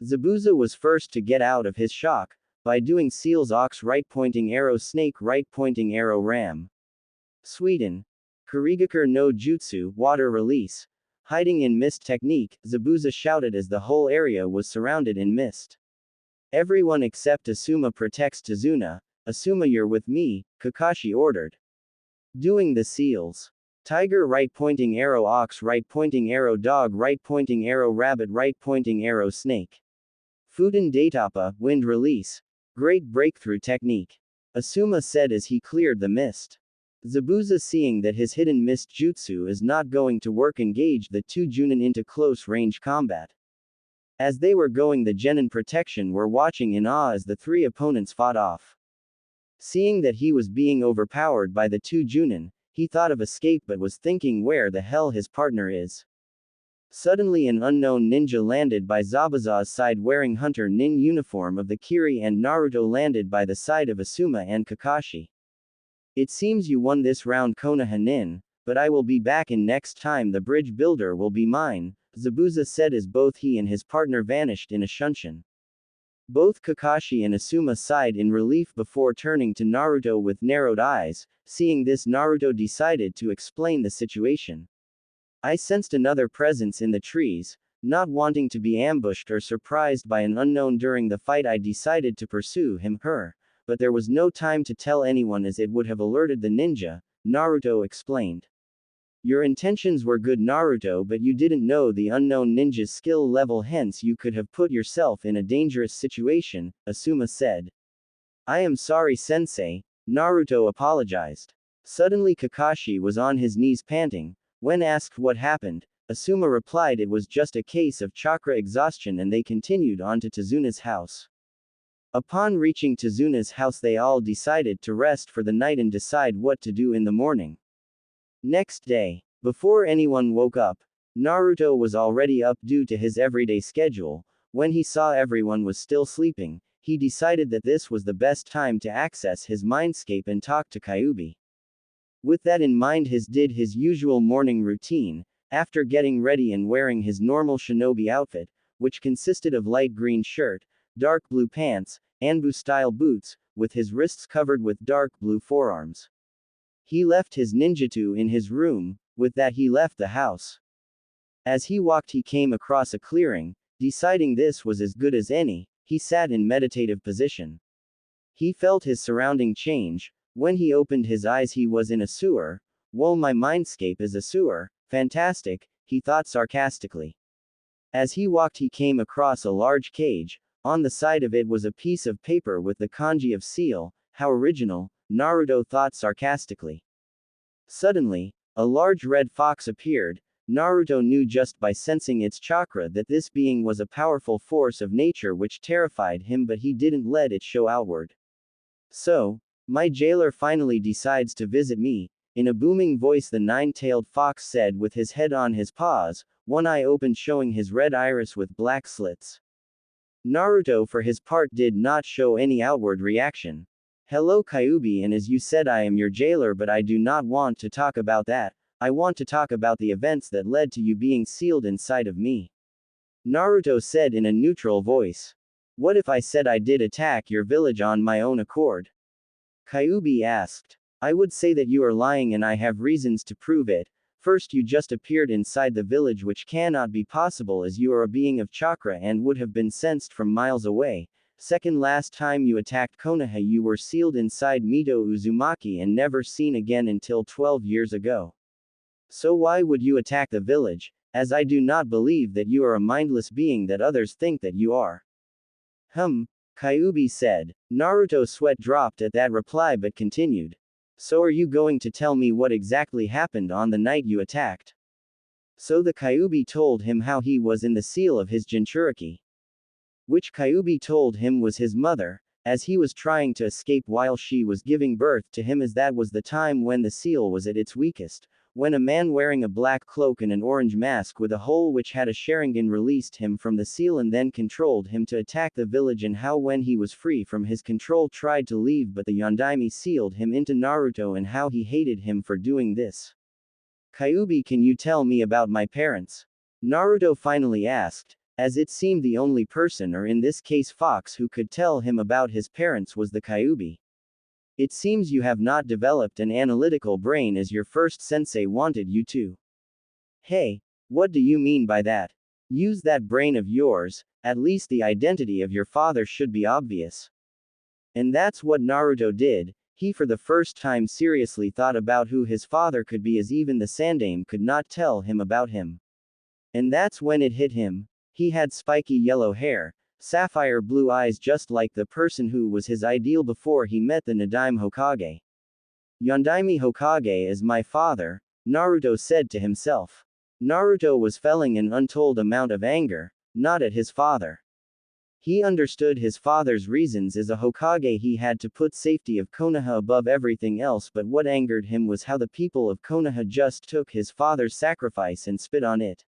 Zabuza was first to get out of his shock, by doing seal's ox right pointing arrow snake right pointing arrow ram. Sweden. Kurigakure no Jutsu, water release. Hiding in mist technique, Zabuza shouted as the whole area was surrounded in mist. Everyone except Asuma protects Tazuna. Asuma, you're with me, Kakashi ordered. Doing the seals. Tiger right pointing arrow, ox right pointing arrow, dog right pointing arrow, rabbit right pointing arrow, snake. Futen Daitapa, wind release. Great breakthrough technique. Asuma said as he cleared the mist. Zabuza, seeing that his hidden mist jutsu is not going to work, engaged the two Junin into close range combat. As they were going, the Genin protection were watching in awe as the three opponents fought off. Seeing that he was being overpowered by the two Junin, he thought of escape but was thinking where the hell his partner is. Suddenly an unknown ninja landed by Zabuza's side wearing hunter nin uniform of the Kiri, and Naruto landed by the side of Asuma and Kakashi. It seems you won this round, Konoha nin, but I will be back in next time. The bridge builder will be mine, Zabuza said as both he and his partner vanished in a shunshin. Both Kakashi and Asuma sighed in relief before turning to Naruto with narrowed eyes. Seeing this, Naruto decided to explain the situation. I sensed another presence in the trees. Not wanting to be ambushed or surprised by an unknown during the fight, I decided to pursue her, but there was no time to tell anyone as it would have alerted the ninja, Naruto explained. Your intentions were good, Naruto, but you didn't know the unknown ninja's skill level, hence you could have put yourself in a dangerous situation, Asuma said. I am sorry, sensei, Naruto apologized. Suddenly Kakashi was on his knees panting. When asked what happened, Asuma replied it was just a case of chakra exhaustion, and they continued on to Tazuna's house. Upon reaching Tazuna's house, they all decided to rest for the night and decide what to do in the morning. Next day, before anyone woke up, Naruto was already up due to his everyday schedule. When he saw everyone was still sleeping, he decided that this was the best time to access his mindscape and talk to Kyuubi. With that in mind, he did his usual morning routine. After getting ready and wearing his normal shinobi outfit, which consisted of light green shirt, dark blue pants, Anbu-style boots, with his wrists covered with dark blue forearms. He left his ninjutsu in his room. With that, he left the house. As he walked, he came across a clearing. Deciding this was as good as any, he sat in meditative position. He felt his surrounding change. When he opened his eyes, he was in a sewer. Whoa, my mindscape is a sewer. Fantastic, he thought sarcastically. As he walked, he came across a large cage. On the side of it was a piece of paper with the kanji of seal. How original, Naruto thought sarcastically. Suddenly, a large red fox appeared. Naruto knew just by sensing its chakra that this being was a powerful force of nature which terrified him, but he didn't let it show outward. So, my jailer finally decides to visit me, in a booming voice the nine-tailed fox said with his head on his paws, one eye open showing his red iris with black slits. Naruto for his part did not show any outward reaction. Hello Kyuubi, and as you said, I am your jailer, but I do not want to talk about that. I want to talk about the events that led to you being sealed inside of me. Naruto said in a neutral voice. What if I said I did attack your village on my own accord? Kyuubi asked. I would say that you are lying, and I have reasons to prove it. First, you just appeared inside the village, which cannot be possible as you are a being of chakra and would have been sensed from miles away. Second, last time you attacked Konoha, you were sealed inside Mito Uzumaki and never seen again until 12 years ago. So why would you attack the village, as I do not believe that you are a mindless being that others think that you are. Kyuubi said. Naruto's sweat dropped at that reply but continued. So are you going to tell me what exactly happened on the night you attacked? So the Kyuubi told him how he was in the seal of his Jinchuriki. Which Kyuubi told him was his mother, as he was trying to escape while she was giving birth to him, as that was the time when the seal was at its weakest, when a man wearing a black cloak and an orange mask with a hole which had a Sharingan released him from the seal and then controlled him to attack the village, and how when he was free from his control tried to leave but the Yondaime sealed him into Naruto and how he hated him for doing this. Kyuubi, can you tell me about my parents? Naruto finally asked, as it seemed the only person, or in this case Fox, who could tell him about his parents was the Kyuubi. It seems you have not developed an analytical brain as your first sensei wanted you to. Hey, what do you mean by that? Use that brain of yours, at least the identity of your father should be obvious. And that's what Naruto did. He for the first time seriously thought about who his father could be, as even the Sandaime could not tell him about him. And that's when it hit him. He had spiky yellow hair, sapphire blue eyes, just like the person who was his ideal before he met the Nadaime Hokage. Yondaime Hokage is my father, Naruto said to himself. Naruto was feeling an untold amount of anger, not at his father. He understood his father's reasons. As a Hokage, he had to put safety of Konoha above everything else, but what angered him was how the people of Konoha just took his father's sacrifice and spit on it.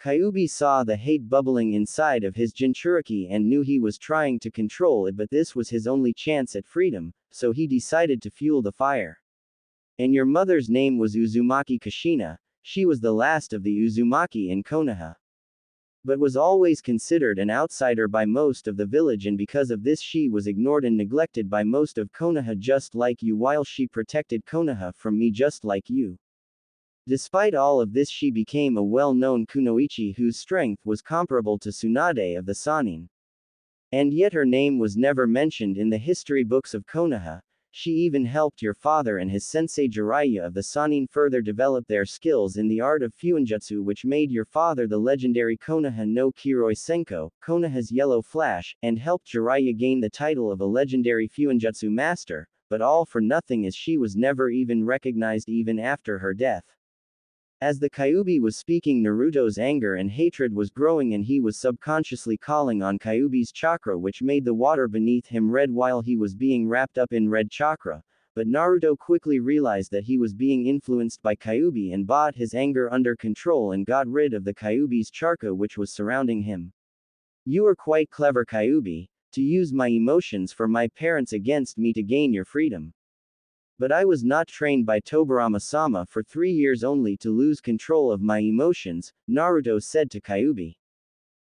Kyuubi saw the hate bubbling inside of his Jinchuriki and knew he was trying to control it, but this was his only chance at freedom, so he decided to fuel the fire. And your mother's name was Uzumaki Kushina. She was the last of the Uzumaki in Konoha, but was always considered an outsider by most of the village, and because of this she was ignored and neglected by most of Konoha, just like you, while she protected Konoha from me just like you. Despite all of this, she became a well-known kunoichi whose strength was comparable to Tsunade of the Sannin. And yet her name was never mentioned in the history books of Konoha. She even helped your father and his sensei Jiraiya of the Sannin further develop their skills in the art of Fuinjutsu, which made your father the legendary Konoha no Kiroi Senko, Konoha's Yellow Flash, and helped Jiraiya gain the title of a legendary Fuinjutsu master, but all for nothing, as she was never even recognized even after her death. As the Kyuubi was speaking, Naruto's anger and hatred was growing, and he was subconsciously calling on Kyuubi's chakra, which made the water beneath him red while he was being wrapped up in red chakra. But Naruto quickly realized that he was being influenced by Kyuubi and brought his anger under control and got rid of the Kyuubi's chakra which was surrounding him. You are quite clever, Kyuubi, to use my emotions for my parents against me to gain your freedom. But I was not trained by Tobirama-sama for 3 years only to lose control of my emotions, Naruto said to Kyuubi.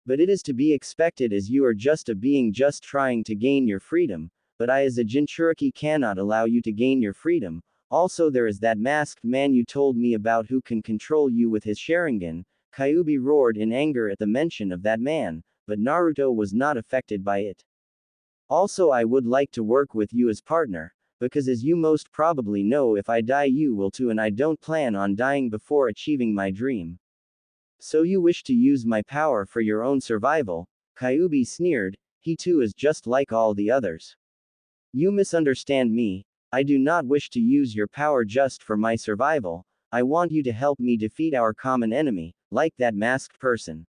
But it is to be expected, as you are just a being just trying to gain your freedom, but I as a Jinchuriki cannot allow you to gain your freedom. Also there is that masked man you told me about who can control you with his Sharingan. Kyuubi roared in anger at the mention of that man, but Naruto was not affected by it. Also I would like to work with you as partner, because as you most probably know, if I die you will too, and I don't plan on dying before achieving my dream. So you wish to use my power for your own survival? Kyuubi sneered. He too is just like all the others. You misunderstand me. I do not wish to use your power just for my survival. I want you to help me defeat our common enemy, like that masked person.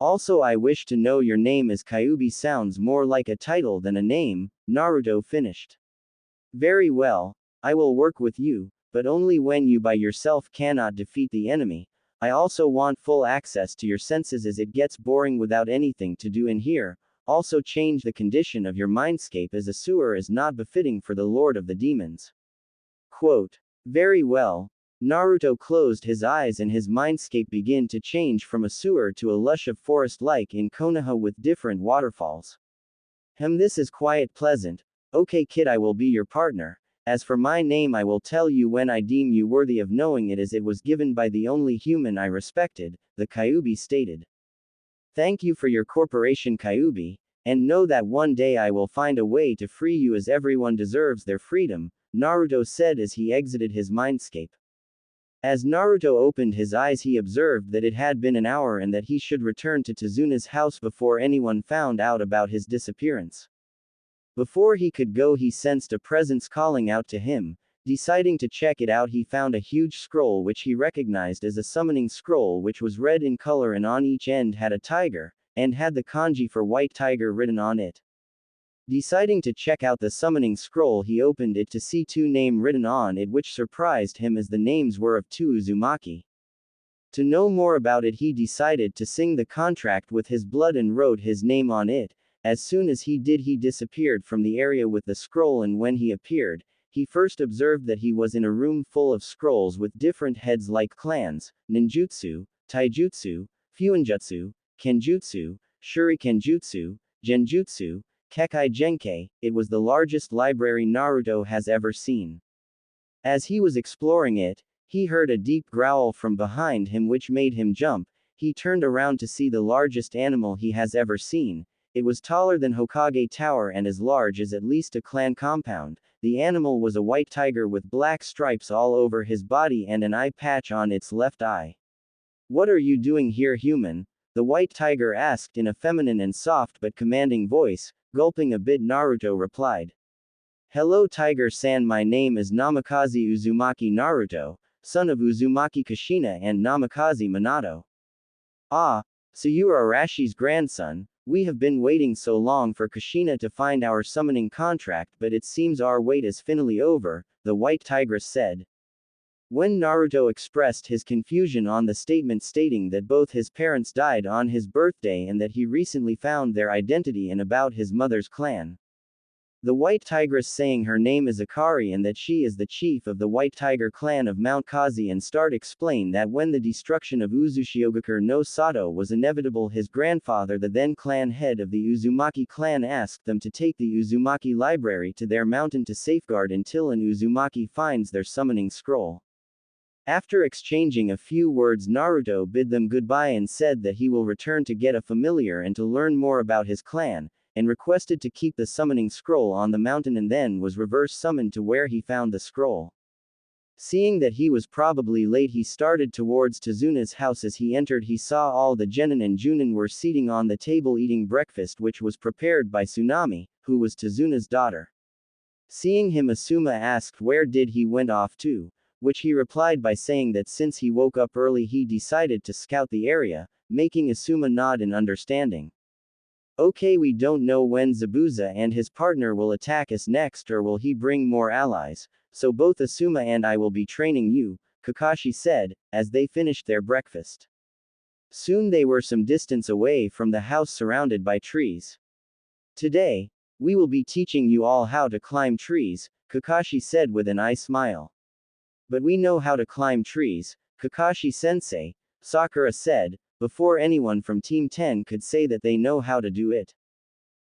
Also I wish to know your name, as Kyuubi sounds more like a title than a name. Naruto finished. Very well, I will work with you, but only when you by yourself cannot defeat the enemy. I also want full access to your senses, as it gets boring without anything to do in here. Also change the condition of your mindscape, as a sewer is not befitting for the Lord of the Demons. Quote. Very well. Naruto closed his eyes and his mindscape began to change from a sewer to a lush of forest like in Konoha with different waterfalls. This is quite pleasant. Okay kid, I will be your partner. As for my name, I will tell you when I deem you worthy of knowing it, as it was given by the only human I respected, the Kyuubi stated. Thank you for your cooperation, Kyuubi, and know that one day I will find a way to free you, as everyone deserves their freedom, Naruto said as he exited his mindscape. As Naruto opened his eyes, he observed that it had been an hour and that he should return to Tazuna's house before anyone found out about his disappearance. Before he could go, he sensed a presence calling out to him. Deciding to check it out, he found a huge scroll which he recognized as a summoning scroll, which was red in color and on each end had a tiger, and had the kanji for white tiger written on it. Deciding to check out the summoning scroll, he opened it to see 2 names written on it, which surprised him as the names were of 2 Uzumaki. To know more about it, he decided to sign the contract with his blood and wrote his name on it. As soon as he did, he disappeared from the area with the scroll, and when he appeared, he first observed that he was in a room full of scrolls with different heads like clans, ninjutsu, taijutsu, fuinjutsu, kenjutsu, shurikenjutsu, genjutsu, Kekai Genkei, it was the largest library Naruto has ever seen. As he was exploring it, he heard a deep growl from behind him which made him jump. He turned around to see the largest animal he has ever seen. It was taller than Hokage Tower and as large as at least a clan compound. The animal was a white tiger with black stripes all over his body and an eye patch on its left eye. "What are you doing here, human?" the white tiger asked in a feminine and soft but commanding voice. Gulping a bit, Naruto replied, "Hello Tiger-san, my name is Namikaze Uzumaki Naruto, son of Uzumaki Kushina and Namikaze Minato." "Ah, so you are Arashi's grandson. We have been waiting so long for Kushina to find our summoning contract, but it seems our wait is finally over," the white tigress said. When Naruto expressed his confusion on the statement stating that both his parents died on his birthday and that he recently found their identity and about his mother's clan. The white tigress saying her name is Akari and that she is the chief of the white tiger clan of Mount Kazi and explained that when the destruction of Uzushiogakure no Sato was inevitable, his grandfather, the then clan head of the Uzumaki clan, asked them to take the Uzumaki library to their mountain to safeguard until an Uzumaki finds their summoning scroll. After exchanging a few words, Naruto bid them goodbye and said that he will return to get a familiar and to learn more about his clan, and requested to keep the summoning scroll on the mountain, and then was reverse summoned to where he found the scroll. Seeing that he was probably late, he started towards Tazuna's house. As he entered, he saw all the genin and junin were seating on the table eating breakfast which was prepared by Tsunami, who was Tazuna's daughter. Seeing him, Asuma asked where did he went off to, which he replied by saying that since he woke up early he decided to scout the area, making Asuma nod in understanding. "Okay, we don't know when Zabuza and his partner will attack us next, or will he bring more allies, so both Asuma and I will be training you," Kakashi said, as they finished their breakfast. Soon they were some distance away from the house surrounded by trees. "Today, we will be teaching you all how to climb trees," Kakashi said with an eye smile. "But we know how to climb trees, Kakashi-sensei," Sakura said, before anyone from Team 10 could say that they know how to do it.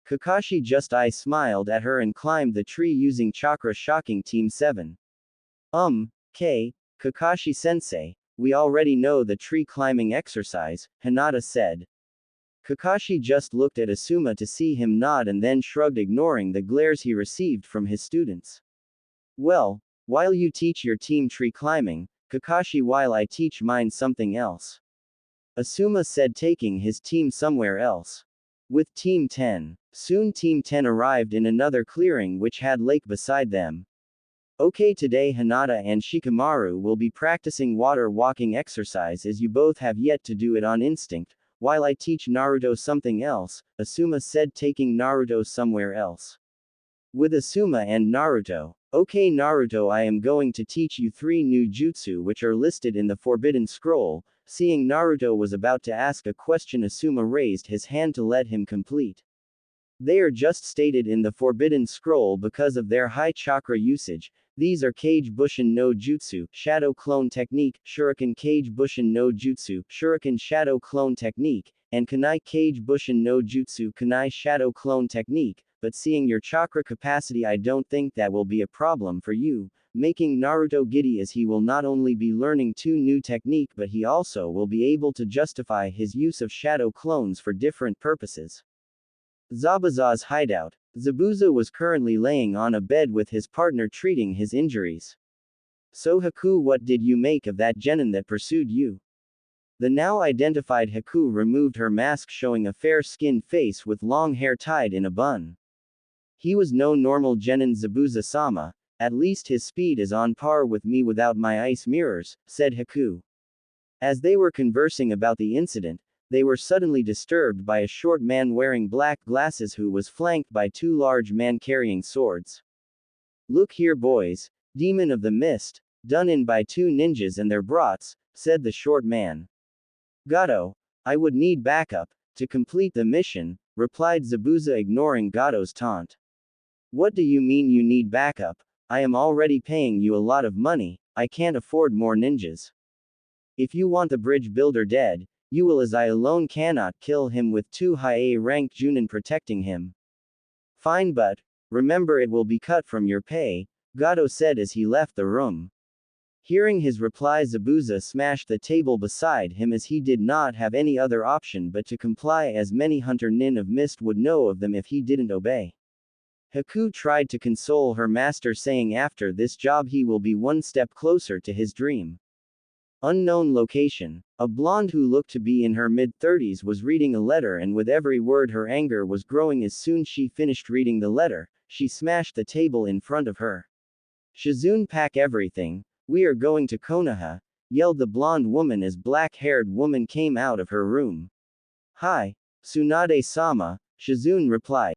Kakashi just smiled at her and climbed the tree using chakra, shocking Team 7. Kakashi-sensei, we already know the tree climbing exercise," Hinata said. Kakashi just looked at Asuma to see him nod and then shrugged, ignoring the glares he received from his students. "Well, while you teach your team tree climbing, Kakashi, while I teach mine something else," Asuma said, taking his team somewhere else. With Team 10. Soon Team 10 arrived in another clearing which had lake beside them. "Okay, today Hinata and Shikamaru will be practicing water walking exercise, as you both have yet to do it on instinct, while I teach Naruto something else," Asuma said, taking Naruto somewhere else. With Asuma and Naruto. "Okay Naruto, I am going to teach you 3 new jutsu which are listed in the Forbidden Scroll." Seeing Naruto was about to ask a question, Asuma raised his hand to let him complete. "They are just stated in the Forbidden Scroll because of their high chakra usage. These are Kage Bushin no Jutsu, Shadow Clone Technique, Shuriken Kage Bushin no Jutsu, Shuriken Shadow Clone Technique, and Kunai Kage Bushin no Jutsu, Kunai Shadow Clone Technique, but seeing your chakra capacity I don't think that will be a problem for you," making Naruto giddy, as he will not only be learning 2 new technique but he also will be able to justify his use of shadow clones for different purposes. Zabuza's hideout. Zabuza was currently laying on a bed with his partner treating his injuries. "So Haku, what did you make of that genin that pursued you?" The now identified Haku removed her mask, showing a fair-skinned face with long hair tied in a bun. "He was no normal genin, Zabuza-sama. At least his speed is on par with me without my ice mirrors," said Haku. As they were conversing about the incident, they were suddenly disturbed by a short man wearing black glasses who was flanked by 2 large men carrying swords. "Look here, boys. Demon of the Mist, done in by 2 ninjas and their brats," said the short man. "Gato, I would need backup to complete the mission," replied Zabuza, ignoring Gato's taunt. "What do you mean you need backup? I am already paying you a lot of money, I can't afford more ninjas. If you want the bridge builder dead, you will, as I alone cannot kill him with 2 high A-ranked Junin protecting him." Fine, but remember it will be cut from your pay, Gato said as he left the room. Hearing his reply, Zabuza smashed the table beside him as he did not have any other option but to comply, as many Hunter Nin of Mist would know of them if he didn't obey. Haku tried to console her master, saying after this job he will be one step closer to his dream. Unknown location. A blonde who looked to be in her mid-30s was reading a letter, and with every word her anger was growing. As soon as she finished reading the letter, she smashed the table in front of her. Shizune, pack everything, we are going to Konoha, yelled the blonde woman as black-haired woman came out of her room. Hi, Tsunade-sama, Shizune replied.